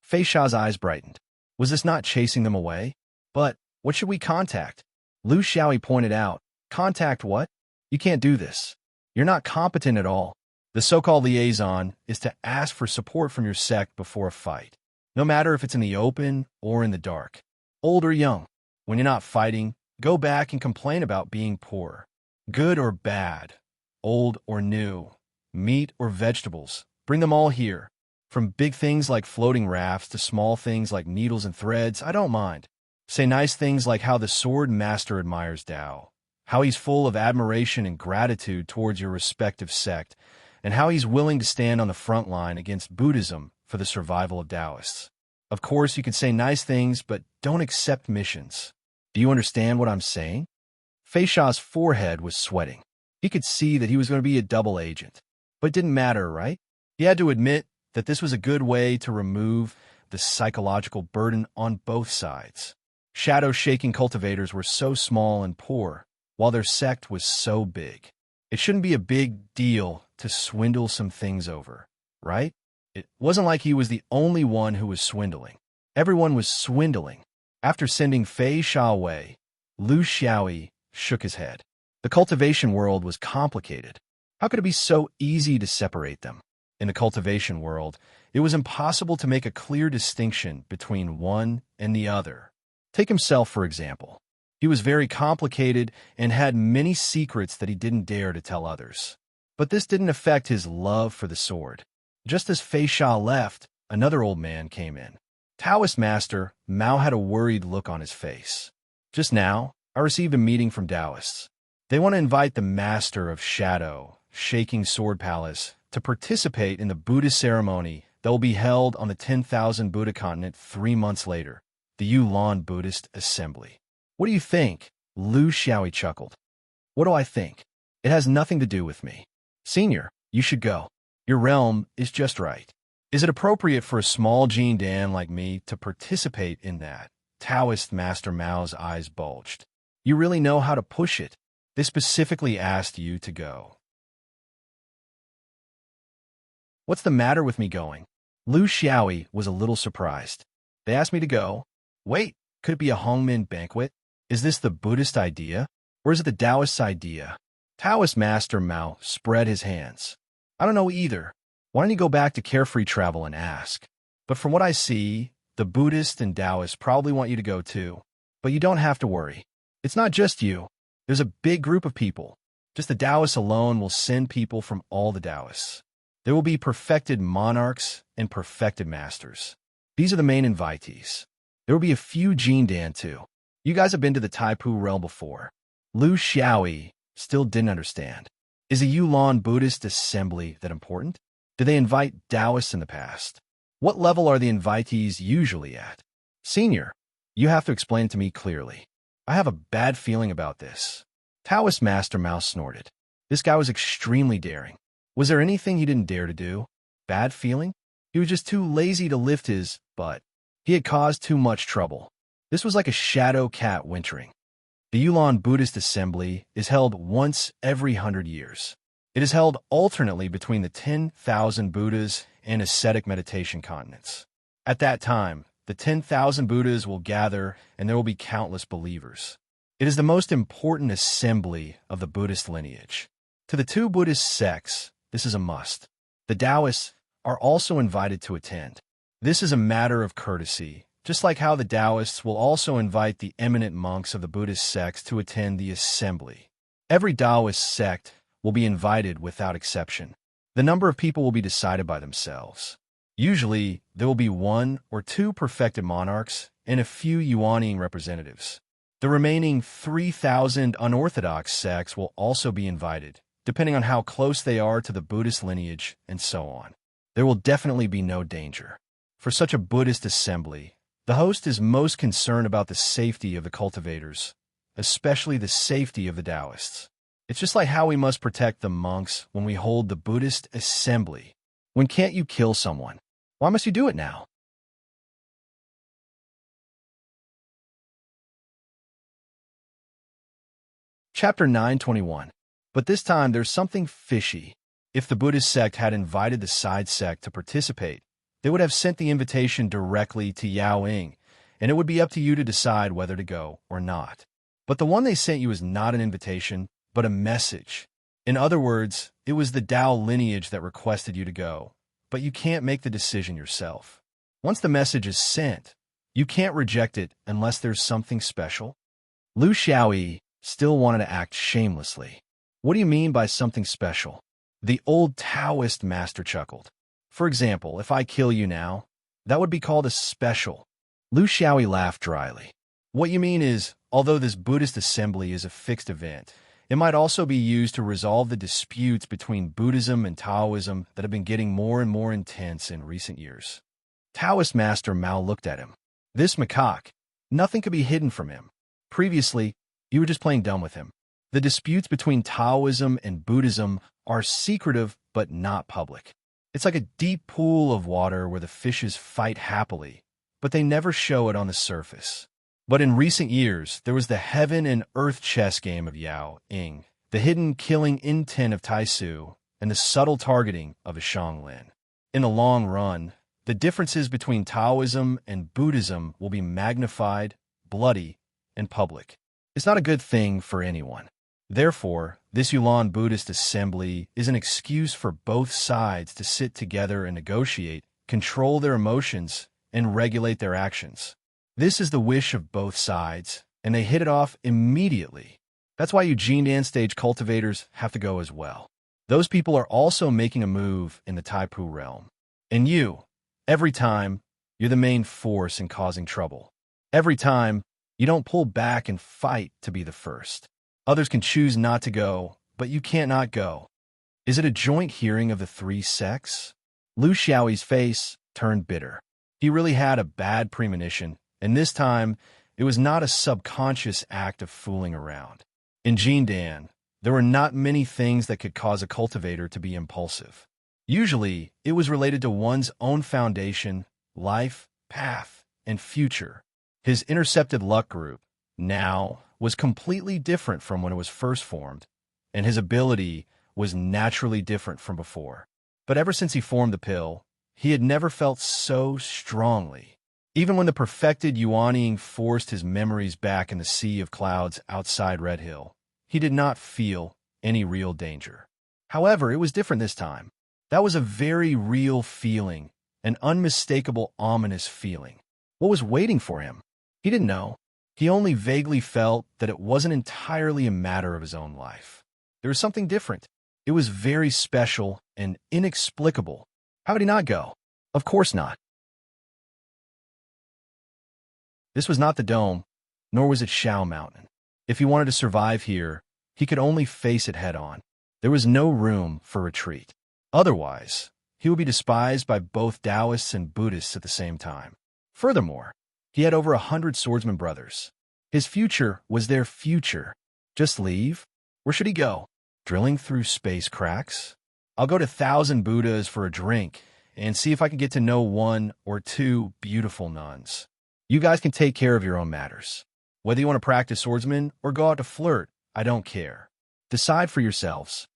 Fei Sha's eyes brightened. Was this not chasing them away? But what should we contact? Lu Xiaoyi pointed out. Contact what? You can't do this. You're not competent at all. The so-called liaison is to ask for support from your sect before a fight, no matter if it's in the open or in the dark. Old or young, when you're not fighting, go back and complain about being poor. Good or bad, old or new, meat or vegetables, bring them all here. From big things like floating rafts to small things like needles and threads, I don't mind. Say nice things like how the sword master admires Tao, how he's full of admiration and gratitude towards your respective sect, and how he's willing to stand on the front line against Buddhism for the survival of Taoists. Of course, you can say nice things, but don't accept missions. Do you understand what I'm saying? Fei Sha's forehead was sweating. He could see that he was going to be a double agent. But it didn't matter, right? He had to admit that this was a good way to remove the psychological burden on both sides. Shadow-shaking cultivators were so small and poor, while their sect was so big. It shouldn't be a big deal to swindle some things over, right? It wasn't like he was the only one who was swindling. Everyone was swindling. After sending Fei Sha away, Lu Xiaoyi shook his head. The cultivation world was complicated. How could it be so easy to separate them? In the cultivation world, it was impossible to make a clear distinction between one and the other. Take himself, for example. He was very complicated and had many secrets that he didn't dare to tell others. But this didn't affect his love for the sword. Just as Fei Sha left, another old man came in. Taoist Master Mao had a worried look on his face. Just now, I received a meeting from Taoists. They want to invite the Master of Shadow, Shaking Sword Palace, to participate in the Buddhist ceremony that will be held on the 10,000 Buddha continent 3 months later, the Yulan Buddhist Assembly. What do you think? Lu Xiaoyi chuckled. What do I think? It has nothing to do with me. Senior, you should go. Your realm is just right. Is it appropriate for a small Jin Dan like me to participate in that? Taoist Master Mao's eyes bulged. You really know how to push it. They specifically asked you to go. What's the matter with me going? Lu Xiaoyi was a little surprised. They asked me to go. Wait, could it be a Hongmen banquet? Is this the Buddhist idea? Or is it the Taoist idea? Taoist Master Mao spread his hands. I don't know either. Why don't you go back to Carefree Travel and ask? But from what I see, the Buddhists and Taoists probably want you to go too. But you don't have to worry. It's not just you. There's a big group of people. Just the Taoists alone will send people from all the Taoists. There will be perfected monarchs and perfected masters. These are the main invitees. There will be a few Jin Dan too. You guys have been to the Taipu realm before. Lu Xiaoyi still didn't understand. Is the Yulan Buddhist Assembly that important? Do they invite Taoists in the past? What level are the invitees usually at? Senior, you have to explain it to me clearly. I have a bad feeling about this. Taoist Master Mao snorted. This guy was extremely daring. Was there anything he didn't dare to do? Bad feeling? He was just too lazy to lift his butt. He had caused too much trouble. This was like a shadow cat wintering. The Yulan Buddhist Assembly is held once every 100 years. It is held alternately between the 10,000 Buddhas and ascetic meditation continents. At that time, the 10,000 Buddhas will gather and there will be countless believers. It is the most important assembly of the Buddhist lineage. To the 2 Buddhist sects, this is a must. The Taoists are also invited to attend. This is a matter of courtesy, just like how the Taoists will also invite the eminent monks of the Buddhist sects to attend the assembly. Every Taoist sect will be invited without exception. The number of people will be decided by themselves. Usually, there will be 1 or 2 perfected monarchs and a few Yuanian representatives. The remaining 3,000 unorthodox sects will also be invited, depending on how close they are to the Buddhist lineage and so on. There will definitely be no danger. For such a Buddhist assembly, the host is most concerned about the safety of the cultivators, especially the safety of the Taoists. It's just like how we must protect the monks when we hold the Buddhist assembly. When can't you kill someone? Why must you do it now? Chapter 921. But this time there's something fishy. If the Buddhist sect had invited the side sect to participate, they would have sent the invitation directly to Yao Ying, and it would be up to you to decide whether to go or not. But the one they sent you is not an invitation, but a message. In other words, it was the Tao lineage that requested you to go, but you can't make the decision yourself. Once the message is sent, you can't reject it unless there's something special. Lu Xiaoyi still wanted to act shamelessly. What do you mean by something special? The old Taoist master chuckled. For example, if I kill you now, that would be called a special. Lu Xiaoyi laughed dryly. What you mean is, although this Buddhist assembly is a fixed event, it might also be used to resolve the disputes between Buddhism and Taoism that have been getting more and more intense in recent years. Taoist Master Mao looked at him. This macaque, nothing could be hidden from him. Previously, you were just playing dumb with him. The disputes between Taoism and Buddhism are secretive but not public. It's like a deep pool of water where the fishes fight happily, but they never show it on the surface. But in recent years, there was the heaven and earth chess game of Yao Ying, the hidden killing intent of Tai Su, and the subtle targeting of a Xianglin. In the long run, the differences between Taoism and Buddhism will be magnified, bloody, and public. It's not a good thing for anyone. Therefore, this Yulan Buddhist assembly is an excuse for both sides to sit together and negotiate, control their emotions, and regulate their actions. This is the wish of both sides, and they hit it off immediately. That's why Eugene Dan stage cultivators have to go as well. Those people are also making a move in the Taipu realm. And you, every time, you're the main force in causing trouble. Every time, you don't pull back and fight to be the first. Others can choose not to go, but you can't not go. Is it a joint hearing of the three sects? Lu Xiaoyi's face turned bitter. He really had a bad premonition, and this time, it was not a subconscious act of fooling around. In Jindan, there were not many things that could cause a cultivator to be impulsive. Usually, it was related to one's own foundation, life, path, and future. His intercepted luck group, now, was completely different from when it was first formed, and his ability was naturally different from before. But ever since he formed the pill, he had never felt so strongly. Even when the perfected Yuanying forced his memories back in the sea of clouds outside Red Hill, he did not feel any real danger. However, it was different this time. That was a very real feeling, an unmistakable, ominous feeling. What was waiting for him? He didn't know. He only vaguely felt that it wasn't entirely a matter of his own life. There was something different. It was very special and inexplicable. How would he not go? Of course not. This was not the Dome, nor was it Shao Mountain. If he wanted to survive here, he could only face it head-on. There was no room for retreat. Otherwise, he would be despised by both Taoists and Buddhists at the same time. Furthermore, he had over 100 swordsman brothers. His future was their future. Just leave? Where should he go? Drilling through space cracks? I'll go to 1,000 Buddhas for a drink and see if I can get to know 1 or 2 beautiful nuns. You guys can take care of your own matters. Whether you want to practice swordsman or go out to flirt, I don't care. Decide for yourselves.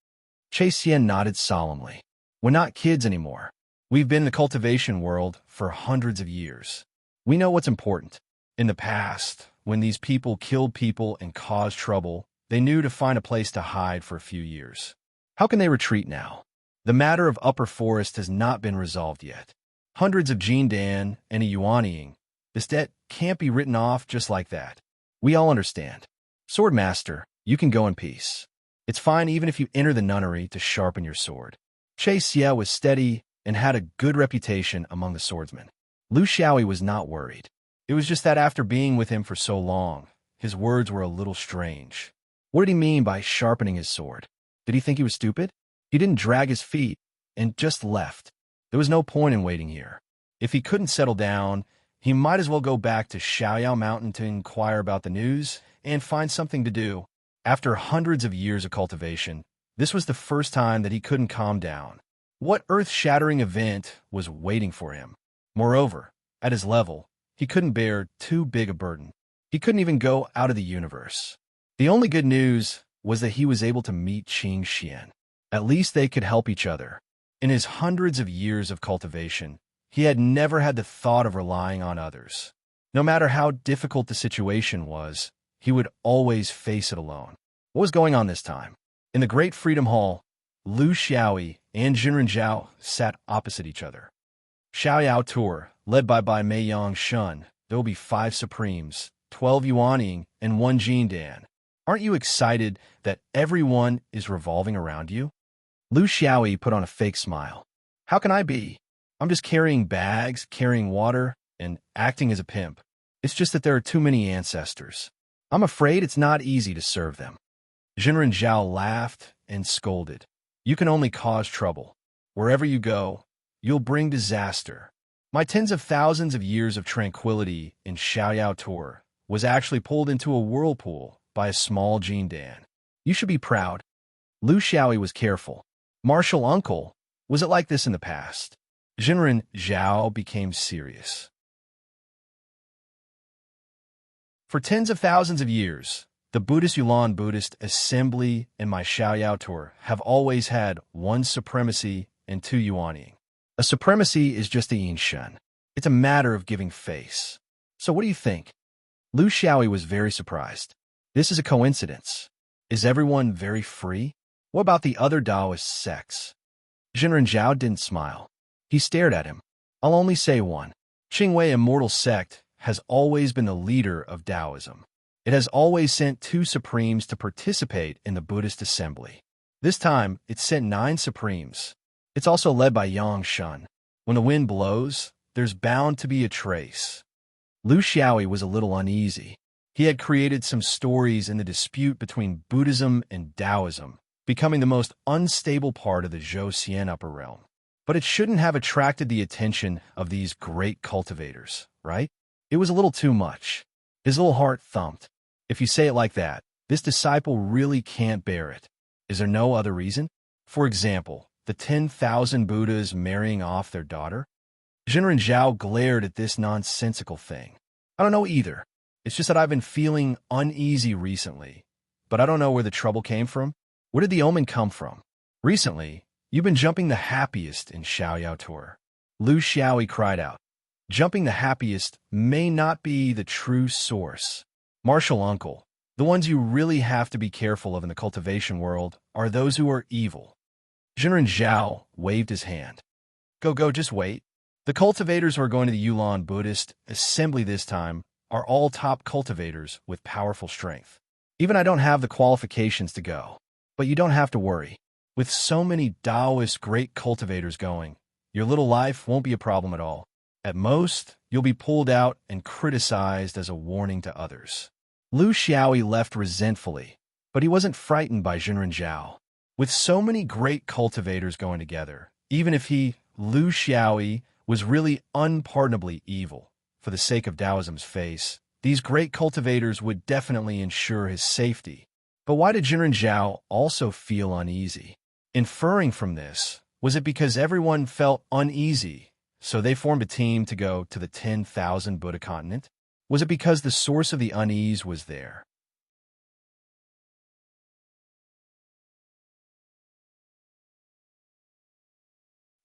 Che Xian nodded solemnly. We're not kids anymore. We've been in the cultivation world for hundreds of years. We know what's important. In the past, when these people killed people and caused trouble, they knew to find a place to hide for a few years. How can they retreat now? The matter of Upper Forest has not been resolved yet. Hundreds of Jindan and a Yuanying. This debt can't be written off just like that. We all understand. Swordmaster, you can go in peace. It's fine even if you enter the nunnery to sharpen your sword. Che Xia was steady and had a good reputation among the swordsmen. Lu Xiaoyi was not worried. It was just that after being with him for so long, his words were a little strange. What did he mean by sharpening his sword? Did he think he was stupid? He didn't drag his feet and just left. There was no point in waiting here. If he couldn't settle down, he might as well go back to Xiaoyao Mountain to inquire about the news and find something to do. After hundreds of years of cultivation, this was the first time that he couldn't calm down. What earth-shattering event was waiting for him? Moreover, at his level, he couldn't bear too big a burden. He couldn't even go out of the universe. The only good news was that he was able to meet Qing Xian. At least they could help each other. In his hundreds of years of cultivation, he had never had the thought of relying on others. No matter how difficult the situation was, he would always face it alone. What was going on this time? In the Great Freedom Hall, Lu Xiaoyi and Jinren Zhao sat opposite each other. Xiaoyao Tour, led by Meiyang Shun, there will be 5 Supremes, 12 Yuanying, and 1 Jindan. Aren't you excited that everyone is revolving around you? Lu Xiaoyi put on a fake smile. How can I be? I'm just carrying bags, carrying water, and acting as a pimp. It's just that there are too many ancestors. I'm afraid it's not easy to serve them. Jinren Zhao laughed and scolded. You can only cause trouble. Wherever you go, you'll bring disaster. My tens of thousands of years of tranquility in Xiaoyao Tour was actually pulled into a whirlpool by a small Jindan. You should be proud. Lu Xiaoyi was careful. Martial uncle, Was it like this in the past? Jinren Zhao became serious. For tens of thousands of years, the Buddhist Yulan Buddhist Assembly and my Xiaoyao tour have always had one supremacy and two yuanying. A supremacy is just a yin shen. It's a matter of giving face. So what do you think? Lu Xiaoyi was very surprised. This is a coincidence. Is everyone very free? What about the other Taoist sects? Jinren Zhao didn't smile. He stared at him. I'll only say one. Qingwei Immortal Sect has always been the leader of Taoism. It has always sent two supremes to participate in the Buddhist assembly. This time, it sent 9 supremes. It's also led by Yang Shun. When the wind blows, there's bound to be a trace. Lu Xiaoyi was a little uneasy. He had created some stories in the dispute between Buddhism and Taoism, becoming the most unstable part of the Zhou Xian upper realm. But it shouldn't have attracted the attention of these great cultivators, right? It was a little too much. His little heart thumped. If you say it like that, this disciple really can't bear it. Is there no other reason? For example, the 10,000 Buddhas marrying off their daughter? Jinren Zhao glared at this nonsensical thing. I don't know either. It's just that I've been feeling uneasy recently. But I don't know where the trouble came from. Where did the omen come from? Recently, you've been jumping the happiest in Xiaoyao Tour. Lu Xiaoyi cried out. Jumping the happiest may not be the true source. Martial uncle, the ones you really have to be careful of in the cultivation world are those who are evil. Jinren Zhao waved his hand. Go, just wait. The cultivators who are going to the Yulan Buddhist Assembly this time are all top cultivators with powerful strength. Even I don't have the qualifications to go. But you don't have to worry. With so many Taoist great cultivators going, your little life won't be a problem at all. At most, you'll be pulled out and criticized as a warning to others. Lu Xiaoyi left resentfully, but he wasn't frightened by Jinren Zhao. With so many great cultivators going together, even if he, Lu Xiaoyi, was really unpardonably evil, for the sake of Taoism's face, these great cultivators would definitely ensure his safety. But why did Jinren Zhao also feel uneasy? Inferring from this, was it because everyone felt uneasy, so they formed a team to go to the 10,000 Buddha continent? Was it because the source of the unease was there?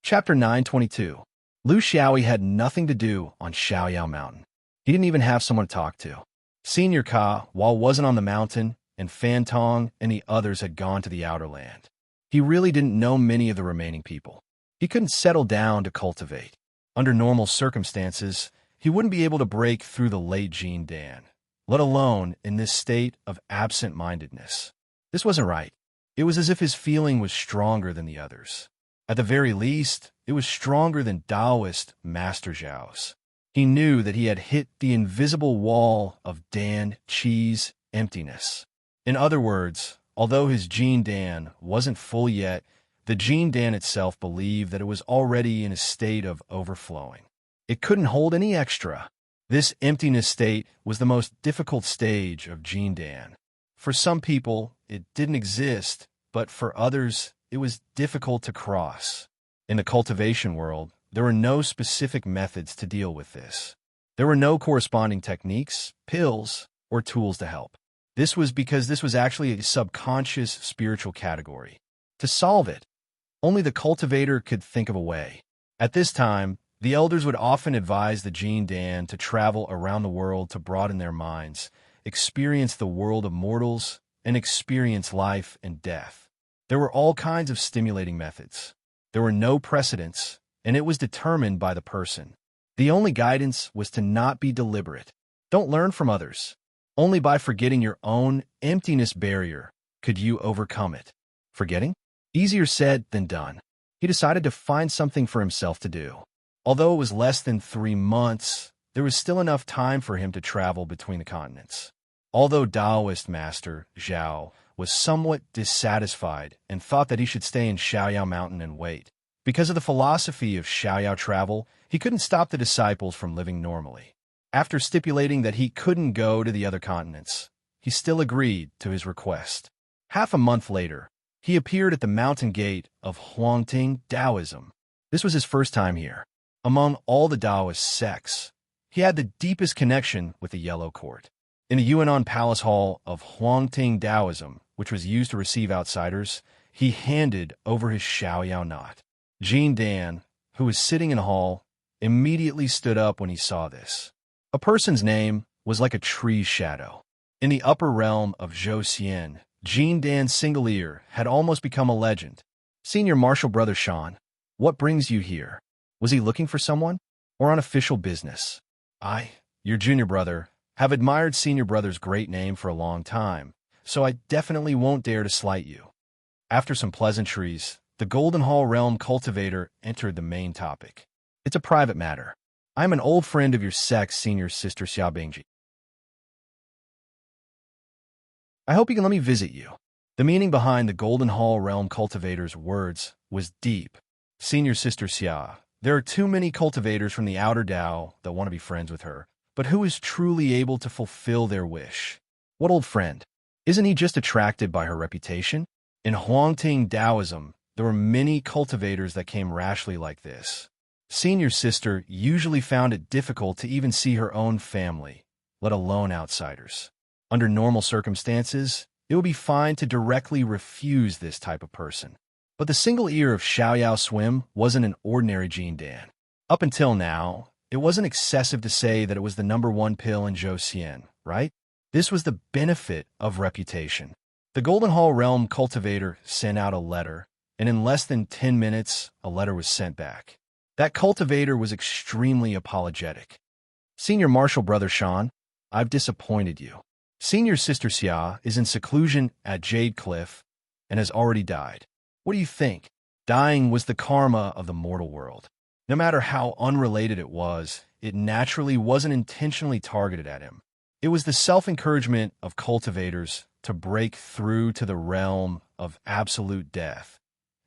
Chapter 922. Lu Xiaoyi had nothing to do on Xiaoyao Mountain. He didn't even have someone to talk to. Senior Ka, while wasn't on the mountain, and Fan Tong and the others had gone to the outer land. He really didn't know many of the remaining people. He couldn't settle down to cultivate. Under normal circumstances, he wouldn't be able to break through the late Jean Dan, let alone in this state of absent-mindedness. This wasn't right. It was as if his feeling was stronger than the others. At the very least, it was stronger than Taoist Master Zhao's. He knew that he had hit the invisible wall of Dan Qi's emptiness. In other words, although his Jean Dan wasn't full yet, the Jean Dan itself believed that it was already in a state of overflowing. It couldn't hold any extra. This emptiness state was the most difficult stage of Jean Dan. For some people, it didn't exist, but for others, it was difficult to cross. In the cultivation world, there were no specific methods to deal with this. There were no corresponding techniques, pills, or tools to help. This was because this was actually a subconscious spiritual category. To solve it, only the cultivator could think of a way. At this time, the elders would often advise the Jean Dan to travel around the world to broaden their minds, experience the world of mortals, and experience life and death. There were all kinds of stimulating methods. There were no precedents, and it was determined by the person. The only guidance was to not be deliberate. Don't learn from others. Only by forgetting your own emptiness barrier could you overcome it. Forgetting? Easier said than done. He decided to find something for himself to do. Although it was less than 3 months, there was still enough time for him to travel between the continents. Although Taoist Master Zhao was somewhat dissatisfied and thought that he should stay in Xiaoyao Mountain and wait. Because of the philosophy of Xiaoyao travel, he couldn't stop the disciples from living normally. After stipulating that he couldn't go to the other continents, he still agreed to his request. Half a month later, He appeared at the mountain gate of Huangting Taoism. This was his first time here. Among all the Taoist sects, he had the deepest connection with the Yellow Court. In the Yuanan Palace Hall of Huangting Taoism, which was used to receive outsiders, he handed over his Xiaoyao knot. Jean Dan, who was sitting in the hall, immediately stood up when he saw this. A person's name was like a tree's shadow. In the upper realm of Zhou Xian, Jean Dan's single ear had almost become a legend. Senior Marshal Brother Sean, what brings you here? Was he looking for someone? Or on official business? I, your junior brother, have admired Senior Brother's great name for a long time, so I definitely won't dare to slight you. After some pleasantries, the Golden Hall Realm cultivator entered the main topic. It's a private matter. I'm an old friend of your sex, Senior Sister Xia Bingji. I hope you can let me visit you. The meaning behind the Golden Hall Realm cultivator's words was deep. Senior Sister Xia, there are too many cultivators from the Outer Dao that want to be friends with her, but who is truly able to fulfill their wish? What old friend? Isn't he just attracted by her reputation? In Huangting Taoism, there were many cultivators that came rashly like this. Senior Sister usually found it difficult to even see her own family, let alone outsiders. Under normal circumstances, it would be fine to directly refuse this type of person. But the single ear of Xiaoyao Swim wasn't an ordinary Jean Dan. Up until now, it wasn't excessive to say that it was the #1 pill in Zhou Xian, right? This was the benefit of reputation. The Golden Hall Realm cultivator sent out a letter, and in less than 10 minutes, a letter was sent back. That cultivator was extremely apologetic. Senior Marshal Brother Sean, I've disappointed you. Senior Sister Xia is in seclusion at Jade Cliff and has already died. What do you think? Dying was the karma of the mortal world. No matter how unrelated it was, it naturally wasn't intentionally targeted at him. It was the self-encouragement of cultivators to break through to the realm of absolute death.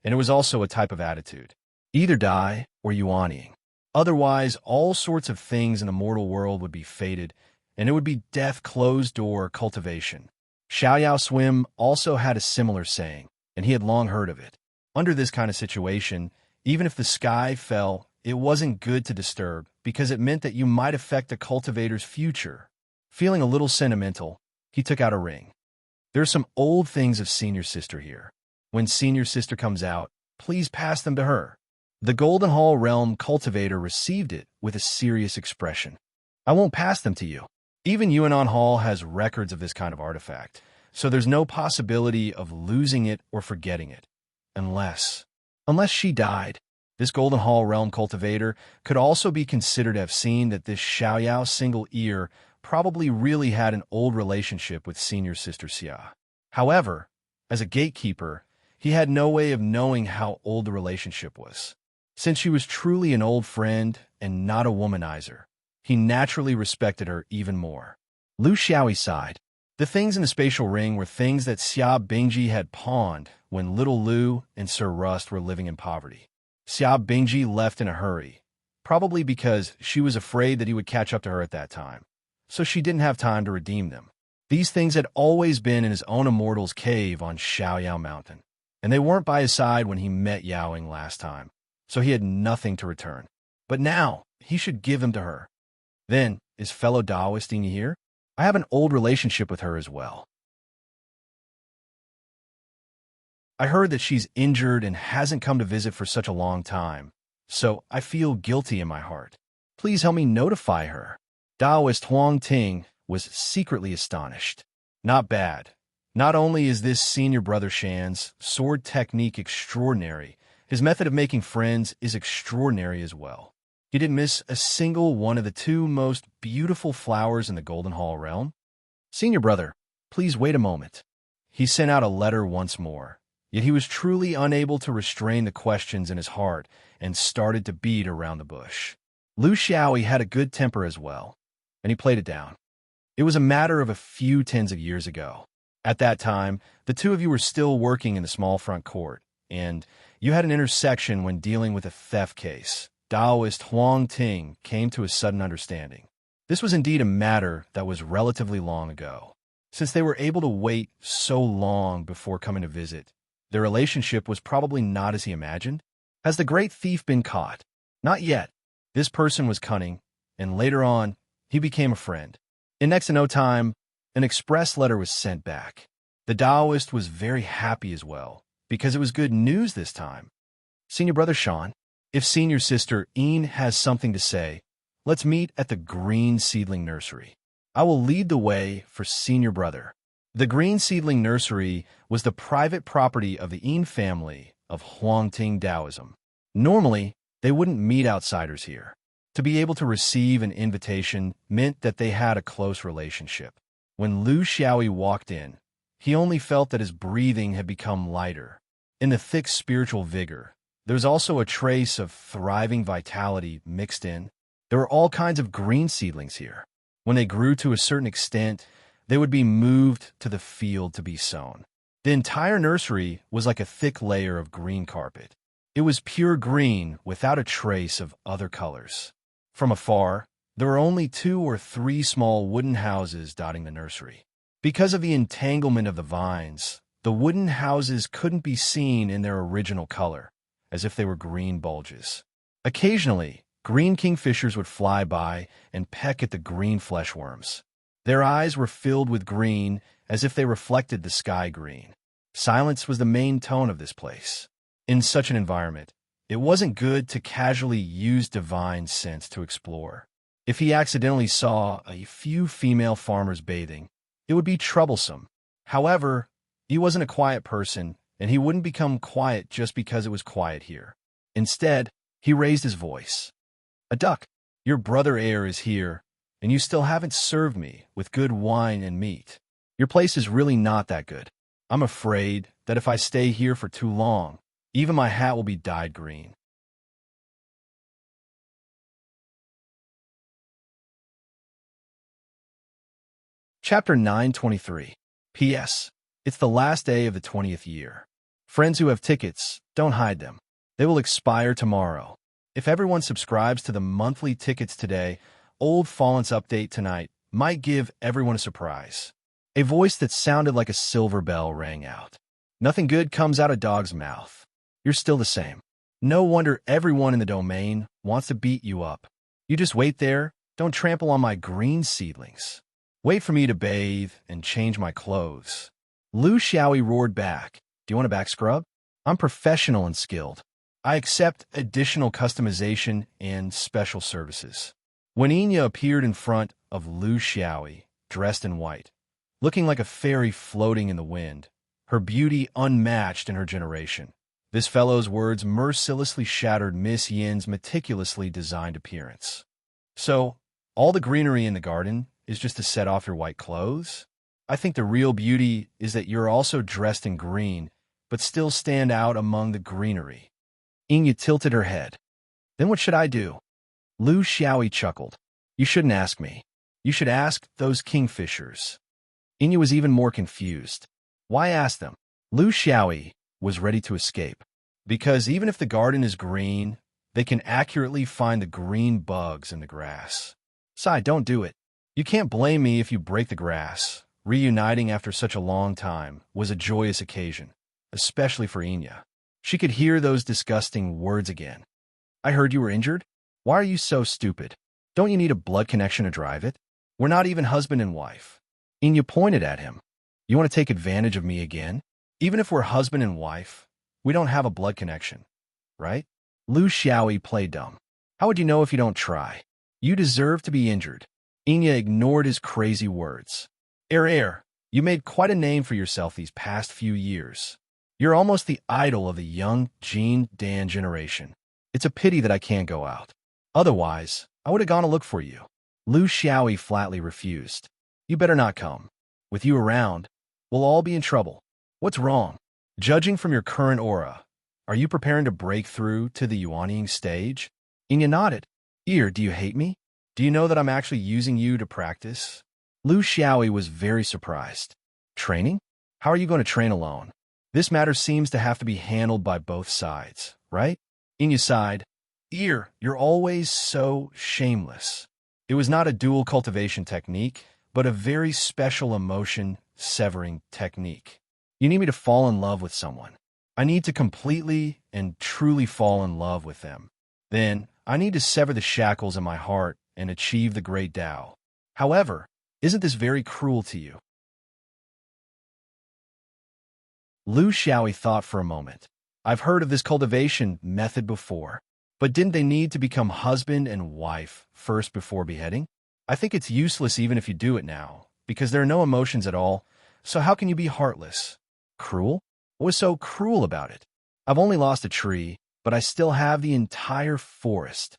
And it was also a type of attitude. Either die or Yuanying. Otherwise, all sorts of things in the mortal world would be fated, and it would be death closed-door cultivation. Xiaoyao Swim also had a similar saying, and he had long heard of it. Under this kind of situation, even if the sky fell, it wasn't good to disturb, because it meant that you might affect the cultivator's future. Feeling a little sentimental, he took out a ring. There's some old things of Senior Sister here. When Senior Sister comes out, please pass them to her. The Golden Hall Realm cultivator received it with a serious expression. I won't pass them to you. Even Yuanan Hall has records of this kind of artifact, so there's no possibility of losing it or forgetting it. Unless she died. This Golden Hall Realm cultivator could also be considered to have seen that this Xiaoyao single ear probably really had an old relationship with Senior Sister Xia. However, as a gatekeeper, he had no way of knowing how old the relationship was. Since she was truly an old friend and not a womanizer, he naturally respected her even more. Lu Xiaoyi sighed. The things in the spatial ring were things that Xia Bingji had pawned when little Lu and Sir Rust were living in poverty. Xia Bingji left in a hurry, probably because she was afraid that he would catch up to her at that time, so she didn't have time to redeem them. These things had always been in his own immortal's cave on Xiaoyao Mountain, and they weren't by his side when he met Yaoing last time, so he had nothing to return. But now, he should give them to her. Then, is fellow Taoisting here? I have an old relationship with her as well. I heard that she's injured and hasn't come to visit for such a long time, so I feel guilty in my heart. Please help me notify her. Taoist Huang Ting was secretly astonished. Not bad. Not only is this Senior Brother Shan's sword technique extraordinary, his method of making friends is extraordinary as well. He didn't miss a single one of the two most beautiful flowers in the Golden Hall realm. Senior Brother, please wait a moment. He sent out a letter once more, yet he was truly unable to restrain the questions in his heart and started to beat around the bush. Lu Xiaoyi had a good temper as well, and he played it down. It was a matter of a few tens of years ago. At that time, the two of you were still working in the small front court, and you had an intersection when dealing with a theft case. Taoist Huang Ting came to a sudden understanding. This was indeed a matter that was relatively long ago. Since they were able to wait so long before coming to visit, Their relationship was probably not as he imagined. Has the great thief been caught? Not yet. This person was cunning, and later on, he became a friend. In next to no time, an express letter was sent back. The Taoist was very happy as well, because it was good news this time. Senior brother Sean, if senior sister Ian has something to say, let's meet at the Green Seedling Nursery. I will lead the way for senior brother. The Green Seedling Nursery was the private property of the Ian family of Huangting Taoism. Normally, they wouldn't meet outsiders here. To be able to receive an invitation meant that they had a close relationship. When Lu Xiaoyi walked in, he only felt that his breathing had become lighter. In the thick spiritual vigor, there was also a trace of thriving vitality mixed in. There were all kinds of green seedlings here. When they grew to a certain extent, they would be moved to the field to be sown. The entire nursery was like a thick layer of green carpet. It was pure green without a trace of other colors. From afar, there were only 2 or 3 small wooden houses dotting the nursery. Because of the entanglement of the vines, the wooden houses couldn't be seen in their original color, as if they were green bulges. Occasionally, green kingfishers would fly by and peck at the green fleshworms. Their eyes were filled with green, as if they reflected the sky green. Silence was the main tone of this place. In such an environment, it wasn't good to casually use divine sense to explore. If he accidentally saw a few female farmers bathing, it would be troublesome. However, he wasn't a quiet person, and he wouldn't become quiet just because it was quiet here. Instead, he raised his voice. A duck, your brother Air is here, and you still haven't served me with good wine and meat. Your place is really not that good. I'm afraid that if I stay here for too long, even my hat will be dyed green. Chapter 923. P.S. It's the last day of the 20th year. Friends who have tickets, don't hide them. They will expire tomorrow. If everyone subscribes to the monthly tickets today, Old Fallon's update tonight might give everyone a surprise. A voice that sounded like a silver bell rang out. Nothing good comes out of dog's mouth. You're still the same. No wonder everyone in the domain wants to beat you up. You just wait there, don't trample on my green seedlings. Wait for me to bathe and change my clothes. Lu Xiaoyi roared back. Do you want a back scrub? I'm professional and skilled. I accept additional customization and special services. When Inya appeared in front of Lu Xiaoyi, dressed in white, looking like a fairy floating in the wind, her beauty unmatched in her generation, this fellow's words mercilessly shattered Miss Yin's meticulously designed appearance. So, all the greenery in the garden is just to set off your white clothes? I think the real beauty is that you're also dressed in green, but still stand out among the greenery. Inya tilted her head. Then what should I do? Lu Xiaoyi chuckled. You shouldn't ask me. You should ask those kingfishers. Inya was even more confused. Why ask them? Lu Xiaoyi was ready to escape. Because even if the garden is green, they can accurately find the green bugs in the grass. Sai, don't do it. You can't blame me if you break the grass. Reuniting after such a long time was a joyous occasion, especially for Inya. She could hear those disgusting words again. I heard you were injured? Why are you so stupid? Don't you need a blood connection to drive it? We're not even husband and wife. Inya pointed at him. You want to take advantage of me again? Even if we're husband and wife, we don't have a blood connection, right? Lu Xiaoyi played dumb. How would you know if you don't try? You deserve to be injured. Inya ignored his crazy words. Air, you made quite a name for yourself these past few years. You're almost the idol of the young Jean Dan generation. It's a pity that I can't go out. Otherwise, I would have gone to look for you. Lu Xiaoyi flatly refused. You better not come. With you around, we'll all be in trouble. What's wrong? Judging from your current aura, are you preparing to break through to the Yuanying stage? Inya nodded. Ear, do you hate me? Do you know that I'm actually using you to practice? Lu Xiaoyi was very surprised. Training? How are you going to train alone? This matter seems to have to be handled by both sides, right? Inya sighed. Ear, you're always so shameless. It was not a dual cultivation technique, but a very special emotion severing technique. You need me to fall in love with someone. I need to completely and truly fall in love with them. Then, I need to sever the shackles in my heart and achieve the great Tao. However, isn't this very cruel to you? Lu Xiaoyi thought for a moment. I've heard of this cultivation method before, but didn't they need to become husband and wife first before beheading? I think it's useless even if you do it now, because there are no emotions at all, so how can you be heartless? Cruel? What was so cruel about it? I've only lost a tree, but I still have the entire forest.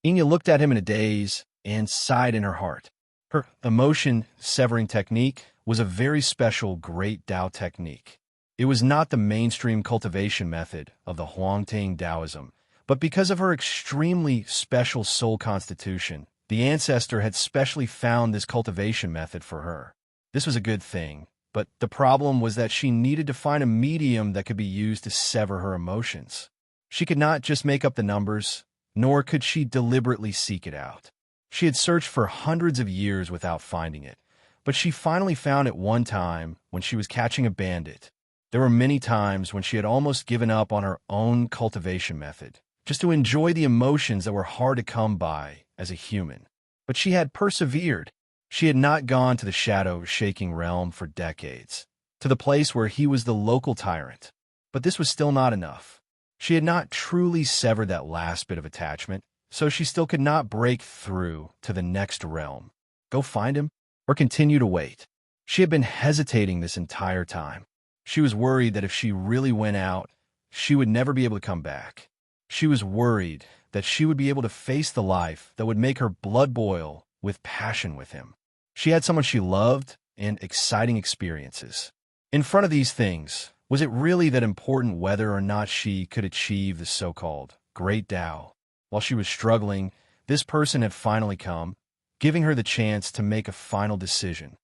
Enya looked at him in a daze and sighed in her heart. Her emotion-severing technique was a very special Great Tao technique. It was not the mainstream cultivation method of the Huangtang Taoism, but because of her extremely special soul constitution, the ancestor had specially found this cultivation method for her. This was a good thing, but the problem was that she needed to find a medium that could be used to sever her emotions. She could not just make up the numbers, nor could she deliberately seek it out. She had searched for hundreds of years without finding it, but she finally found it one time when she was catching a bandit. There were many times when she had almost given up on her own cultivation method, just to enjoy the emotions that were hard to come by as a human. But she had persevered. She had not gone to the shadow-shaking realm for decades, to the place where he was the local tyrant. But this was still not enough. She had not truly severed that last bit of attachment, so she still could not break through to the next realm. Go find him, or continue to wait. She had been hesitating this entire time. She was worried that if she really went out, she would never be able to come back. She was worried that she would be able to face the life that would make her blood boil with passion with him. She had someone she loved and exciting experiences. In front of these things, was it really that important whether or not she could achieve the so-called Great Tao? While she was struggling, this person had finally come, giving her the chance to make a final decision.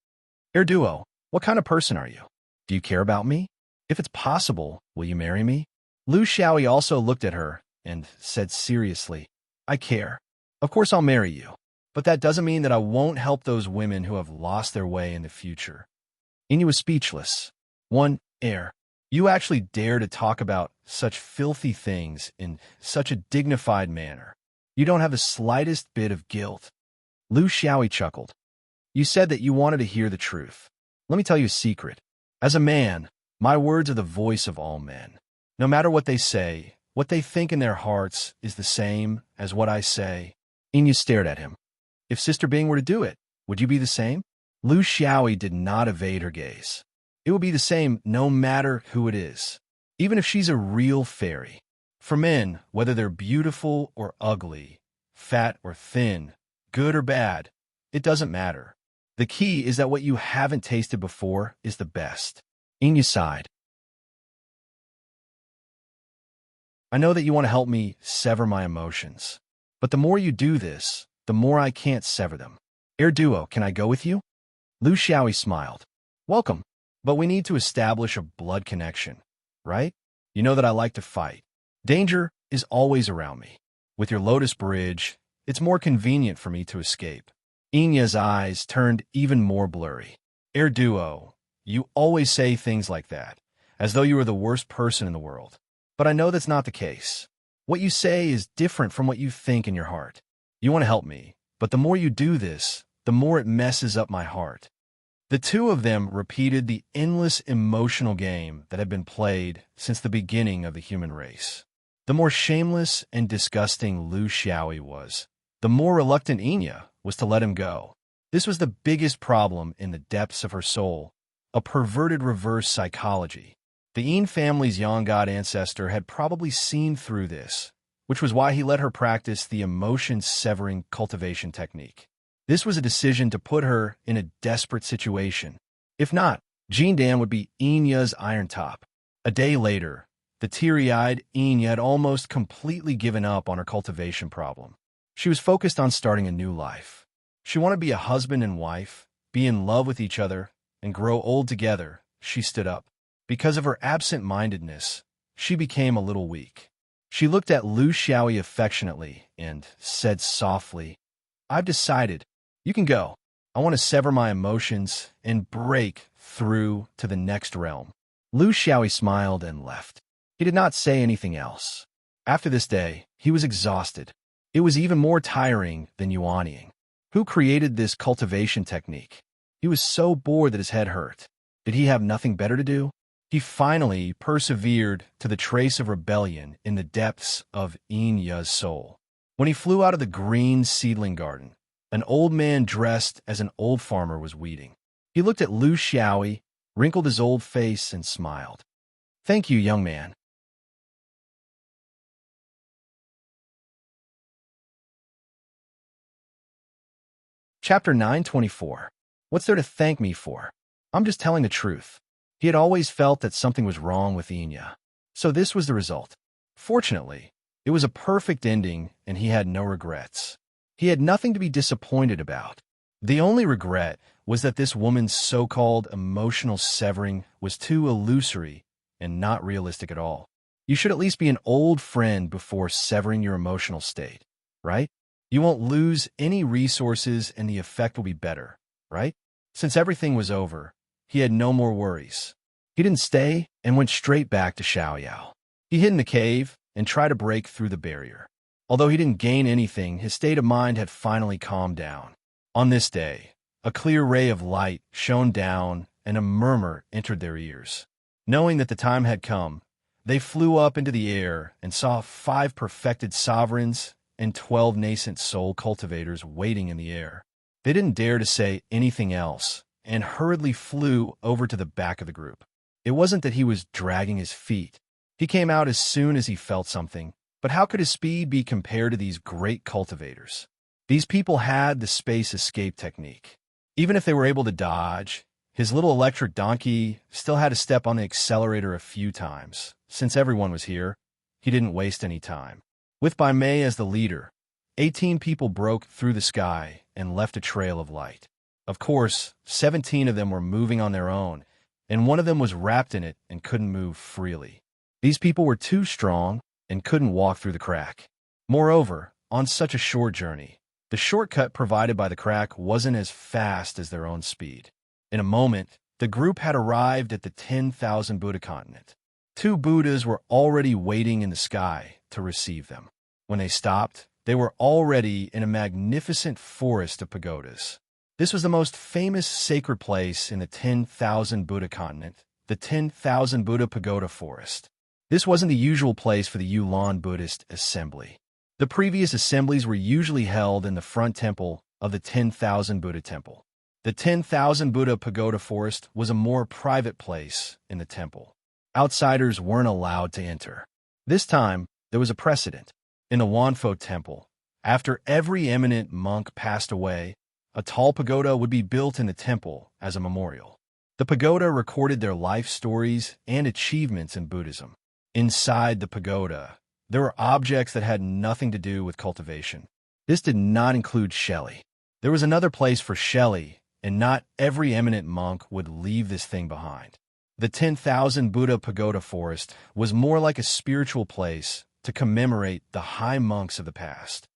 Erduo, what kind of person are you? Do you care about me? If it's possible, will you marry me? Lu Xiaoyi also looked at her and said seriously, I care. Of course I'll marry you. But that doesn't mean that I won't help those women who have lost their way in the future. Enya was speechless. You actually dare to talk about such filthy things in such a dignified manner. You don't have the slightest bit of guilt. Lu Xiaoyi chuckled. You said that you wanted to hear the truth. Let me tell you a secret. As a man, my words are the voice of all men. No matter what they say, what they think in their hearts is the same as what I say. Enya stared at him. If Sister Bing were to do it, would you be the same? Lu Xiaoyi did not evade her gaze. It would be the same no matter who it is, even if she's a real fairy. For men, whether they're beautiful or ugly, fat or thin, good or bad, it doesn't matter. The key is that what you haven't tasted before is the best. Enya sighed. I know that you want to help me sever my emotions, but the more you do this, the more I can't sever them. Erduo, can I go with you? Lu Xiaoyi smiled. Welcome, but we need to establish a blood connection, right? You know that I like to fight. Danger is always around me. With your Lotus Bridge, it's more convenient for me to escape. Enya's eyes turned even more blurry. Erduo, you always say things like that, as though you were the worst person in the world. But I know that's not the case. What you say is different from what you think in your heart. You want to help me, but the more you do this, the more it messes up my heart. The two of them repeated the endless emotional game that had been played since the beginning of the human race. The more shameless and disgusting Lu Xiaoyi was, the more reluctant Enya was to let him go. This was the biggest problem in the depths of her soul, a perverted reverse psychology. The Yin family's young god ancestor had probably seen through this, which was why he let her practice the emotion-severing cultivation technique. This was a decision to put her in a desperate situation. If not, Jean Dan would be Enya's iron top. A day later, the teary-eyed Enya had almost completely given up on her cultivation problem. She was focused on starting a new life. She wanted to be a husband and wife, be in love with each other, and grow old together. She stood up. Because of her absent-mindedness, she became a little weak. She looked at Lu Xiaoyi affectionately and said softly, I've decided. You can go. I want to sever my emotions and break through to the next realm. Lu Xiaoyi smiled and left. He did not say anything else. After this day, he was exhausted. It was even more tiring than yuaniing. Who created this cultivation technique? He was so bored that his head hurt. Did he have nothing better to do? He finally persevered to the trace of rebellion in the depths of Inya's soul. When he flew out of the green seedling garden, an old man dressed as an old farmer was weeding. He looked at Lu Xiaoyi, wrinkled his old face, and smiled. "Thank you, young man." Chapter 924. What's there to thank me for? I'm just telling the truth. He had always felt that something was wrong with Inya. So this was the result. Fortunately, it was a perfect ending and he had no regrets. He had nothing to be disappointed about. The only regret was that this woman's so-called emotional severing was too illusory and not realistic at all. You should at least be an old friend before severing your emotional state, right? You won't lose any resources and the effect will be better, right? Since everything was over, he had no more worries. He didn't stay and went straight back to Xiaoyao. He hid in the cave and tried to break through the barrier. Although he didn't gain anything, his state of mind had finally calmed down. On this day, a clear ray of light shone down and a murmur entered their ears. Knowing that the time had come, they flew up into the air and saw 5 perfected sovereigns and 12 nascent soul cultivators waiting in the air. They didn't dare to say anything else and hurriedly flew over to the back of the group. It wasn't that he was dragging his feet. He came out as soon as he felt something, but how could his speed be compared to these great cultivators? These people had the space escape technique. Even if they were able to dodge, his little electric donkey still had to step on the accelerator a few times. Since everyone was here, he didn't waste any time. With Bai Mei as the leader, 18 people broke through the sky and left a trail of light. Of course, 17 of them were moving on their own, and one of them was wrapped in it and couldn't move freely. These people were too strong and couldn't walk through the crack. Moreover, on such a short journey, the shortcut provided by the crack wasn't as fast as their own speed. In a moment, the group had arrived at the 10,000 Buddha continent. 2 Buddhas were already waiting in the sky to receive them. When they stopped, they were already in a magnificent forest of pagodas. This was the most famous sacred place in the 10,000 Buddha continent, the 10,000 Buddha Pagoda Forest. This wasn't the usual place for the Yulan Buddhist assembly. The previous assemblies were usually held in the front temple of the 10,000 Buddha temple. The 10,000 Buddha Pagoda Forest was a more private place in the temple. Outsiders weren't allowed to enter. This time, there was a precedent. In the Wanfo temple, after every eminent monk passed away, a tall pagoda would be built in the temple as a memorial. The pagoda recorded their life stories and achievements in Buddhism. Inside the pagoda, there were objects that had nothing to do with cultivation. This did not include Shelley. There was another place for Shelley, and not every eminent monk would leave this thing behind. The 10,000 Buddha Pagoda Forest was more like a spiritual place to commemorate the high monks of the past.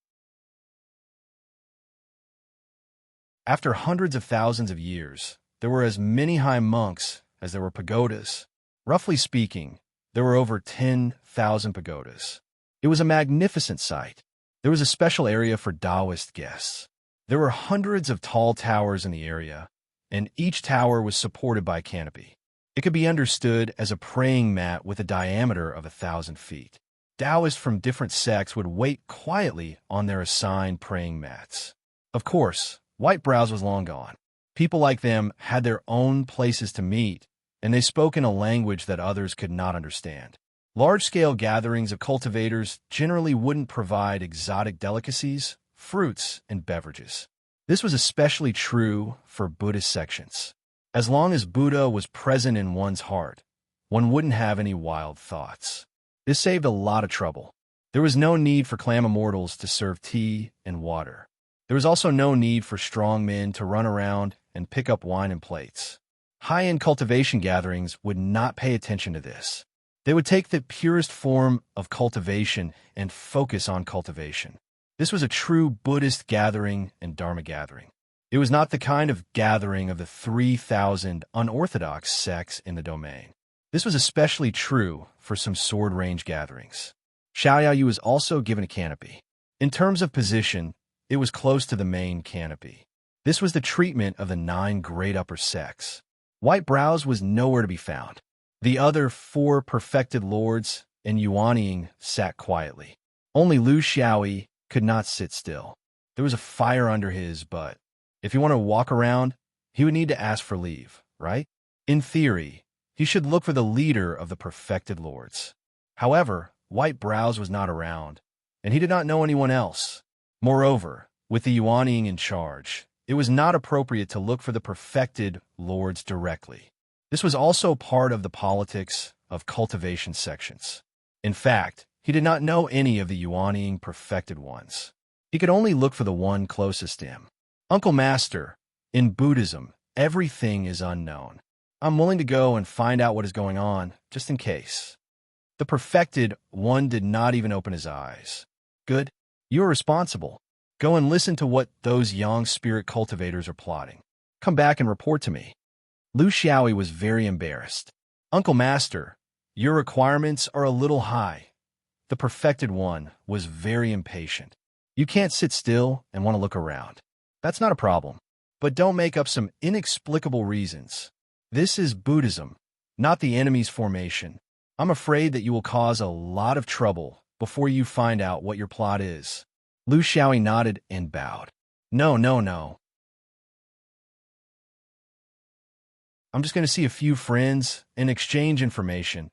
After hundreds of thousands of years, there were as many high monks as there were pagodas. Roughly speaking, there were over 10,000 pagodas. It was a magnificent sight. There was a special area for Taoist guests. There were hundreds of tall towers in the area, and each tower was supported by a canopy. It could be understood as a praying mat with a diameter of 1,000 feet. Taoists from different sects would wait quietly on their assigned praying mats. Of course, White Brows was long gone. People like them had their own places to meet, and they spoke in a language that others could not understand. Large-scale gatherings of cultivators generally wouldn't provide exotic delicacies, fruits, and beverages. This was especially true for Buddhist sections. As long as Buddha was present in one's heart, one wouldn't have any wild thoughts. This saved a lot of trouble. There was no need for clam immortals to serve tea and water. There was also no need for strong men to run around and pick up wine and plates. High-end cultivation gatherings would not pay attention to this. They would take the purest form of cultivation and focus on cultivation. This was a true Buddhist gathering and Dharma gathering. It was not the kind of gathering of the 3,000 unorthodox sects in the domain. This was especially true for some sword range gatherings. Xiaoyu was also given a canopy. In terms of position, it was close to the main canopy. This was the treatment of the 9 great upper sects. White Brows was nowhere to be found. The other 4 perfected lords and Yuanying sat quietly. Only Lu Xiaoyi could not sit still. There was a fire under his butt. If he wanted to walk around, he would need to ask for leave, right? In theory, he should look for the leader of the perfected lords. However, White Brows was not around, and he did not know anyone else. Moreover, with the Yuanying in charge, it was not appropriate to look for the perfected lords directly. This was also part of the politics of cultivation sections. In fact, he did not know any of the Yuanying perfected ones. He could only look for the one closest to him. Uncle Master, in Buddhism, everything is unknown. I'm willing to go and find out what is going on, just in case. The perfected one did not even open his eyes. Good. You are responsible. Go and listen to what those young spirit cultivators are plotting. Come back and report to me. Lu Xiaoyi was very embarrassed. Uncle Master, your requirements are a little high. The perfected one was very impatient. You can't sit still and want to look around. That's not a problem. But don't make up some inexplicable reasons. This is Buddhism, not the enemy's formation. I'm afraid that you will cause a lot of trouble before you find out what your plot is. Lu Xiaoyi nodded and bowed. No. I'm just going to see a few friends and exchange information.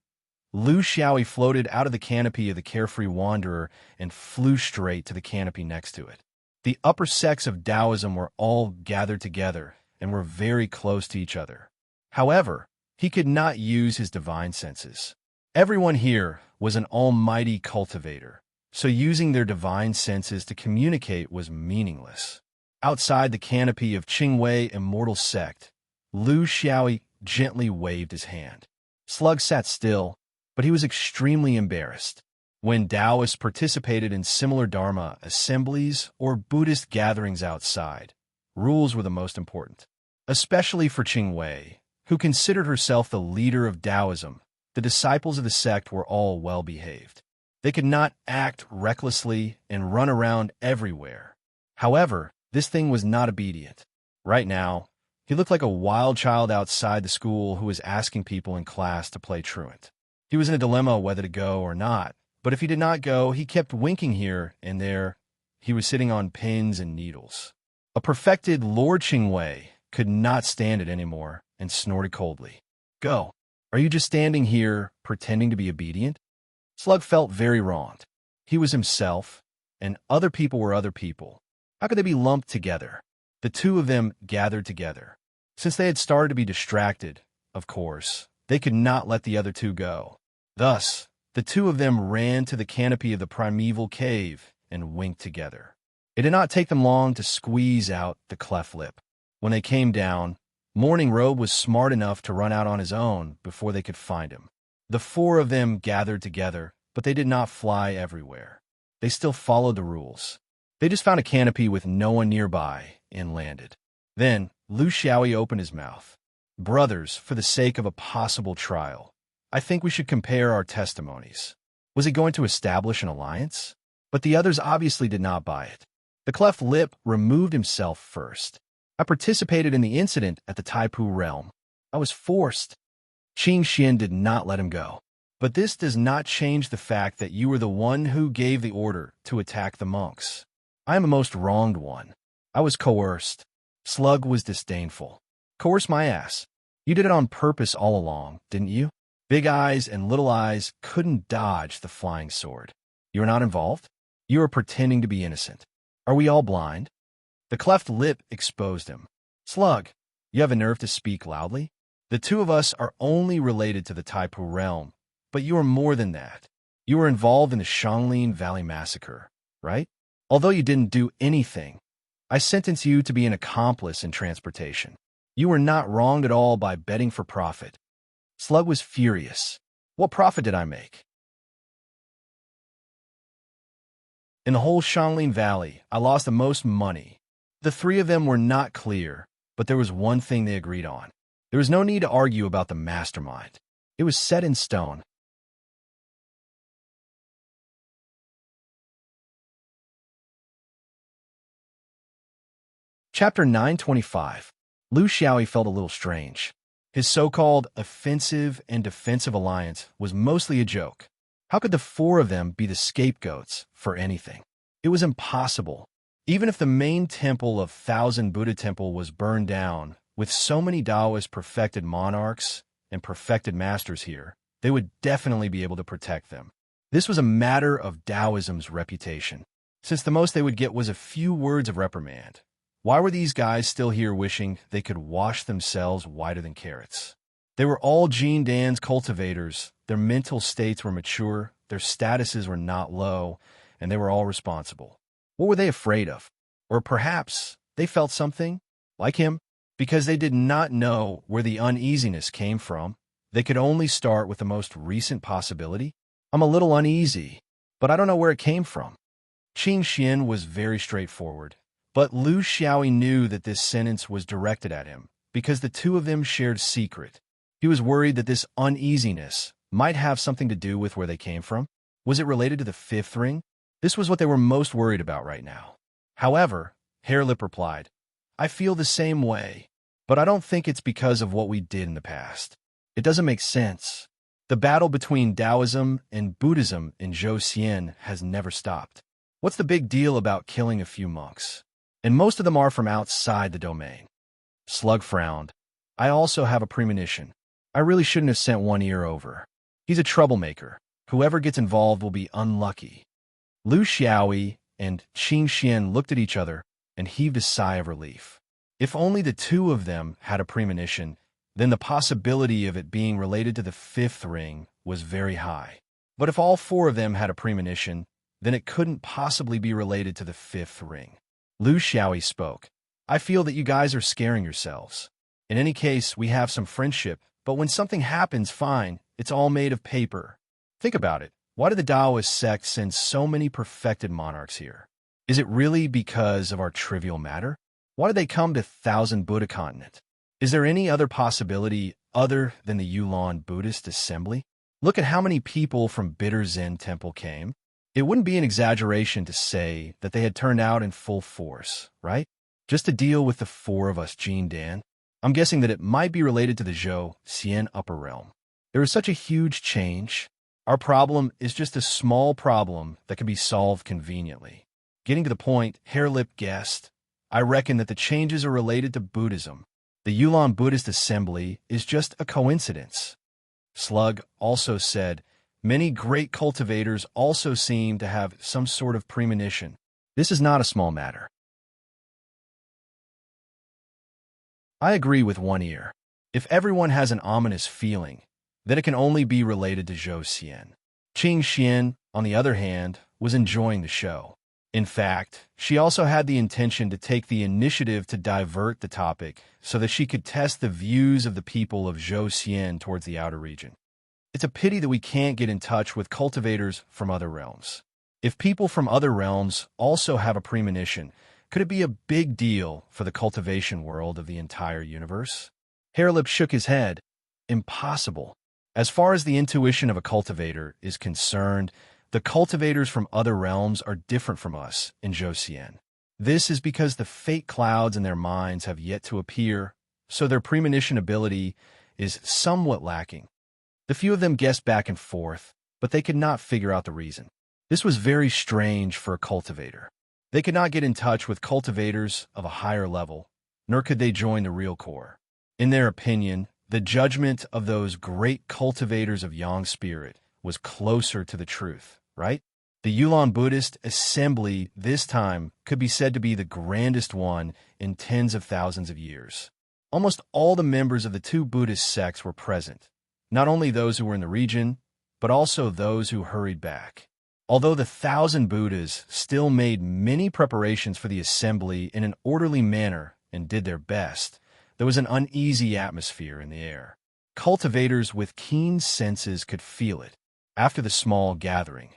Lu Xiaoyi floated out of the canopy of the carefree wanderer and flew straight to the canopy next to it. The upper sects of Taoism were all gathered together and were very close to each other. However, he could not use his divine senses. Everyone here was an almighty cultivator, so using their divine senses to communicate was meaningless. Outside the canopy of Qingwei Immortal Sect, Lu Xiaoyi gently waved his hand. Slug sat still, but he was extremely embarrassed. When Taoists participated in similar Dharma assemblies or Buddhist gatherings outside, rules were the most important. Especially for Qingwei, who considered herself the leader of Taoism, the disciples of the sect were all well-behaved. They could not act recklessly and run around everywhere. However, this thing was not obedient. Right now, he looked like a wild child outside the school who was asking people in class to play truant. He was in a dilemma whether to go or not, but if he did not go, he kept winking here and there. He was sitting on pins and needles. A perfected Lord Qingwei could not stand it anymore and snorted coldly. Go. Are you just standing here pretending to be obedient? Slug felt very wronged. He was himself, and other people were other people. How could they be lumped together? The two of them gathered together. Since they had started to be distracted, of course, they could not let the other two go. Thus, the two of them ran to the canopy of the primeval cave and winked together. It did not take them long to squeeze out the cleft lip. When they came down, Morning Robe was smart enough to run out on his own before they could find him. The 4 of them gathered together, but they did not fly everywhere. They still followed the rules. They just found a canopy with no one nearby and landed. Then, Lu Xiaoyi opened his mouth. Brothers, for the sake of a possible trial, I think we should compare our testimonies. Was he going to establish an alliance? But the others obviously did not buy it. The cleft lip removed himself first. I participated in the incident at the Taipu realm. I was forced. Qing Xin did not let him go. But this does not change the fact that you were the one who gave the order to attack the monks. I am a most wronged one. I was coerced. Slug was disdainful. Coerce my ass. You did it on purpose all along, didn't you? Big Eyes and Little Eyes couldn't dodge the flying sword. You are not involved? You are pretending to be innocent. Are we all blind? The cleft lip exposed him. Slug, you have a nerve to speak loudly? The two of us are only related to the Taipu realm, but you are more than that. You were involved in the Shanglin Valley massacre, right? Although you didn't do anything, I sentence you to be an accomplice in transportation. You were not wronged at all by betting for profit. Slug was furious. What profit did I make? In the whole Shanglin Valley, I lost the most money. The 3 of them were not clear, but there was one thing they agreed on. There was no need to argue about the mastermind. It was set in stone. Chapter 925. Lu Xiaoyi felt a little strange. His so-called offensive and defensive alliance was mostly a joke. How could the four of them be the scapegoats for anything? It was impossible. Even if the main temple of Thousand Buddha Temple was burned down, with so many Taoist perfected monarchs and perfected masters here, they would definitely be able to protect them. This was a matter of Taoism's reputation, since the most they would get was a few words of reprimand. Why were these guys still here wishing they could wash themselves whiter than carrots? They were all Jean Dan's cultivators, their mental states were mature, their statuses were not low, and they were all responsible. What were they afraid of? Or perhaps they felt something, like him, because they did not know where the uneasiness came from. They could only start with the most recent possibility. I'm a little uneasy, but I don't know where it came from. Qing Xian was very straightforward, but Lu Xiaoyi knew that this sentence was directed at him because the two of them shared secret. He was worried that this uneasiness might have something to do with where they came from. Was it related to the fifth ring? This was what they were most worried about right now. However, Hairlip replied, I feel the same way, but I don't think it's because of what we did in the past. It doesn't make sense. The battle between Taoism and Buddhism in Zhou has never stopped. What's the big deal about killing a few monks? And most of them are from outside the domain. Slug frowned. I also have a premonition. I really shouldn't have sent One Ear over. He's a troublemaker. Whoever gets involved will be unlucky. Lu Xiaoyi and Qing Xian looked at each other and heaved a sigh of relief. If only the two of them had a premonition, then the possibility of it being related to the fifth ring was very high. But if all four of them had a premonition, then it couldn't possibly be related to the fifth ring. Lu Xiaoyi spoke. I feel that you guys are scaring yourselves. In any case, we have some friendship, but when something happens, fine, it's all made of paper. Think about it. Why did the Taoist sect send so many perfected monarchs here? Is it really because of our trivial matter? Why did they come to Thousand Buddha Continent? Is there any other possibility other than the Yulan Buddhist Assembly? Look at how many people from Bitter Zen Temple came. It wouldn't be an exaggeration to say that they had turned out in full force, right? Just to deal with the four of us, Jean Dan. I'm guessing that it might be related to the Zhou Xian upper realm. There is such a huge change. Our problem is just a small problem that can be solved conveniently. Getting to the point, Hairlip guessed, I reckon that the changes are related to Buddhism. The Yulan Buddhist Assembly is just a coincidence. Slug also said, many great cultivators also seem to have some sort of premonition. This is not a small matter. I agree with One Ear. If everyone has an ominous feeling, then it can only be related to Zhou Xian. Qing Xian, on the other hand, was enjoying the show. In fact, she also had the intention to take the initiative to divert the topic so that she could test the views of the people of Zhou Xian towards the outer region. It's a pity that we can't get in touch with cultivators from other realms. If people from other realms also have a premonition, could it be a big deal for the cultivation world of the entire universe? Hairlip shook his head. Impossible. As far as the intuition of a cultivator is concerned, the cultivators from other realms are different from us in Zhou. This is because the fate clouds in their minds have yet to appear, so their premonition ability is somewhat lacking. The few of them guessed back and forth, but they could not figure out the reason. This was very strange for a cultivator. They could not get in touch with cultivators of a higher level, nor could they join the real core. In their opinion, the judgment of those great cultivators of yang spirit was closer to the truth, right? The Yulan Buddhist Assembly this time could be said to be the grandest one in tens of thousands of years. Almost all the members of the two Buddhist sects were present, not only those who were in the region, but also those who hurried back. Although the 1,000 Buddhas still made many preparations for the assembly in an orderly manner and did their best, there was an uneasy atmosphere in the air. Cultivators with keen senses could feel it. After the small gathering,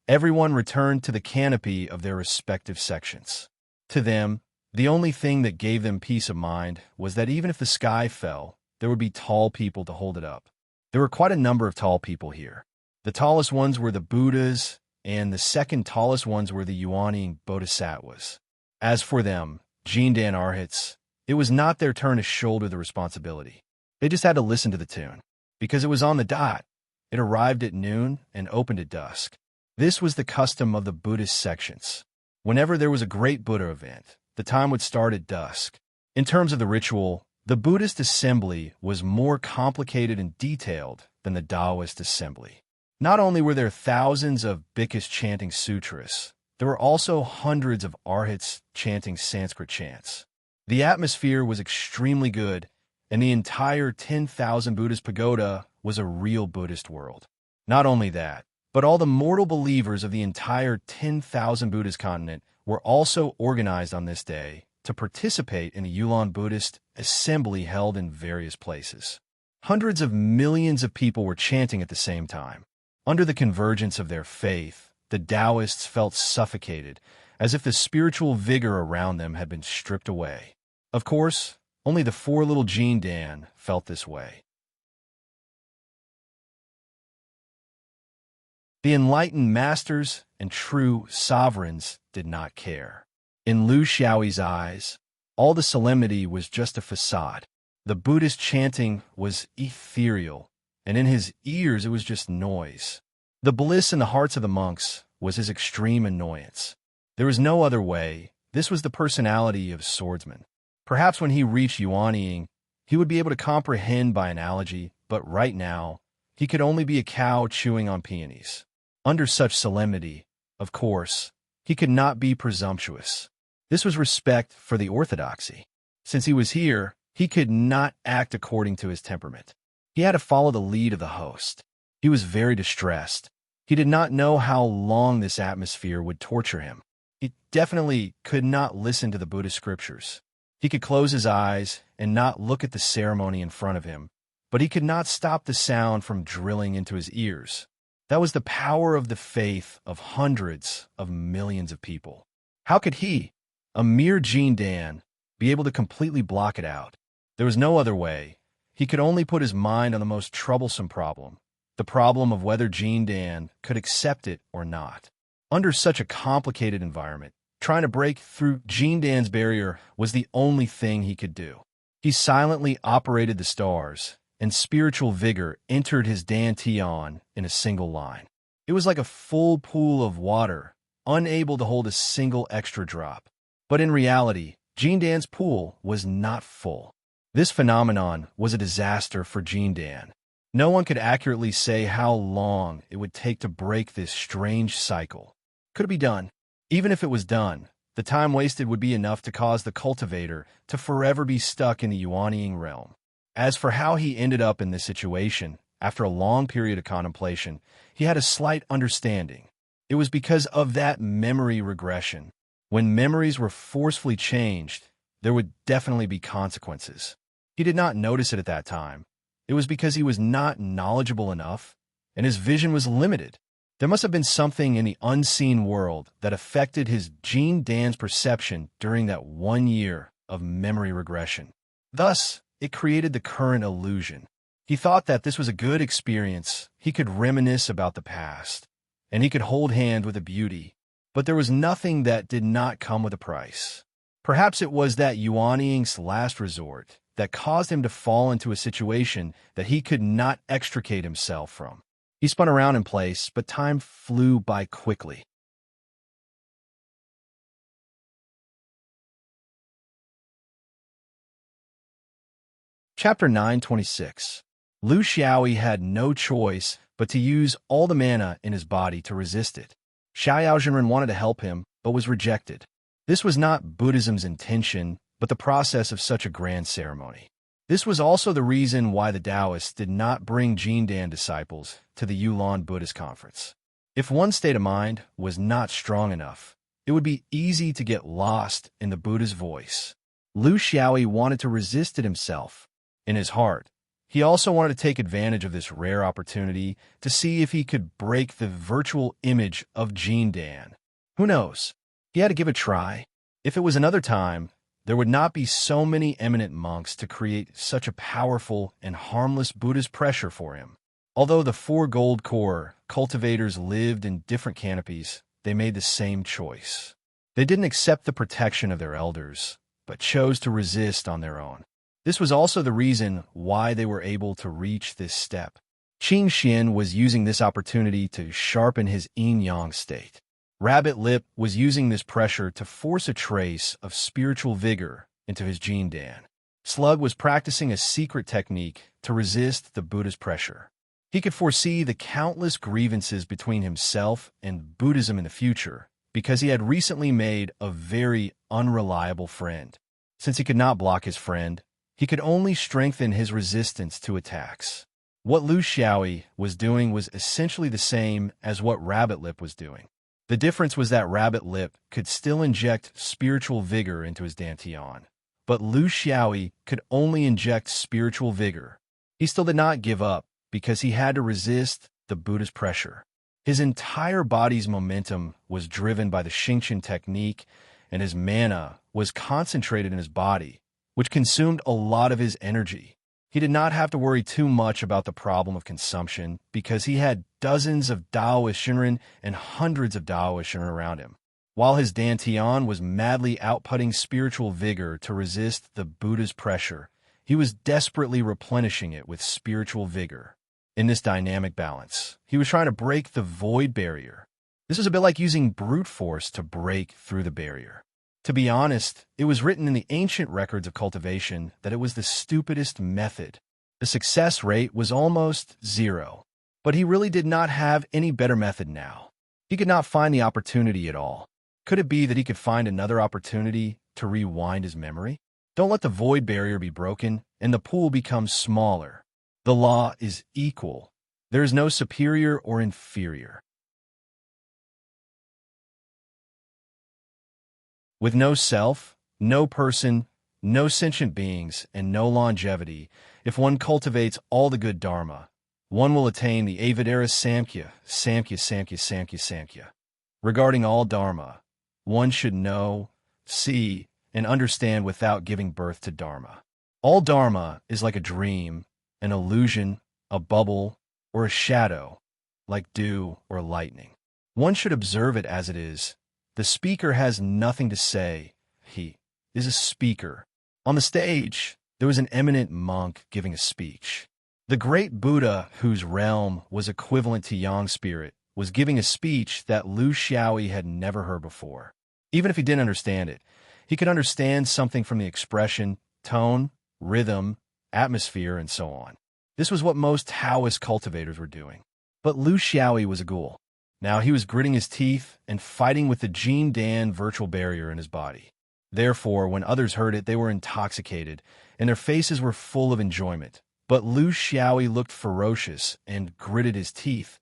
everyone returned to the canopy of their respective sections. To them, the only thing that gave them peace of mind was that even if the sky fell, there would be tall people to hold it up. There were quite a number of tall people here. The tallest ones were the Buddhas, and the second tallest ones were the Yuaning Bodhisattvas. As for them, Jindan Arhats, it was not their turn to shoulder the responsibility. They just had to listen to the tune, because it was on the dot. It arrived at noon and opened at dusk. This was the custom of the Buddhist sections. Whenever there was a great Buddha event, the time would start at dusk. In terms of the ritual, the Buddhist assembly was more complicated and detailed than the Taoist assembly. Not only were there thousands of bhikkhus chanting sutras, there were also hundreds of arhats chanting Sanskrit chants. The atmosphere was extremely good, and the entire 10,000 Buddhist pagoda was a real Buddhist world. Not only that, but all the mortal believers of the entire 10,000 Buddhist continent were also organized on this day to participate in the Yulon Buddhist assembly held in various places. Hundreds of millions of people were chanting at the same time. Under the convergence of their faith, the Taoists felt suffocated, as if the spiritual vigor around them had been stripped away. Of course, only the four little Jindan felt this way. The enlightened masters and true sovereigns did not care. In Lu Xiaoyi's eyes, all the solemnity was just a facade. The Buddhist chanting was ethereal, and in his ears it was just noise. The bliss in the hearts of the monks was his extreme annoyance. There was no other way. This was the personality of swordsman. Perhaps when he reached Yuanying, he would be able to comprehend by analogy, but right now, he could only be a cow chewing on peonies. Under such solemnity, of course, he could not be presumptuous. This was respect for the orthodoxy. Since he was here, he could not act according to his temperament. He had to follow the lead of the host. He was very distressed. He did not know how long this atmosphere would torture him. He definitely could not listen to the Buddhist scriptures. He could close his eyes and not look at the ceremony in front of him, but he could not stop the sound from drilling into his ears. That was the power of the faith of hundreds of millions of people. How could he, a mere Jindan, be able to completely block it out? There was no other way. He could only put his mind on the most troublesome problem, the problem of whether Jindan could accept it or not. Under such a complicated environment, trying to break through Jindan's barrier was the only thing he could do. He silently operated the stars, and spiritual vigor entered his dantian in a single line. It was like a full pool of water, unable to hold a single extra drop. But in reality, Jindan's pool was not full. This phenomenon was a disaster for Jindan. No one could accurately say how long it would take to break this strange cycle. Could it be done? Even if it was done, the time wasted would be enough to cause the cultivator to forever be stuck in the Yuanying realm. As for how he ended up in this situation, after a long period of contemplation, he had a slight understanding. It was because of that memory regression. When memories were forcefully changed, there would definitely be consequences. He did not notice it at that time. It was because he was not knowledgeable enough, and his vision was limited. There must have been something in the unseen world that affected his Jindan's perception during that 1 year of memory regression. Thus, it created the current illusion. He thought that this was a good experience. He could reminisce about the past, and he could hold hand with the beauty. But there was nothing that did not come with a price. Perhaps it was that Yuanying's last resort that caused him to fall into a situation that he could not extricate himself from. He spun around in place, but time flew by quickly. Chapter 926. Lu Xiaoyi had no choice but to use all the mana in his body to resist it. Xiao Zhenren wanted to help him, but was rejected. This was not Buddhism's intention, but the process of such a grand ceremony. This was also the reason why the Taoists did not bring Jindan disciples to the Yulon Buddhist conference. If one's state of mind was not strong enough, it would be easy to get lost in the Buddha's voice. Lu Xiaoyi wanted to resist it himself. In his heart, he also wanted to take advantage of this rare opportunity to see if he could break the virtual image of Jindan. Who knows? He had to give it a try. If it was another time, there would not be so many eminent monks to create such a powerful and harmless Buddhist pressure for him. Although the four gold core cultivators lived in different canopies, they made the same choice. They didn't accept the protection of their elders, but chose to resist on their own. This was also the reason why they were able to reach this step. Qing Xian was using this opportunity to sharpen his yin-yang state. Rabbit Lip was using this pressure to force a trace of spiritual vigor into his Jin Dan. Slug was practicing a secret technique to resist the Buddha's pressure. He could foresee the countless grievances between himself and Buddhism in the future because he had recently made a very unreliable friend. Since he could not block his friend, he could only strengthen his resistance to attacks. What Lu Xiaoyi was doing was essentially the same as what Rabbit Lip was doing. The difference was that Rabbit Lip could still inject spiritual vigor into his dantian, but Lu Xiaoyi could only inject spiritual vigor. He still did not give up because he had to resist the Buddha's pressure. His entire body's momentum was driven by the Xingqian technique, and his mana was concentrated in his body, which consumed a lot of his energy. He did not have to worry too much about the problem of consumption because he had dozens of Daoist Shinran and hundreds of Daoist Shinran around him. While his dantian was madly outputting spiritual vigor to resist the Buddha's pressure, he was desperately replenishing it with spiritual vigor. In this dynamic balance, he was trying to break the void barrier. This was a bit like using brute force to break through the barrier. To be honest, it was written in the ancient records of cultivation that it was the stupidest method. The success rate was almost zero. But he really did not have any better method now. He could not find the opportunity at all. Could it be that he could find another opportunity to rewind his memory? Don't let the void barrier be broken and the pool become smaller. The law is equal. There is no superior or inferior. With no self, no person, no sentient beings, and no longevity, if one cultivates all the good dharma, one will attain the Avadara Samkhya, Samkhya, Samkhya, Samkhya, Samkhya. Regarding all dharma, one should know, see, and understand without giving birth to dharma. All dharma is like a dream, an illusion, a bubble, or a shadow, like dew or lightning. One should observe it as it is. The speaker has nothing to say. He is a speaker. On the stage, there was an eminent monk giving a speech. The great Buddha, whose realm was equivalent to Yang spirit, was giving a speech that Lu Xiaoyi had never heard before. Even if he didn't understand it, he could understand something from the expression, tone, rhythm, atmosphere, and so on. This was what most Taoist cultivators were doing. But Lu Xiaoyi was a ghoul. Now he was gritting his teeth and fighting with the Jin Dan virtual barrier in his body. Therefore, when others heard it, they were intoxicated, and their faces were full of enjoyment. But Lu Xiaoyi looked ferocious and gritted his teeth.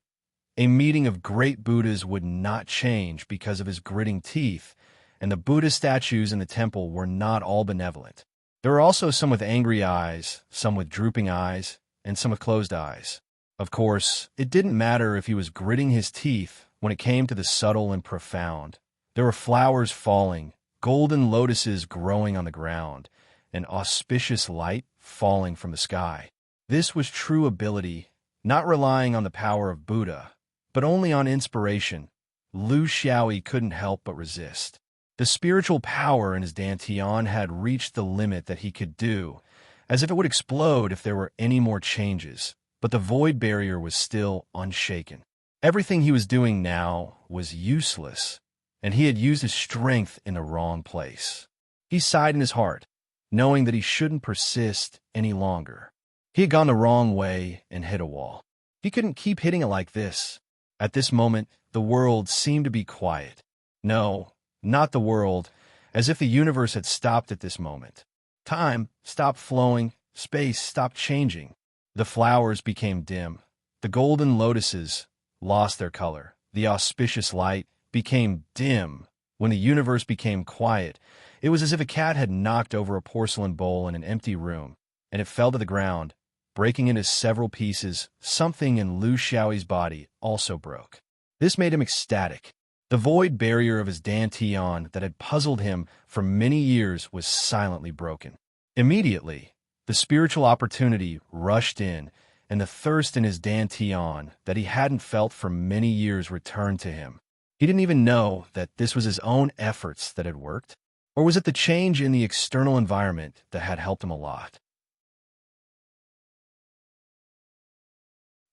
A meeting of great Buddhas would not change because of his gritting teeth, and the Buddha statues in the temple were not all benevolent. There were also some with angry eyes, some with drooping eyes, and some with closed eyes. Of course, it didn't matter if he was gritting his teeth when it came to the subtle and profound. There were flowers falling, golden lotuses growing on the ground, and auspicious light falling from the sky. This was true ability, not relying on the power of Buddha, but only on inspiration. Lu Xiaoyi couldn't help but resist. The spiritual power in his dantian had reached the limit that he could do, as if it would explode if there were any more changes. But the void barrier was still unshaken. Everything he was doing now was useless, and he had used his strength in the wrong place. He sighed in his heart, knowing that he shouldn't persist any longer. He had gone the wrong way and hit a wall. He couldn't keep hitting it like this. At this moment, the world seemed to be quiet. No, not the world, as if the universe had stopped at this moment. Time stopped flowing, space stopped changing. The flowers became dim. The golden lotuses lost their color. The auspicious light became dim. When the universe became quiet, it was as if a cat had knocked over a porcelain bowl in an empty room, and it fell to the ground, breaking into several pieces. Something in Lu Xiaoyi's body also broke. This made him ecstatic. The void barrier of his dantian that had puzzled him for many years was silently broken. Immediately, the spiritual opportunity rushed in, and the thirst in his dantian that he hadn't felt for many years returned to him. He didn't even know that this was his own efforts that had worked, or was it the change in the external environment that had helped him a lot?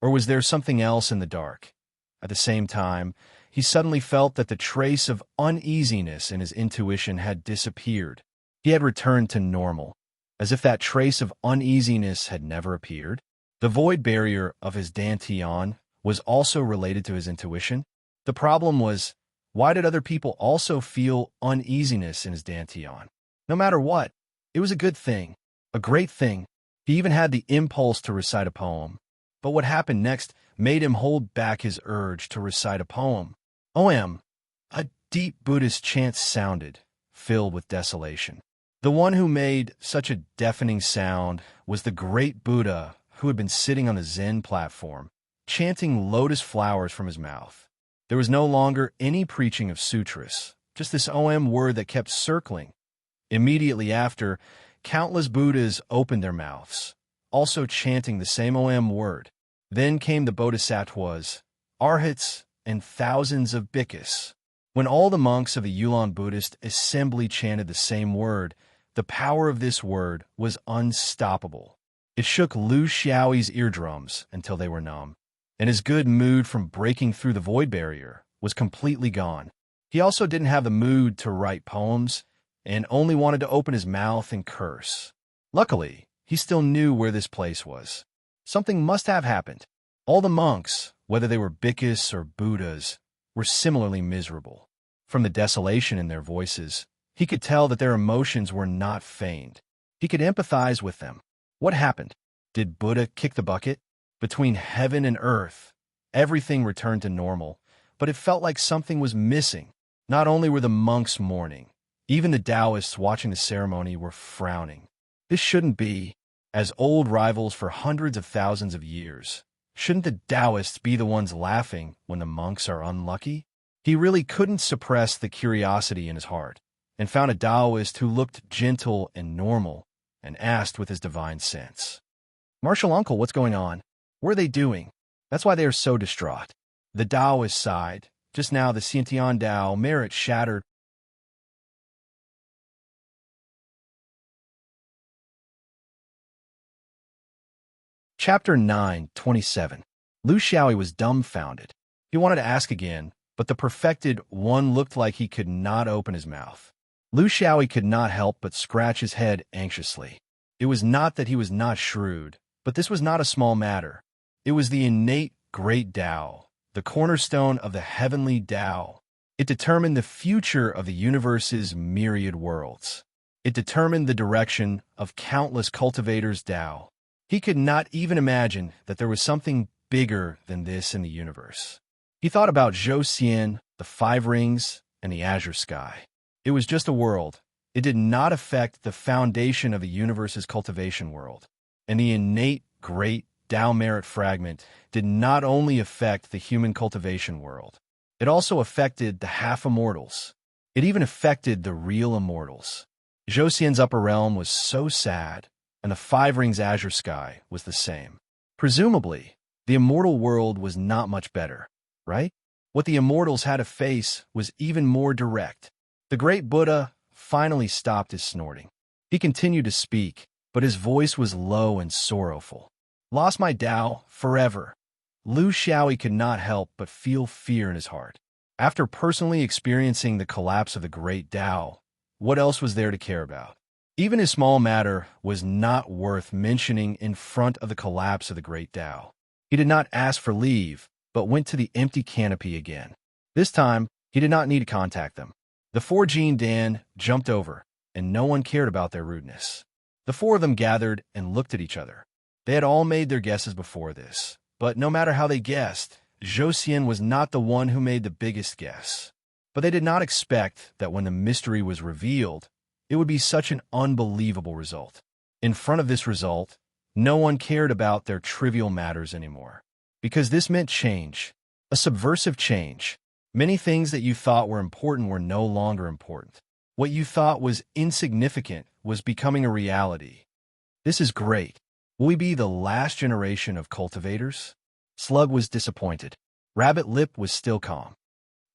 Or was there something else in the dark? At the same time, he suddenly felt that the trace of uneasiness in his intuition had disappeared. He had returned to normal, as if that trace of uneasiness had never appeared. The void barrier of his dantian was also related to his intuition. The problem was, why did other people also feel uneasiness in his dantian? No matter what, it was a good thing, a great thing. He even had the impulse to recite a poem. But what happened next made him hold back his urge to recite a poem. OM, a deep Buddhist chant sounded, filled with desolation. The one who made such a deafening sound was the great Buddha who had been sitting on the Zen platform, chanting lotus flowers from his mouth. There was no longer any preaching of sutras, just this OM word that kept circling. Immediately after, countless Buddhas opened their mouths, also chanting the same OM word. Then came the bodhisattvas, arhats, and thousands of bhikkhus. When all the monks of the Yulon Buddhist assembly chanted the same word, the power of this word was unstoppable. It shook Lu Xiaoyi's eardrums until they were numb, and his good mood from breaking through the void barrier was completely gone. He also didn't have the mood to write poems, and only wanted to open his mouth and curse. Luckily, he still knew where this place was. Something must have happened. All the monks, whether they were bhikkhus or Buddhas, were similarly miserable. From the desolation in their voices, he could tell that their emotions were not feigned. He could empathize with them. What happened? Did Buddha kick the bucket? Between heaven and earth, everything returned to normal, but it felt like something was missing. Not only were the monks mourning, even the Taoists watching the ceremony were frowning. This shouldn't be. As old rivals for hundreds of thousands of years, shouldn't the Taoists be the ones laughing when the monks are unlucky? He really couldn't suppress the curiosity in his heart, and found a Taoist who looked gentle and normal, and asked with his divine sense, "Martial uncle, what's going on? What are they doing? That's why they are so distraught." The Taoist sighed. Just now the Xiantian Tao merit shattered. Chapter 9:27. Lu Xiaoyi was dumbfounded. He wanted to ask again, but the perfected one looked like he could not open his mouth. Lu Xiaoyi could not help but scratch his head anxiously. It was not that he was not shrewd, but this was not a small matter. It was the innate great Tao, the cornerstone of the heavenly Tao. It determined the future of the universe's myriad worlds. It determined the direction of countless cultivators' Tao. He could not even imagine that there was something bigger than this in the universe. He thought about Zhou Xian, the five rings, and the azure sky. It was just a world. It did not affect the foundation of the universe's cultivation world. And the innate great Tao merit fragment did not only affect the human cultivation world. It also affected the half-immortals. It even affected the real immortals. Zhou Xian's upper realm was so sad, and the five rings azure sky was the same. Presumably, the immortal world was not much better, right? What the immortals had to face was even more direct. The great Buddha finally stopped his snorting. He continued to speak, but his voice was low and sorrowful. "Lost my Tao forever." Lu Xiaoyi could not help but feel fear in his heart. After personally experiencing the collapse of the great Tao, what else was there to care about? Even his small matter was not worth mentioning in front of the collapse of the great Tao. He did not ask for leave, but went to the empty canopy again. This time, he did not need to contact them. The four Jean Dan jumped over, and no one cared about their rudeness. The four of them gathered and looked at each other. They had all made their guesses before this, but no matter how they guessed, Zhou Xian was not the one who made the biggest guess. But they did not expect that when the mystery was revealed, it would be such an unbelievable result. In front of this result, no one cared about their trivial matters anymore. Because this meant change, a subversive change. Many things that you thought were important were no longer important. What you thought was insignificant was becoming a reality. This is great. Will we be the last generation of cultivators? Slug was disappointed. Rabbit Lip was still calm.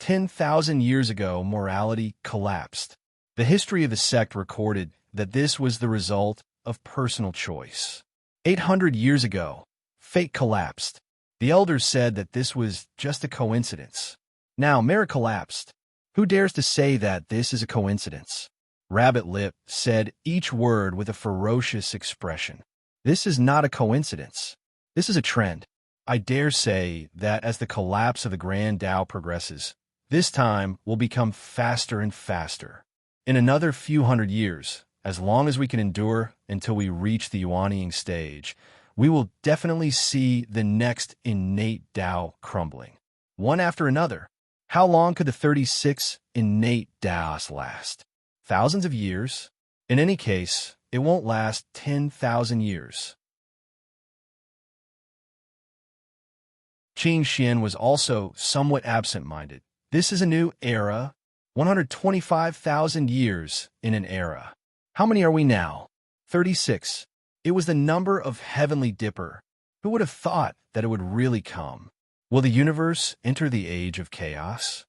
10,000 years ago, morality collapsed. The history of the sect recorded that this was the result of personal choice. 800 years ago, fate collapsed. The elders said that this was just a coincidence. Now, merit collapsed. Who dares to say that this is a coincidence? Rabbit Lip said each word with a ferocious expression. This is not a coincidence. This is a trend. I dare say that as the collapse of the Grand Tao progresses, this time will become faster and faster. In another few hundred years, as long as we can endure until we reach the Yuanying stage, we will definitely see the next innate Tao crumbling. One after another. How long could the 36 innate Taos last? Thousands of years? In any case, it won't last 10,000 years. Qing Xian was also somewhat absent-minded. This is a new era, 125,000 years in an era. How many are we now? 36. It was the number of Heavenly Dipper. Who would have thought that it would really come? Will the universe enter the age of chaos?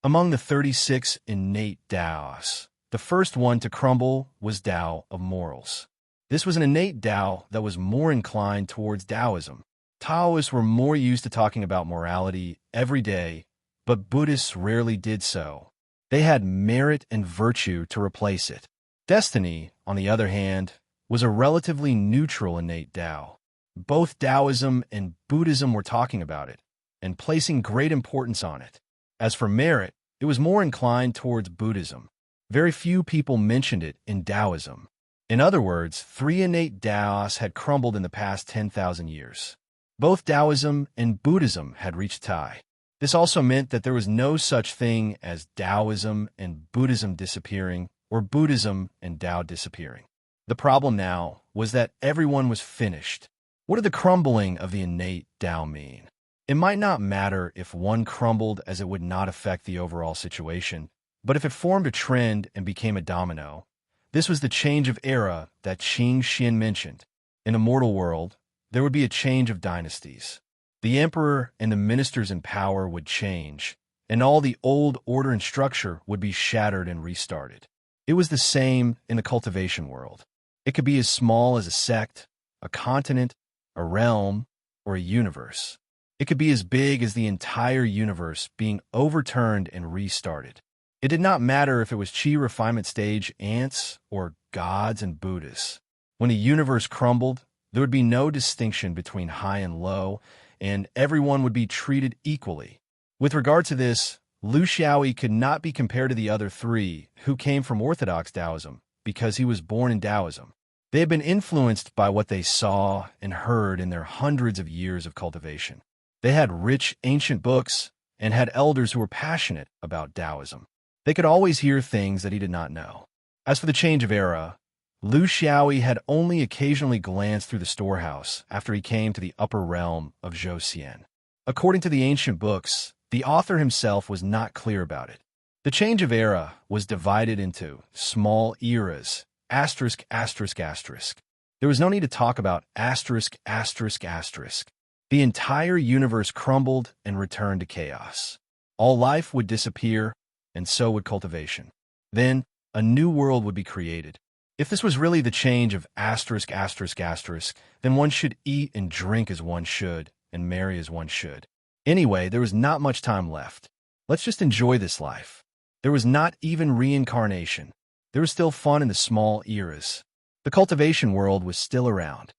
Among the 36 innate Taos, the first one to crumble was Tao of morals. This was an innate Tao that was more inclined towards Taoism. Taoists were more used to talking about morality every day, but Buddhists rarely did so. They had merit and virtue to replace it. Destiny, on the other hand, was a relatively neutral innate Tao. Both Taoism and Buddhism were talking about it, and placing great importance on it. As for merit, it was more inclined towards Buddhism. Very few people mentioned it in Taoism. In other words, 3 innate Taos had crumbled in the past 10,000 years. Both Taoism and Buddhism had reached Tai. This also meant that there was no such thing as Taoism and Buddhism disappearing, or Buddhism and Tao disappearing. The problem now was that everyone was finished. What did the crumbling of the innate Tao mean? It might not matter if one crumbled, as it would not affect the overall situation, but if it formed a trend and became a domino. This was the change of era that Qing Xian mentioned. In a mortal world, there would be a change of dynasties. The emperor and the ministers in power would change, and all the old order and structure would be shattered and restarted. It was the same in the cultivation world. It could be as small as a sect, a continent, a realm, or a universe. It could be as big as the entire universe being overturned and restarted. It did not matter if it was Qi refinement stage ants or gods and Buddhists. When a universe crumbled, there would be no distinction between high and low, and everyone would be treated equally. With regard to this, Lu Xiaoyi could not be compared to the other 3 who came from Orthodox Taoism because he was born in Taoism. They had been influenced by what they saw and heard in their hundreds of years of cultivation. They had rich ancient books and had elders who were passionate about Taoism. They could always hear things that he did not know. As for the change of era, Lu Xiaoyi had only occasionally glanced through the storehouse after he came to the upper realm of Zhou. According to the ancient books, the author himself was not clear about it. The change of era was divided into small eras, asterisk, asterisk, asterisk. There was no need to talk about asterisk, asterisk, asterisk. The entire universe crumbled and returned to chaos. All life would disappear, and so would cultivation. Then, a new world would be created. If this was really the change of asterisk, asterisk, asterisk, then one should eat and drink as one should, and marry as one should. Anyway, there was not much time left. Let's just enjoy this life. There was not even reincarnation. There was still fun in the small eras. The cultivation world was still around.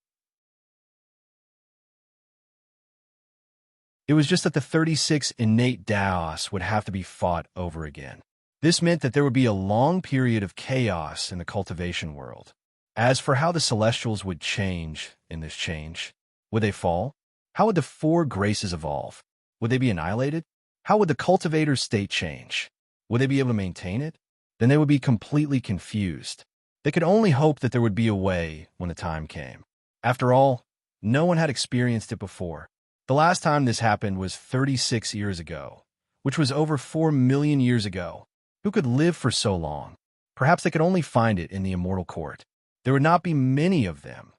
It was just that the 36 innate Taos would have to be fought over again. This meant that there would be a long period of chaos in the cultivation world. As for how the celestials would change in this change, would they fall? How would the 4 graces evolve? Would they be annihilated? How would the cultivator's state change? Would they be able to maintain it? Then they would be completely confused. They could only hope that there would be a way when the time came. After all, no one had experienced it before. The last time this happened was 36 years ago, which was over 4 million years ago. Who could live for so long? Perhaps they could only find it in the immortal court. There would not be many of them.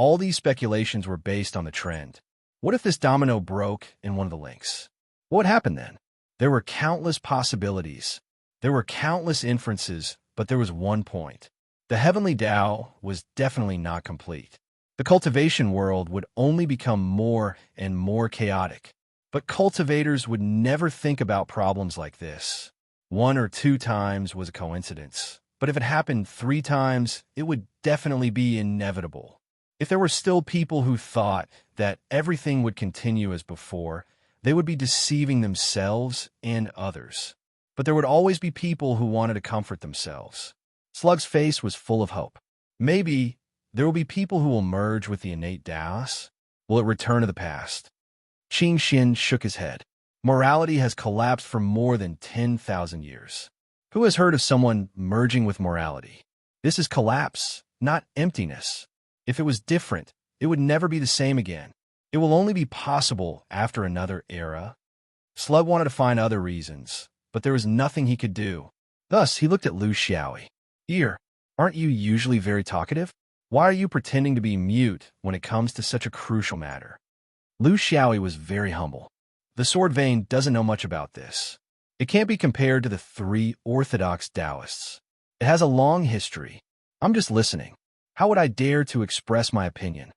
All these speculations were based on the trend. What if this domino broke in one of the links? What would happen then? There were countless possibilities. There were countless inferences, but there was one point. The heavenly Tao was definitely not complete. The cultivation world would only become more and more chaotic. But cultivators would never think about problems like this. 1 or 2 times was a coincidence. But if it happened 3 times, it would definitely be inevitable. If there were still people who thought that everything would continue as before, they would be deceiving themselves and others. But there would always be people who wanted to comfort themselves. Slug's face was full of hope. Maybe there will be people who will merge with the innate Taos. Will it return to the past? Qing Xin shook his head. Morality has collapsed for more than 10,000 years. Who has heard of someone merging with morality? This is collapse, not emptiness. If it was different, it would never be the same again. It will only be possible after another era. Slug wanted to find other reasons, but there was nothing he could do. Thus, he looked at Lu Xiaoyi. Ear, aren't you usually very talkative? Why are you pretending to be mute when it comes to such a crucial matter? Lu Xiaoyi was very humble. The sword vein doesn't know much about this. It can't be compared to the 3 orthodox Taoists. It has a long history. I'm just listening. How would I dare to express my opinion?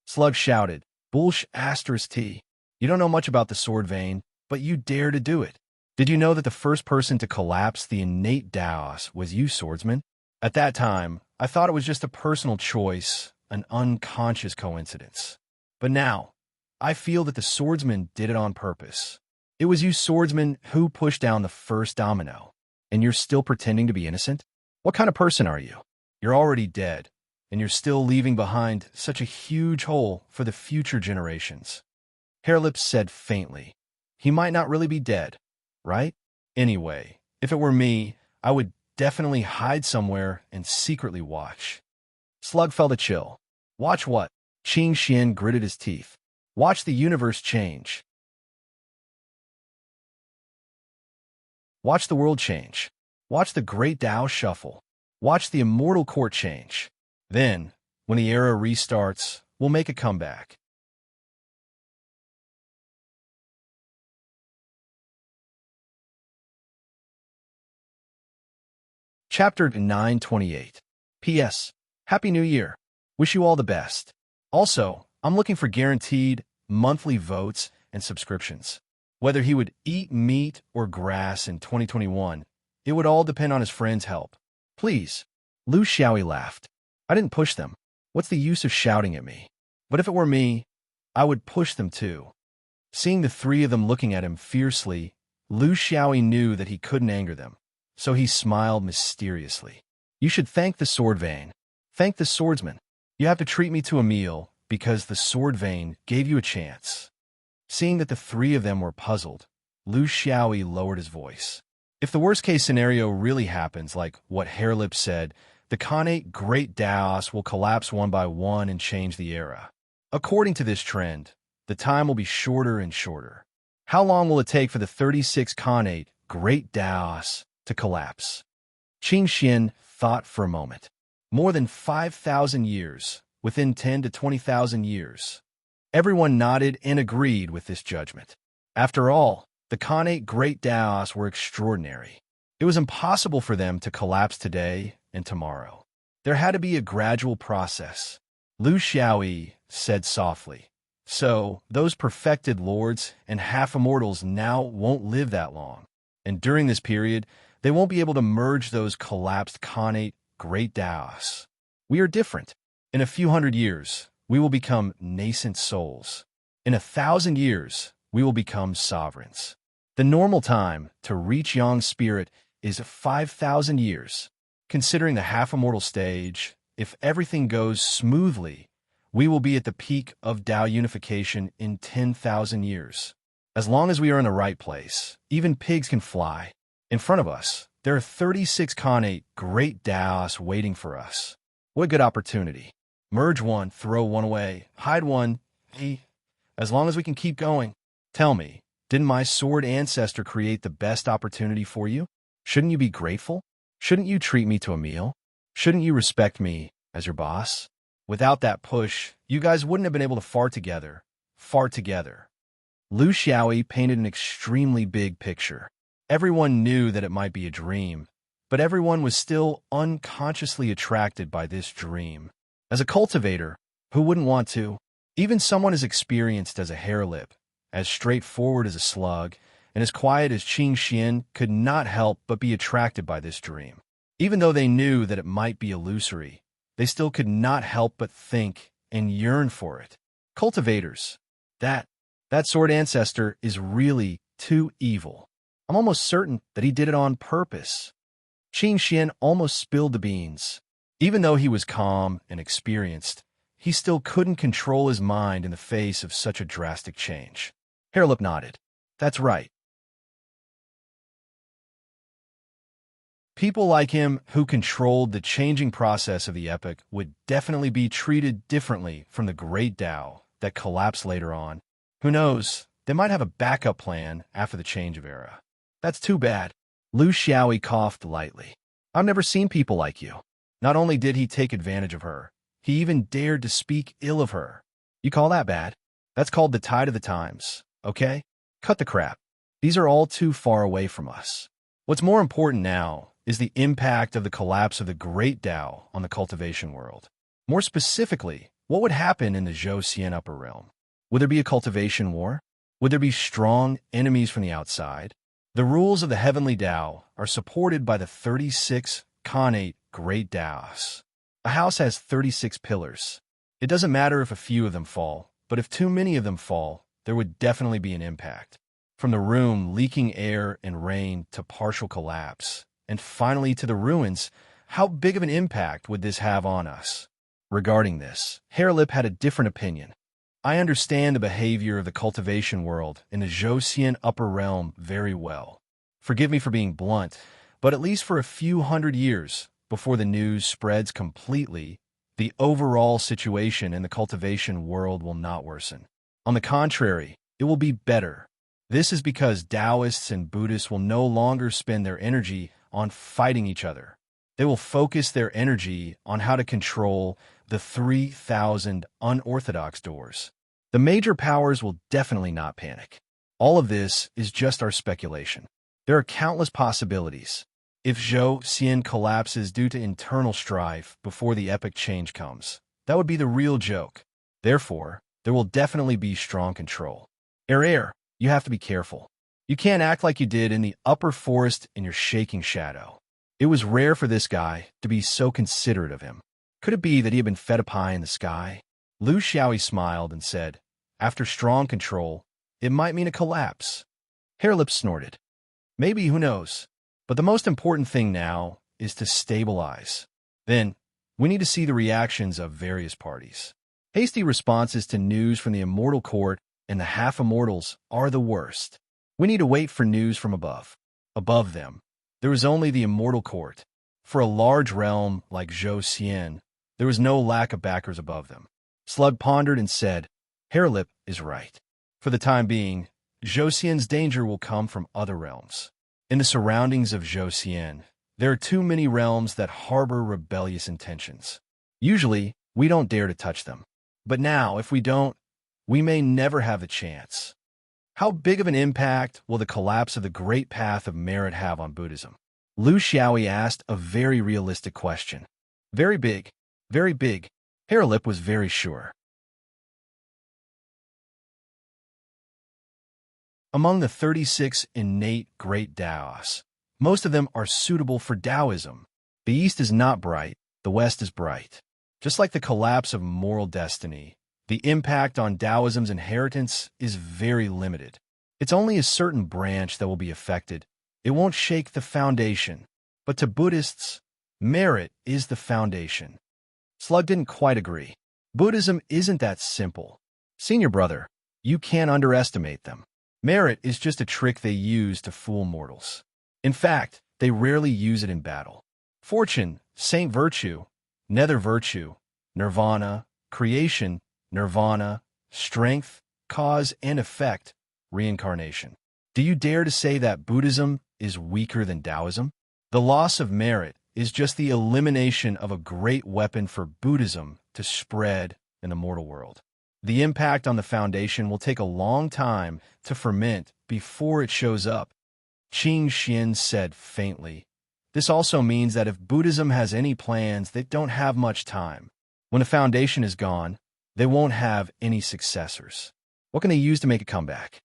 Slug shouted, Bullsh asterisk T. You don't know much about the sword vein, but you dare to do it. Did you know that the first person to collapse the innate Taos was you, swordsman? At that time, I thought it was just a personal choice, an unconscious coincidence. But now, I feel that the swordsman did it on purpose. It was you, swordsman, who pushed down the first domino. And you're still pretending to be innocent? What kind of person are you? You're already dead, and you're still leaving behind such a huge hole for the future generations. Hairlips said faintly, he might not really be dead, right? Anyway, if it were me, I would definitely hide somewhere and secretly watch. Slug felt a chill. Watch what? Qing Xian gritted his teeth. Watch the universe change. Watch the world change. Watch the great Tao shuffle. Watch the immortal court change. Then, when the era restarts, we'll make a comeback. Chapter 928. P.S. Happy New Year. Wish you all the best. Also, I'm looking for guaranteed monthly votes and subscriptions. Whether he would eat meat or grass in 2021, it would all depend on his friend's help. Please. Lu Xiaoyi laughed. I didn't push them. What's the use of shouting at me? But if it were me, I would push them too. Seeing the 3 of them looking at him fiercely, Lu Xiaoyi knew that he couldn't anger them. So he smiled mysteriously. You should thank the sword vein. Thank the swordsman. You have to treat me to a meal because the sword vein gave you a chance. Seeing that the 3 of them were puzzled, Lu Xiaoyi lowered his voice. If the worst-case scenario really happens, like what Hairlips said, the Khanate Great Taos will collapse one by one and change the era. According to this trend, the time will be shorter and shorter. How long will it take for the 36 Khanate Great Taos to collapse? Qing Xin thought for a moment. More than 5,000 years, within 10 to 20,000 years. Everyone nodded and agreed with this judgment. After all, the Khanate Great Taos were extraordinary. It was impossible for them to collapse today and tomorrow. There had to be a gradual process. Lu Xiaoyi said softly, so those perfected lords and half-immortals now won't live that long. And during this period, they won't be able to merge those collapsed Khanate Great Taos. We are different. In a few hundred years, we will become nascent souls. In 1,000 years, we will become sovereigns. The normal time to reach Yang spirit is 5,000 years. Considering the half-immortal stage, if everything goes smoothly, we will be at the peak of Tao unification in 10,000 years. As long as we are in the right place, even pigs can fly. In front of us, there are 36 Khanate Great Taos waiting for us. What a good opportunity. Merge one, throw one away, hide one, as long as we can keep going. Tell me, didn't my sword ancestor create the best opportunity for you? Shouldn't you be grateful? Shouldn't you treat me to a meal? Shouldn't you respect me as your boss? Without that push, you guys wouldn't have been able to fart together. Fart together. Lu Xiaoyi painted an extremely big picture. Everyone knew that it might be a dream, but everyone was still unconsciously attracted by this dream. As a cultivator, who wouldn't want to? Even someone as experienced as a harelip, as straightforward as a slug, and as quiet as Qing Xian could not help but be attracted by this dream. Even though they knew that it might be illusory, they still could not help but think and yearn for it. Cultivators, that sword ancestor is really too evil. I'm almost certain that he did it on purpose. Qing Xian almost spilled the beans. Even though he was calm and experienced, he still couldn't control his mind in the face of such a drastic change. Harelip nodded. That's right. People like him who controlled the changing process of the epoch would definitely be treated differently from the great Tao that collapsed later on. Who knows, they might have a backup plan after the change of era. That's too bad. Lu Xiaoyi coughed lightly. I've never seen people like you. Not only did he take advantage of her, he even dared to speak ill of her. You call that bad? That's called the tide of the times, okay? Cut the crap. These are all too far away from us. What's more important now is the impact of the collapse of the great Tao on the cultivation world. More specifically, what would happen in the Zhou Xian upper realm? Would there be a cultivation war? Would there be strong enemies from the outside? The rules of the heavenly Tao are supported by the 36 Khanate great Taos. A house has 36 pillars. It doesn't matter if a few of them fall, but if too many of them fall, there would definitely be an impact. From the room leaking air and rain to partial collapse, and finally to the ruins, how big of an impact would this have on us? Regarding this, Harelip had a different opinion. I understand the behavior of the cultivation world in the Zhou Xian upper realm very well. Forgive me for being blunt, but at least for a few hundred years, before the news spreads completely, the overall situation in the cultivation world will not worsen. On the contrary, it will be better. This is because Taoists and Buddhists will no longer spend their energy on fighting each other. They will focus their energy on how to control the 3,000 unorthodox doors. The major powers will definitely not panic. All of this is just our speculation. There are countless possibilities. If Zhou Xian collapses due to internal strife before the epic change comes, that would be the real joke. Therefore, there will definitely be strong control. You have to be careful. You can't act like you did in the upper forest in your shaking shadow. It was rare for this guy to be so considerate of him. Could it be that he had been fed a pie in the sky? Lu Xiaoyi smiled and said, after strong control, it might mean a collapse. Harelip snorted. Maybe, who knows? But the most important thing now is to stabilize. Then, we need to see the reactions of various parties. Hasty responses to news from the Immortal Court and the half-immortals are the worst. We need to wait for news from above. Above them, there is only the Immortal Court. For a large realm like Zhou Xian, there is no lack of backers above them. Slug pondered and said, Harelip is right. For the time being, Zhou Xian's danger will come from other realms. In the surroundings of Zhou Xian, there are too many realms that harbor rebellious intentions. Usually, we don't dare to touch them. But now, if we don't, we may never have the chance. How big of an impact will the collapse of the great path of merit have on Buddhism? Lu Xiaoyi asked a very realistic question. Very big, very big. Harelip was very sure. Among the 36 innate great Taos, most of them are suitable for Taoism. The East is not bright, the West is bright. Just like the collapse of moral destiny, the impact on Taoism's inheritance is very limited. It's only a certain branch that will be affected. It won't shake the foundation. But to Buddhists, merit is the foundation. Slug didn't quite agree. Buddhism isn't that simple. Senior brother, you can't underestimate them. Merit is just a trick they use to fool mortals. In fact, they rarely use it in battle. Fortune, saint virtue, nether virtue, nirvana, creation, nirvana, strength, cause and effect, reincarnation. Do you dare to say that Buddhism is weaker than Taoism? The loss of merit is just the elimination of a great weapon for Buddhism to spread in the mortal world. The impact on the foundation will take a long time to ferment before it shows up. Qing Xian said faintly. This also means that if Buddhism has any plans, they don't have much time. When the foundation is gone, they won't have any successors. What can they use to make a comeback?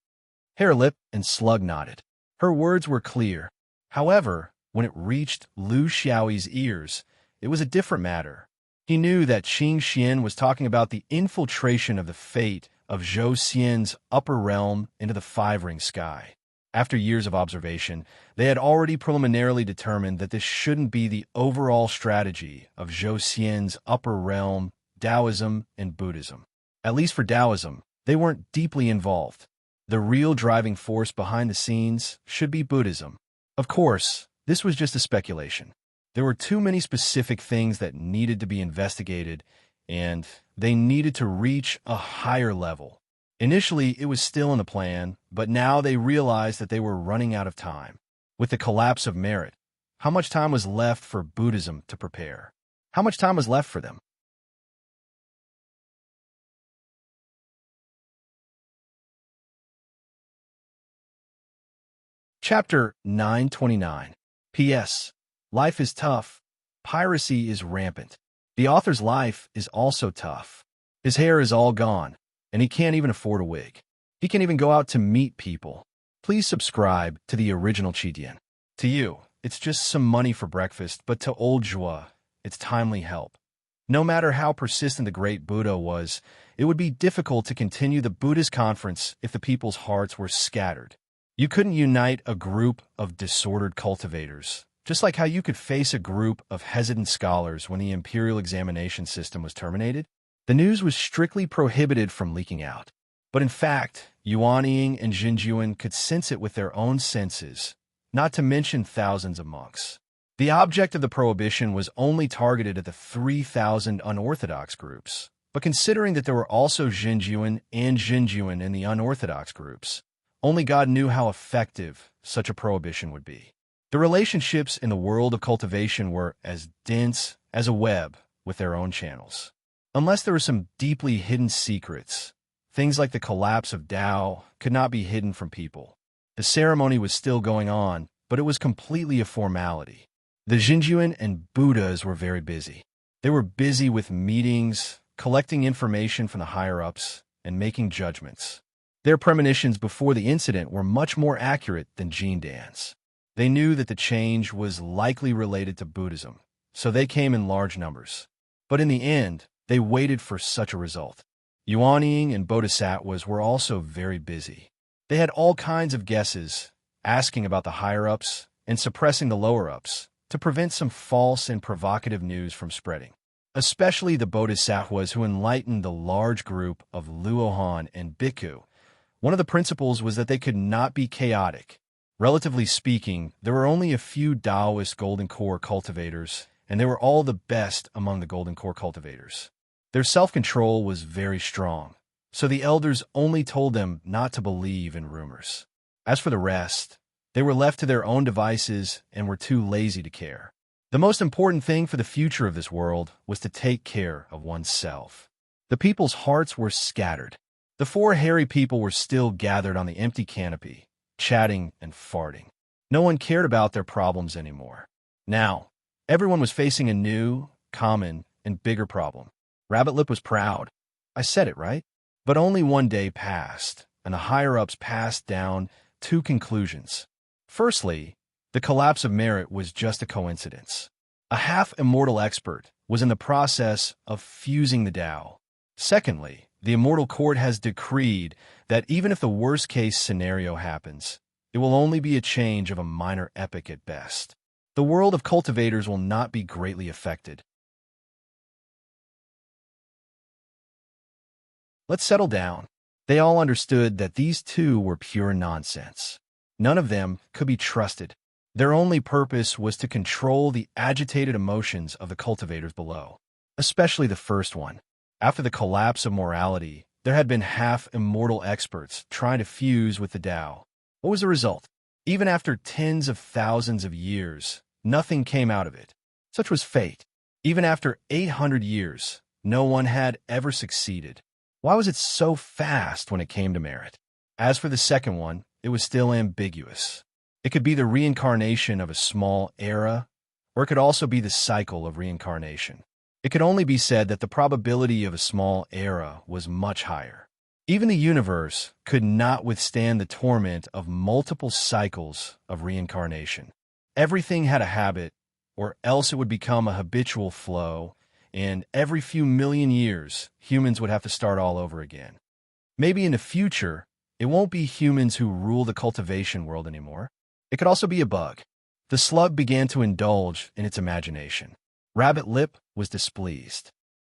Hairlip and Slug nodded. Her words were clear. However, when it reached Lu Xiaoyi's ears, it was a different matter. He knew that Qing Xian was talking about the infiltration of the fate of Zhou Xian's upper realm into the five-ring sky. After years of observation, they had already preliminarily determined that this shouldn't be the overall strategy of Zhou Xian's upper realm, Taoism, and Buddhism. At least for Taoism, they weren't deeply involved. The real driving force behind the scenes should be Buddhism. Of course, this was just a speculation. There were too many specific things that needed to be investigated, and they needed to reach a higher level. Initially, it was still in the plan, but now they realized that they were running out of time. With the collapse of merit, how much time was left for Buddhism to prepare? How much time was left for them? Chapter 929. P.S. Life is tough. Piracy is rampant. The author's life is also tough. His hair is all gone, and he can't even afford a wig. He can't even go out to meet people. Please subscribe to the original Chidian. To you, it's just some money for breakfast, but to old Zhua, it's timely help. No matter how persistent the great Buddha was, it would be difficult to continue the Buddhist conference if the people's hearts were scattered. You couldn't unite a group of disordered cultivators, just like how you could face a group of hesitant scholars when the imperial examination system was terminated. The news was strictly prohibited from leaking out. But in fact, Yuanying and Jinjuan could sense it with their own senses, not to mention thousands of monks. The object of the prohibition was only targeted at the 3,000 unorthodox groups. But considering that there were also Jinjuan and Jinjuan in the unorthodox groups, only God knew how effective such a prohibition would be. The relationships in the world of cultivation were as dense as a web with their own channels. Unless there were some deeply hidden secrets, things like the collapse of Tao could not be hidden from people. The ceremony was still going on, but it was completely a formality. The Jinjuan and Buddhas were very busy. They were busy with meetings, collecting information from the higher-ups, and making judgments. Their premonitions before the incident were much more accurate than Jean Dan's. They knew that the change was likely related to Buddhism, so they came in large numbers. But in the end, they waited for such a result. Yuanying and Bodhisattvas were also very busy. They had all kinds of guesses, asking about the higher-ups and suppressing the lower-ups to prevent some false and provocative news from spreading. Especially the Bodhisattvas who enlightened the large group of Luohan and Bhikkhu. One of the principles was that they could not be chaotic. Relatively speaking, there were only a few Taoist Golden Core cultivators, and they were all the best among the Golden Core cultivators. Their self-control was very strong, so the elders only told them not to believe in rumors. As for the rest, they were left to their own devices and were too lazy to care. The most important thing for the future of this world was to take care of oneself. The people's hearts were scattered. The four hairy people were still gathered on the empty canopy, chatting and farting. No one cared about their problems anymore. Now, everyone was facing a new, common, and bigger problem. Rabbit Lip was proud. I said it, right? But only one day passed, and the higher-ups passed down two conclusions. Firstly, the collapse of merit was just a coincidence. A half-immortal expert was in the process of fusing the Tao. Secondly, the immortal court has decreed that even if the worst-case scenario happens, it will only be a change of a minor epoch at best. The world of cultivators will not be greatly affected. Let's settle down. They all understood that these two were pure nonsense. None of them could be trusted. Their only purpose was to control the agitated emotions of the cultivators below, especially the first one. After the collapse of morality, there had been half-immortal experts trying to fuse with the Tao. What was the result? Even after tens of thousands of years, nothing came out of it. Such was fate. Even after 800 years, no one had ever succeeded. Why was it so fast when it came to merit? As for the second one, it was still ambiguous. It could be the reincarnation of a small era, or it could also be the cycle of reincarnation. It could only be said that the probability of a small era was much higher. Even the universe could not withstand the torment of multiple cycles of reincarnation. Everything had a habit, or else it would become a habitual flow, and every few million years, humans would have to start all over again. Maybe in the future, it won't be humans who rule the cultivation world anymore. It could also be a bug. The slug began to indulge in its imagination. Rabbit Lip was displeased.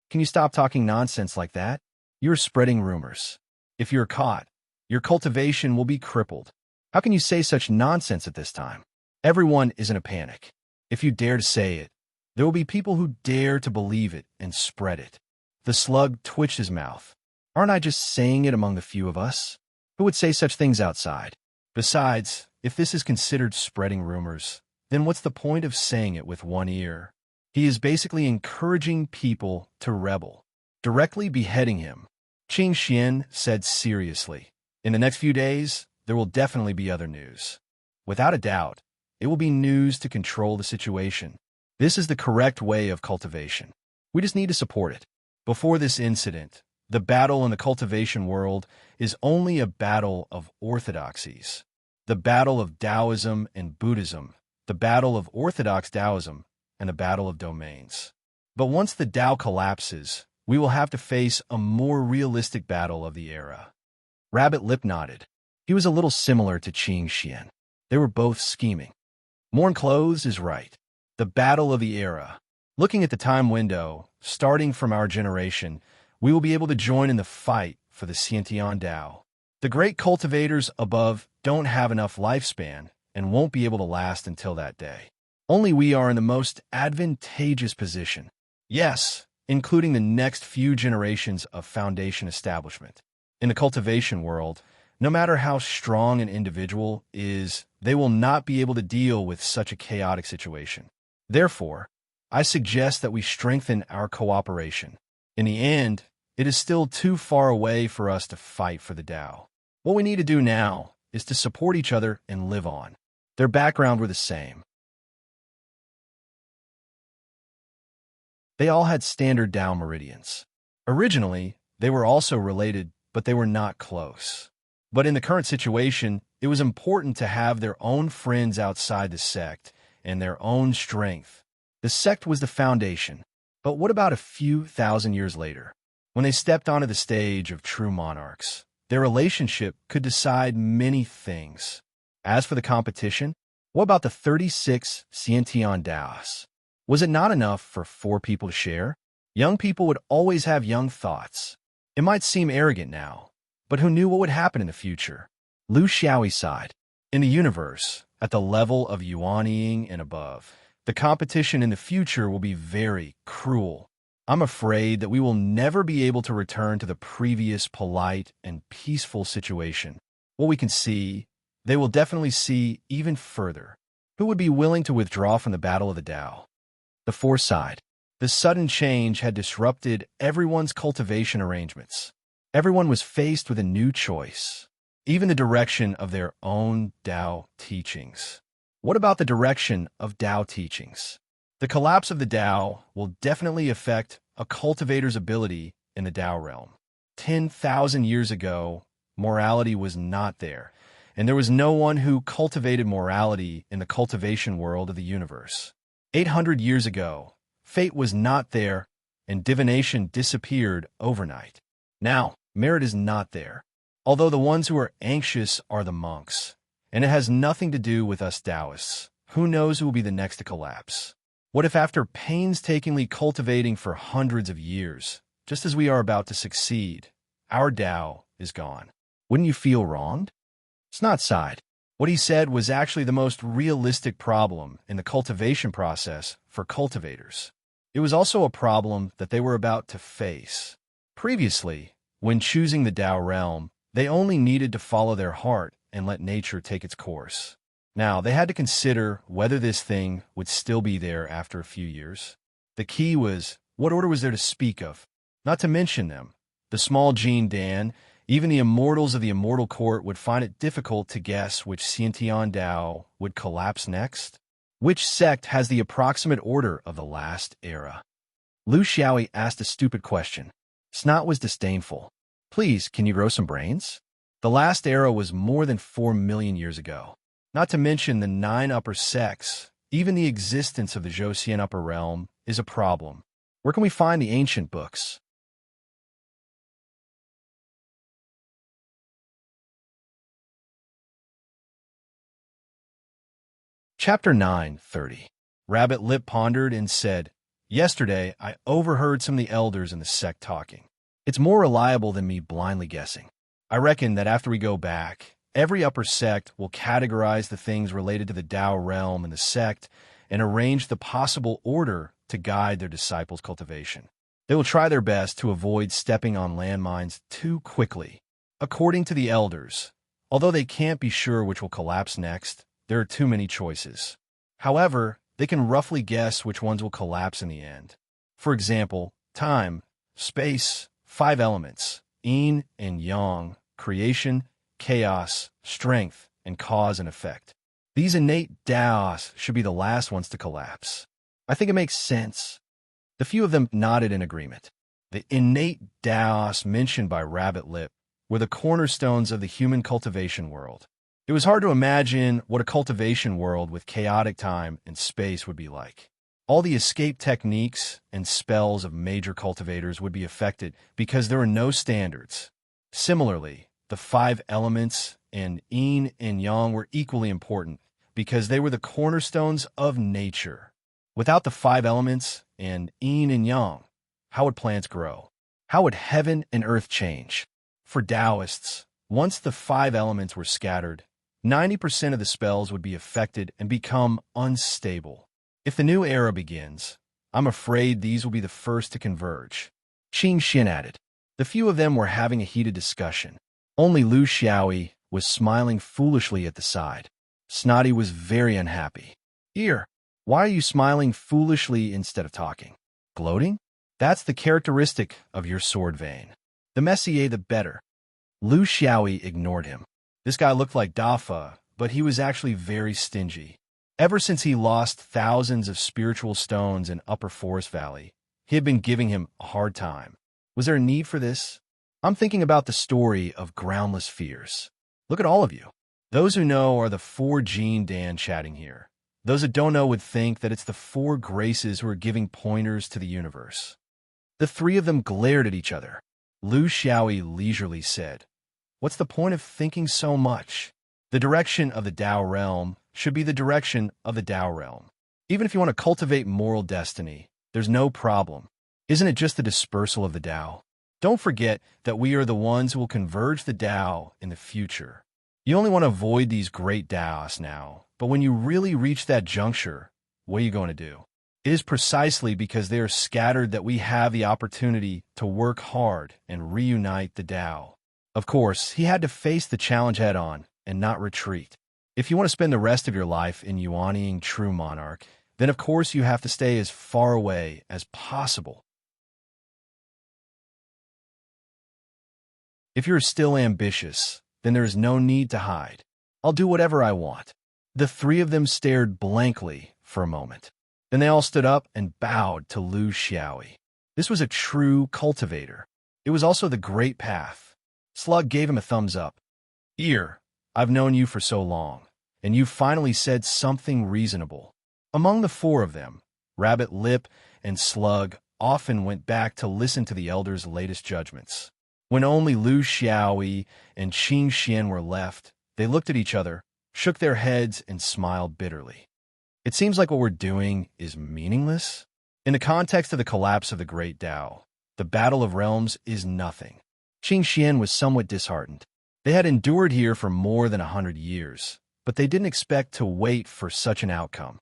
Can you stop talking nonsense like that? You're spreading rumors. If you're caught, your cultivation will be crippled. How can you say such nonsense at this time? Everyone is in a panic. If you dare to say it, there will be people who dare to believe it and spread it. The slug twitched his mouth. Aren't I just saying it among the few of us? Who would say such things outside? Besides, if this is considered spreading rumors, then what's the point of saying it with one ear? He is basically encouraging people to rebel, directly beheading him. Qing Xian said seriously, in the next few days, there will definitely be other news. Without a doubt, it will be news to control the situation. This is the correct way of cultivation. We just need to support it. Before this incident, the battle in the cultivation world is only a battle of orthodoxies. The battle of Taoism and Buddhism, the battle of orthodox Taoism, and the battle of domains. But once the Tao collapses, we will have to face a more realistic battle of the era. Rabbit Lip nodded. He was a little similar to Qing Xian. They were both scheming. Morn clothes is right. The battle of the era. Looking at the time window, starting from our generation, we will be able to join in the fight for the Xiantian Tao. The great cultivators above don't have enough lifespan and won't be able to last until that day. Only we are in the most advantageous position. Yes, including the next few generations of foundation establishment. In the cultivation world, no matter how strong an individual is, they will not be able to deal with such a chaotic situation. Therefore, I suggest that we strengthen our cooperation. In the end, it is still too far away for us to fight for the Tao. What we need to do now is to support each other and live on. Their background were the same. They all had standard Tao meridians. Originally, they were also related, but they were not close. But in the current situation, it was important to have their own friends outside the sect and their own strength. The sect was the foundation. But what about a few thousand years later? When they stepped onto the stage of true monarchs, their relationship could decide many things. As for the competition, what about the 36 Xiantian Daos? Was it not enough for 4 people to share? Young people would always have young thoughts. It might seem arrogant now, but who knew what would happen in the future? Lu Xiaoyi sighed. In the universe, at the level of Yuanying and above, the competition in the future will be very cruel. I'm afraid that we will never be able to return to the previous polite and peaceful situation. What we can see, they will definitely see even further. Who would be willing to withdraw from the battle of the Tao? The 4 sighed. The sudden change had disrupted everyone's cultivation arrangements. Everyone was faced with a new choice, even the direction of their own Tao teachings. What about the direction of Tao teachings? The collapse of the Tao will definitely affect a cultivator's ability in the Tao realm. 10,000 years ago, morality was not there, and there was no one who cultivated morality in the cultivation world of the universe. 800 years ago, fate was not there, and divination disappeared overnight. Now, merit is not there, although the ones who are anxious are the monks, and it has nothing to do with us Taoists. Who knows who will be the next to collapse? What if after painstakingly cultivating for hundreds of years, just as we are about to succeed, our Tao is gone? Wouldn't you feel wronged? It's not sighed. What he said was actually the most realistic problem in the cultivation process for cultivators. It was also a problem that they were about to face. Previously, when choosing the Tao realm, they only needed to follow their heart and let nature take its course. Now, they had to consider whether this thing would still be there after a few years. The key was, what order was there to speak of? Not to mention them. The small Jean Dan, even the immortals of the immortal court would find it difficult to guess which Xiantian Dao would collapse next. Which sect has the approximate order of the last era? Lu Xiaoyi asked a stupid question. Snot was disdainful. Please, can you grow some brains? The last era was more than 4 million years ago. Not to mention the 9 upper sects, even the existence of the Zhouxian upper realm is a problem. Where can we find the ancient books? Chapter 9:30. Rabbit Lip pondered and said, Yesterday, I overheard some of the elders in the sect talking. It's more reliable than me blindly guessing. I reckon that after we go back, every upper sect will categorize the things related to the Tao realm in the sect and arrange the possible order to guide their disciples' cultivation. They will try their best to avoid stepping on landmines too quickly. According to the elders, although they can't be sure which will collapse next, there are too many choices. However, they can roughly guess which ones will collapse in the end. For example, time, space, 5 elements, yin and yang, creation, chaos, strength, and cause and effect. These innate Daos should be the last ones to collapse. I think it makes sense. The few of them nodded in agreement. The innate Daos mentioned by Rabbit Lip were the cornerstones of the human cultivation world. It was hard to imagine what a cultivation world with chaotic time and space would be like. All the escape techniques and spells of major cultivators would be affected because there are no standards. Similarly, the 5 elements and yin and yang were equally important because they were the cornerstones of nature. Without the 5 elements and yin and yang, how would plants grow? How would heaven and earth change? For Taoists, once the 5 elements were scattered, 90% of the spells would be affected and become unstable. If the new era begins, I'm afraid these will be the first to converge. Qing Xin added. The few of them were having a heated discussion. Only Lu Xiaoyi was smiling foolishly at the side. Snotty was very unhappy. Here, why are you smiling foolishly instead of talking? Gloating? That's the characteristic of your sword vein. The messier the better. Lu Xiaoyi ignored him. This guy looked like Dafa, but he was actually very stingy. Ever since he lost thousands of spiritual stones in Upper Forest Valley, he had been giving him a hard time. Was there a need for this? I'm thinking about the story of groundless fears. Look at all of you. Those who know are the 4 Jean Dan chatting here. Those that don't know would think that it's the 4 graces who are giving pointers to the universe. The 3 of them glared at each other. Lu Xiaoyi leisurely said, What's the point of thinking so much? The direction of the Tao realm should be the direction of the Tao realm. Even if you want to cultivate moral destiny, there's no problem. Isn't it just the dispersal of the Tao? Don't forget that we are the ones who will converge the Tao in the future. You only want to avoid these great Taos now, but when you really reach that juncture, what are you going to do? It is precisely because they are scattered that we have the opportunity to work hard and reunite the Tao. Of course, he had to face the challenge head-on and not retreat. If you want to spend the rest of your life in Yuanying true monarch, then of course you have to stay as far away as possible. If you're still ambitious, then there is no need to hide. I'll do whatever I want. The 3 of them stared blankly for a moment. Then they all stood up and bowed to Lu Xiaoyi. This was a true cultivator. It was also the great path. Slug gave him a thumbs up. Ear, I've known you for so long, and you finally said something reasonable. Among the 4 of them, Rabbit Lip and Slug often went back to listen to the elders' latest judgments. When only Lu Xiaoyi and Qing Xian were left, they looked at each other, shook their heads, and smiled bitterly. It seems like what we're doing is meaningless. In the context of the collapse of the Great Tao, the Battle of Realms is nothing. Qing Xian was somewhat disheartened. They had endured here for more than 100 years, but they didn't expect to wait for such an outcome.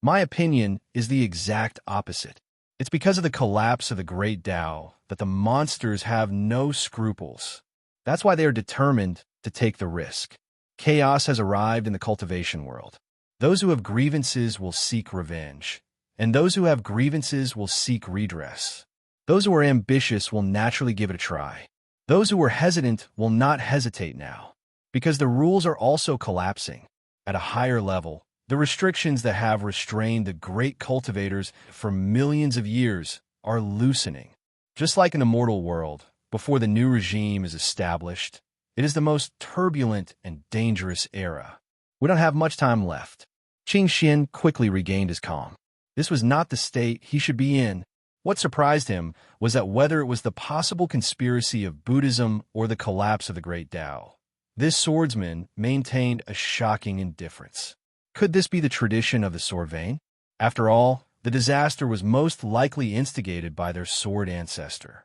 My opinion is the exact opposite. It's because of the collapse of the Great Tao that the monsters have no scruples. That's why they are determined to take the risk. Chaos has arrived in the cultivation world. Those who have grievances will seek revenge, and those who have grievances will seek redress. Those who are ambitious will naturally give it a try. Those who were hesitant will not hesitate now, because the rules are also collapsing. At a higher level, the restrictions that have restrained the great cultivators for millions of years are loosening. Just like in the mortal world, before the new regime is established, it is the most turbulent and dangerous era. We don't have much time left. Qing Xian quickly regained his calm. This was not the state he should be in. What surprised him was that whether it was the possible conspiracy of Buddhism or the collapse of the great Tao, this swordsman maintained a shocking indifference. Could this be the tradition of the sword vein? After all, the disaster was most likely instigated by their sword ancestor.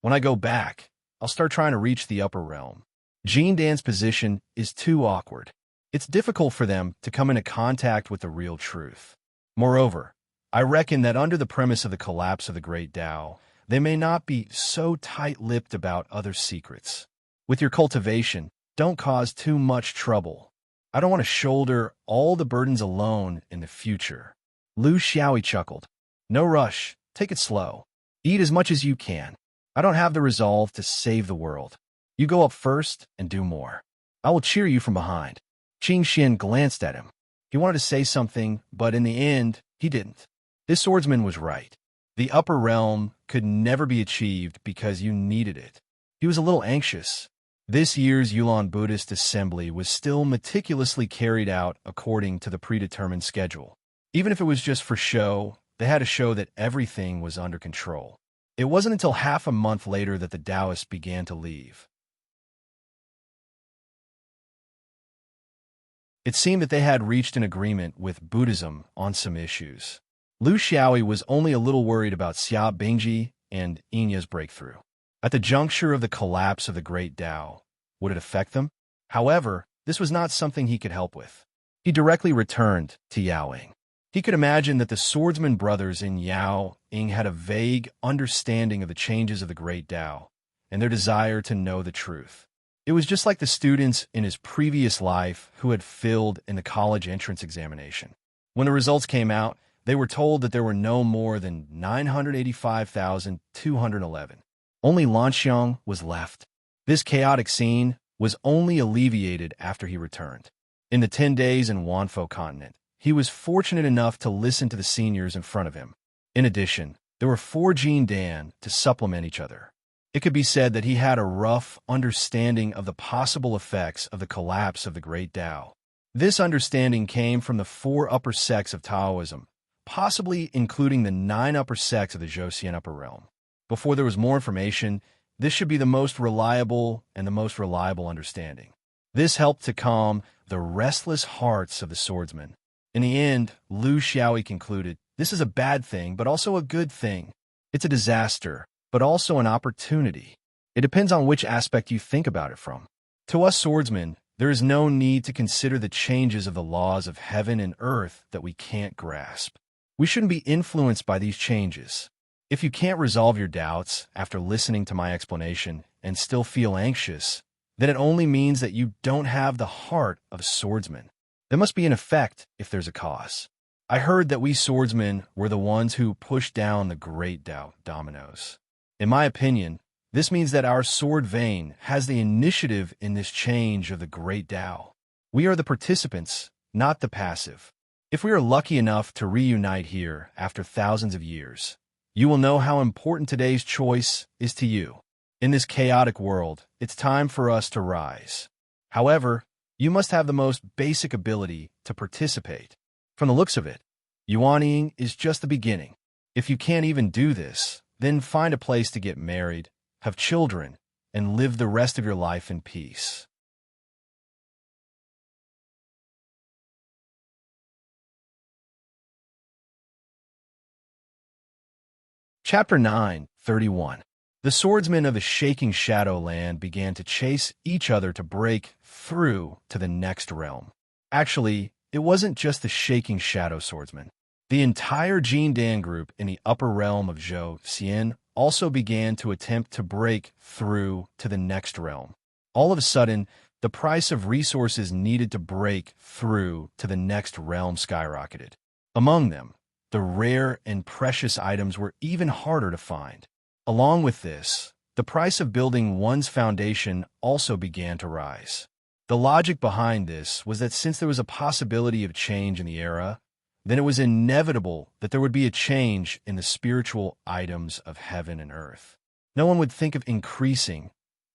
When I go back, I'll start trying to reach the upper realm. Jin Dan's position is too awkward. It's difficult for them to come into contact with the real truth. Moreover, I reckon that under the premise of the collapse of the great Tao, they may not be so tight-lipped about other secrets. With your cultivation, don't cause too much trouble. I don't want to shoulder all the burdens alone in the future. Lu Xiaoyi chuckled. No rush. Take it slow. Eat as much as you can. I don't have the resolve to save the world. You go up first and do more. I will cheer you from behind. Qing Xian glanced at him. He wanted to say something, but in the end, he didn't. This swordsman was right. The upper realm could never be achieved because you needed it. He was a little anxious. This year's Yulon Buddhist assembly was still meticulously carried out according to the predetermined schedule. Even if it was just for show, they had to show that everything was under control. It wasn't until half a month later that the Taoists began to leave. It seemed that they had reached an agreement with Buddhism on some issues. Lu Xiaoyi was only a little worried about Xia Bingji and Inya's breakthrough. At the juncture of the collapse of the great Tao, would it affect them? However, this was not something he could help with. He directly returned to Yao Ying. He could imagine that the swordsman brothers in Yao Ying had a vague understanding of the changes of the great Tao and their desire to know the truth. It was just like the students in his previous life who had failed in the college entrance examination. When the results came out, they were told that there were no more than 985,211. Only Lanxiang was left. This chaotic scene was only alleviated after he returned. In the 10 days in Wanfo continent, he was fortunate enough to listen to the seniors in front of him. In addition, there were 4 Jin Dan to supplement each other. It could be said that he had a rough understanding of the possible effects of the collapse of the great Tao. This understanding came from the 4 upper sects of Taoism, possibly including the 9 upper sects of the Zhouxian upper realm. Before there was more information, this should be the most reliable understanding. This helped to calm the restless hearts of the swordsmen. In the end, Lu Xiaoyi concluded, this is a bad thing, but also a good thing. It's a disaster, but also an opportunity. It depends on which aspect you think about it from. To us swordsmen, there is no need to consider the changes of the laws of heaven and earth that we can't grasp. We shouldn't be influenced by these changes. If you can't resolve your doubts after listening to my explanation and still feel anxious, then it only means that you don't have the heart of a swordsman. There must be an effect if there's a cause. I heard that we swordsmen were the ones who pushed down the great dominoes. In my opinion, this means that our sword vein has the initiative in this change of the great Tao. We are the participants, not the passive. If we are lucky enough to reunite here after thousands of years, you will know how important today's choice is to you. In this chaotic world, it's time for us to rise. However, you must have the most basic ability to participate. From the looks of it, Yuanying is just the beginning. If you can't even do this, then find a place to get married, have children, and live the rest of your life in peace. Chapter 9:31. The swordsmen of the shaking Shadowland began to chase each other to break through to the next realm. Actually, it wasn't just the shaking shadow swordsmen. The entire Jin Dan group in the upper realm of Zhou Xian also began to attempt to break through to the next realm. All of a sudden, the price of resources needed to break through to the next realm skyrocketed. Among them, the rare and precious items were even harder to find. Along with this, the price of building one's foundation also began to rise. The logic behind this was that since there was a possibility of change in the era, then it was inevitable that there would be a change in the spiritual items of heaven and earth. No one would think of increasing,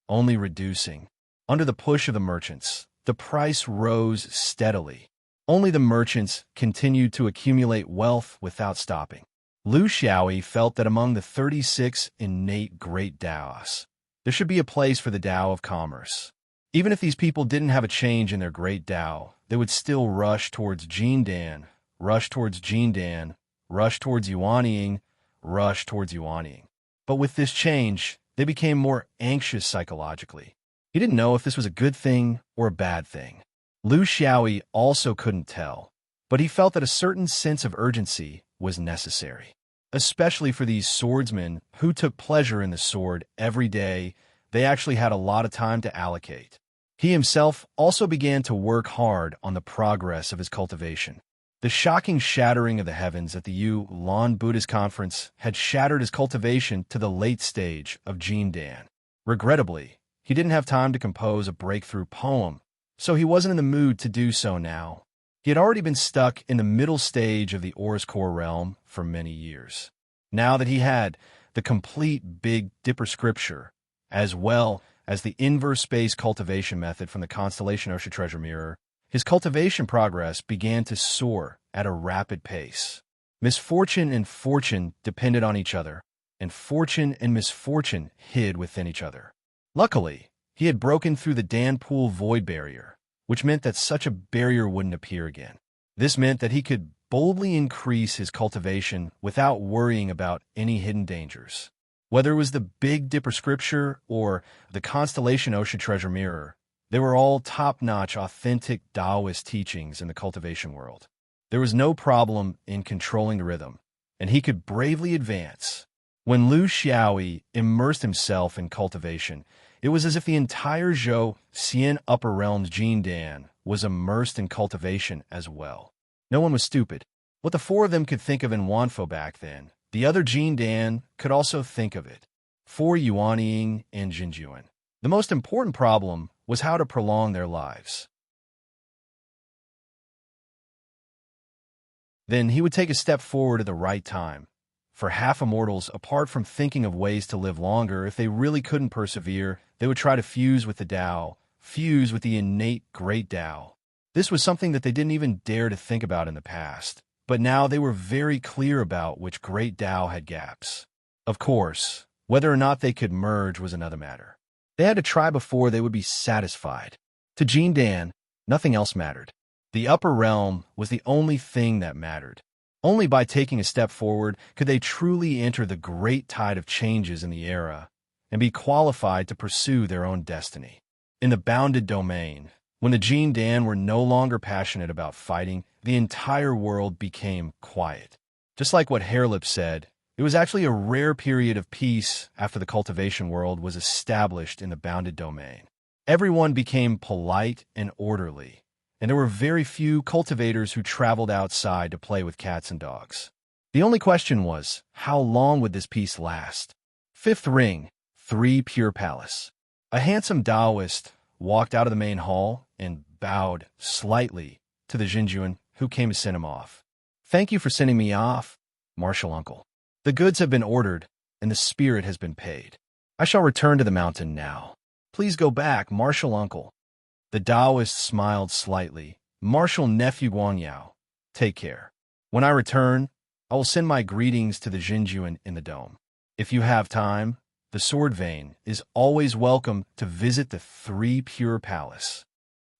only reducing. Under the push of the merchants, the price rose steadily. Only the merchants continued to accumulate wealth without stopping. Lu Xiaoyi felt that among the 36 innate great Taoists, there should be a place for the Tao of commerce. Even if these people didn't have a change in their great Tao, they would still rush towards Jindan, rush towards Jindan, rush towards Yuanying, rush towards Yuanying. But with this change, they became more anxious psychologically. He didn't know if this was a good thing or a bad thing. Lu Xiaoyi also couldn't tell, but he felt that a certain sense of urgency was necessary, especially for these swordsmen who took pleasure in the sword every day. They actually had a lot of time to allocate. He himself also began to work hard on the progress of his cultivation. The shocking shattering of the heavens at the Yulan Buddhist conference had shattered his cultivation to the late stage of Jindan. Regrettably, he didn't have time to compose a breakthrough poem, so he wasn't in the mood to do so now. He had already been stuck in the middle stage of the Aurus Core realm for many years. Now that he had the complete Big Dipper scripture, as well as the inverse space cultivation method from the constellation Osha Treasure Mirror, his cultivation progress began to soar at a rapid pace. Misfortune and fortune depended on each other, and fortune and misfortune hid within each other. Luckily, he had broken through the Danpool void barrier, which meant that such a barrier wouldn't appear again. This meant that he could boldly increase his cultivation without worrying about any hidden dangers. Whether it was the Big Dipper scripture or the constellation Osha Treasure Mirror, they were all top-notch, authentic Taoist teachings in the cultivation world. There was no problem in controlling the rhythm, and he could bravely advance. When Lu Xiaoyi immersed himself in cultivation, it was as if the entire Zhou Xian Upper Realms Jindan was immersed in cultivation as well. No one was stupid. What the four of them could think of in Wanfo back then, the other Jindan could also think of it. For Yuanying and Jinjuan. The most important problem was how to prolong their lives. Then he would take a step forward at the right time. For half-immortals, apart from thinking of ways to live longer, if they really couldn't persevere, they would try to fuse with the Tao, fuse with the innate great Tao. This was something that they didn't even dare to think about in the past, but now they were very clear about which great Tao had gaps. Of course, whether or not they could merge was another matter. They had to try before they would be satisfied. To Jindan, nothing else mattered. The upper realm was the only thing that mattered. Only by taking a step forward could they truly enter the great tide of changes in the era and be qualified to pursue their own destiny. In the bounded domain, when the Jindan were no longer passionate about fighting, the entire world became quiet. Just like what Hairlip said, it was actually a rare period of peace after the cultivation world was established in the bounded domain. Everyone became polite and orderly, and there were very few cultivators who traveled outside to play with cats and dogs. The only question was, how long would this peace last? Fifth ring, 3 Pure Palace. A handsome Taoist walked out of the main hall and bowed slightly to the Jinjuan who came to send him off. "Thank you for sending me off, martial uncle. The goods have been ordered, and the spirit has been paid. I shall return to the mountain now. Please go back, martial uncle." The Taoist smiled slightly. "Martial nephew Guangyao, take care. When I return, I will send my greetings to the Jinjuan in the dome. If you have time, the Sword Vein is always welcome to visit the 3 Pure Palace."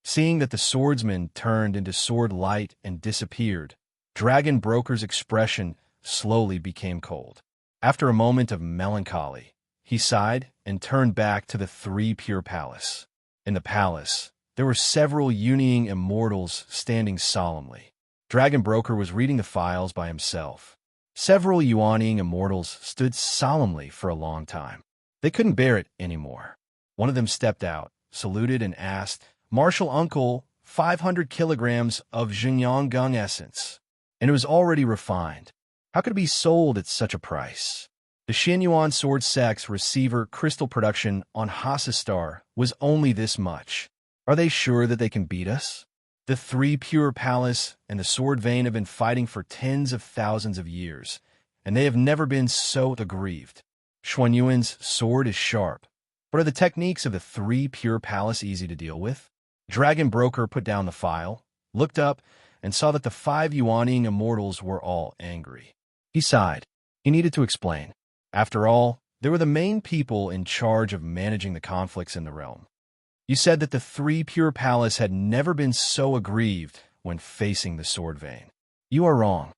Seeing that the swordsman turned into sword light and disappeared, Dragon Broker's expression slowly became cold. After a moment of melancholy, he sighed and turned back to the 3 Pure Palace. In the palace, there were several Yuanying immortals standing solemnly. Dragon Broker was reading the files by himself. Several Yuanying immortals stood solemnly for a long time. They couldn't bear it anymore. One of them stepped out, saluted, and asked, "Martial uncle, 500 kilograms of Xinjiang Gung essence." And it was already refined. How could it be sold at such a price? The Xianyuan Sword Sect's receiver crystal production on Hassastar was only this much. Are they sure that they can beat us? The three Pure Palace and the Sword Vein have been fighting for tens of thousands of years, and they have never been so aggrieved. Xuanyuan's sword is sharp, but are the techniques of the three Pure Palace easy to deal with? Dragon Broker put down the file, looked up, and saw that the 5 Yuanying immortals were all angry. He sighed. He needed to explain. After all, they were the main people in charge of managing the conflicts in the realm. You said that the three Pure Palace had never been so aggrieved when facing the Sword Vein. You are wrong.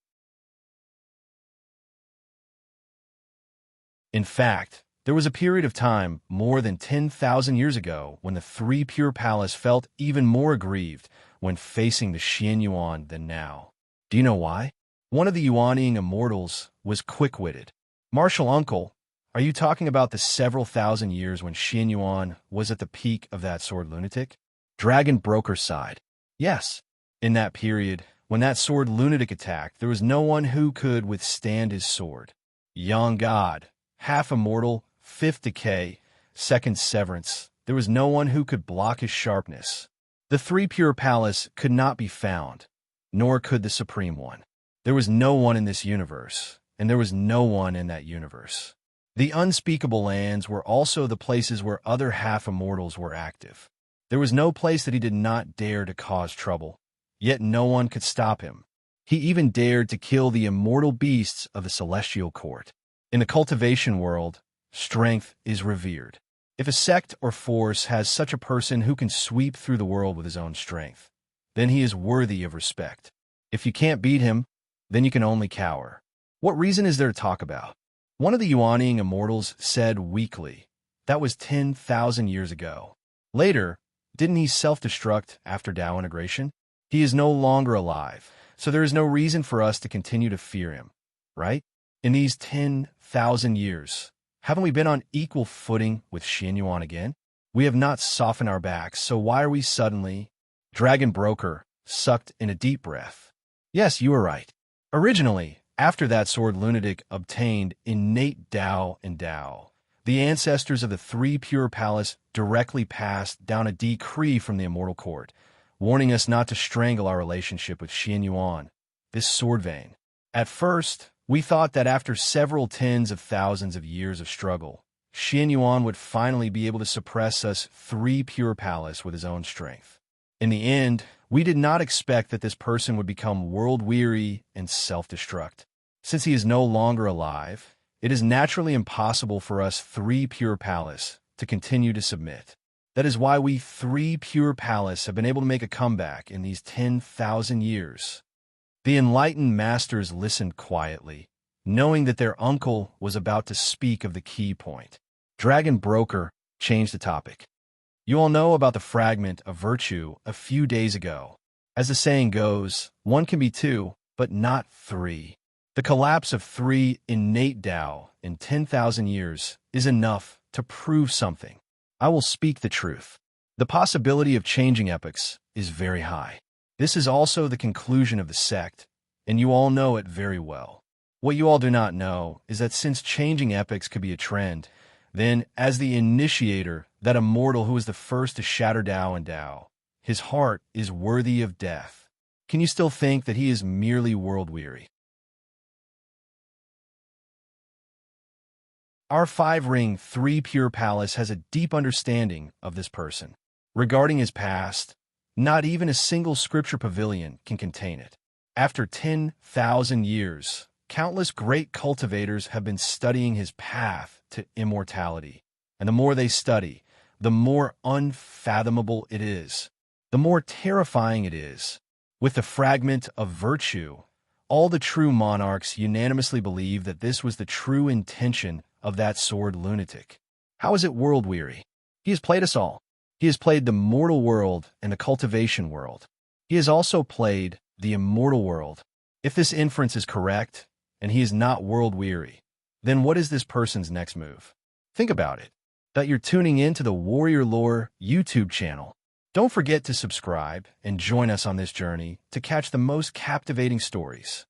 In fact, there was a period of time more than 10,000 years ago when the three Pure Palace felt even more aggrieved when facing the Xianyuan than now. Do you know why? One of the Yuanying immortals was quick-witted. Martial Uncle, are you talking about the several thousand years when Xianyuan was at the peak of that sword lunatic? Dragon Broker sighed. Yes. In that period, when that sword lunatic attacked, there was no one who could withstand his sword. Young God, half immortal, fifth decay, second severance, there was no one who could block his sharpness. The three Pure Palace could not be found, nor could the Supreme One. There was no one in this universe, and there was no one in that universe. The unspeakable lands were also the places where other half-immortals were active. There was no place that he did not dare to cause trouble, yet no one could stop him. He even dared to kill the immortal beasts of the celestial court. In the cultivation world, strength is revered. If a sect or force has such a person who can sweep through the world with his own strength, then he is worthy of respect. If you can't beat him, then you can only cower. What reason is there to talk about? One of the Yuanying immortals said weakly. That was 10,000 years ago. Later, didn't he self-destruct after Tao integration? He is no longer alive, so there is no reason for us to continue to fear him, right? In these 10,000 years, haven't we been on equal footing with Xianyuan again? We have not softened our backs, so why are we suddenly... Dragon Broker sucked in a deep breath. Yes, you are right. Originally, after that sword lunatic obtained innate Tao and Tao, the ancestors of the three Pure Palace directly passed down a decree from the Immortal Court, warning us not to strangle our relationship with Xianyuan, this sword vein. At first, we thought that after several tens of thousands of years of struggle, Xianyuan would finally be able to suppress us three Pure Palace with his own strength. In the end, we did not expect that this person would become world-weary and self-destruct. Since he is no longer alive, it is naturally impossible for us three Pure Palace to continue to submit. That is why we three Pure Palace have been able to make a comeback in these 10,000 years. The enlightened masters listened quietly, knowing that their uncle was about to speak of the key point. Dragon Broker changed the topic. You all know about the fragment of virtue a few days ago. As the saying goes, one can be two, but not three. The collapse of three innate Tao in 10,000 years is enough to prove something. I will speak the truth. The possibility of changing epochs is very high. This is also the conclusion of the sect, and you all know it very well. What you all do not know is that since changing epochs could be a trend, then, as the initiator, that immortal who is the first to shatter Tao and Tao, his heart is worthy of death. Can you still think that he is merely world-weary? Our five-ring, three Pure Palace has a deep understanding of this person. Regarding his past, not even a single scripture pavilion can contain it. After 10,000 years, countless great cultivators have been studying his path to immortality. And the more they study, the more unfathomable it is, the more terrifying it is. With the fragment of virtue, all the true monarchs unanimously believe that this was the true intention of that sword lunatic. How is it world-weary? He has played us all. He has played the mortal world and the cultivation world. He has also played the immortal world. If this inference is correct, and he is not world-weary, then what is this person's next move? Think about it. That you're tuning in to the Warrior Lore YouTube channel. Don't forget to subscribe and join us on this journey to catch the most captivating stories.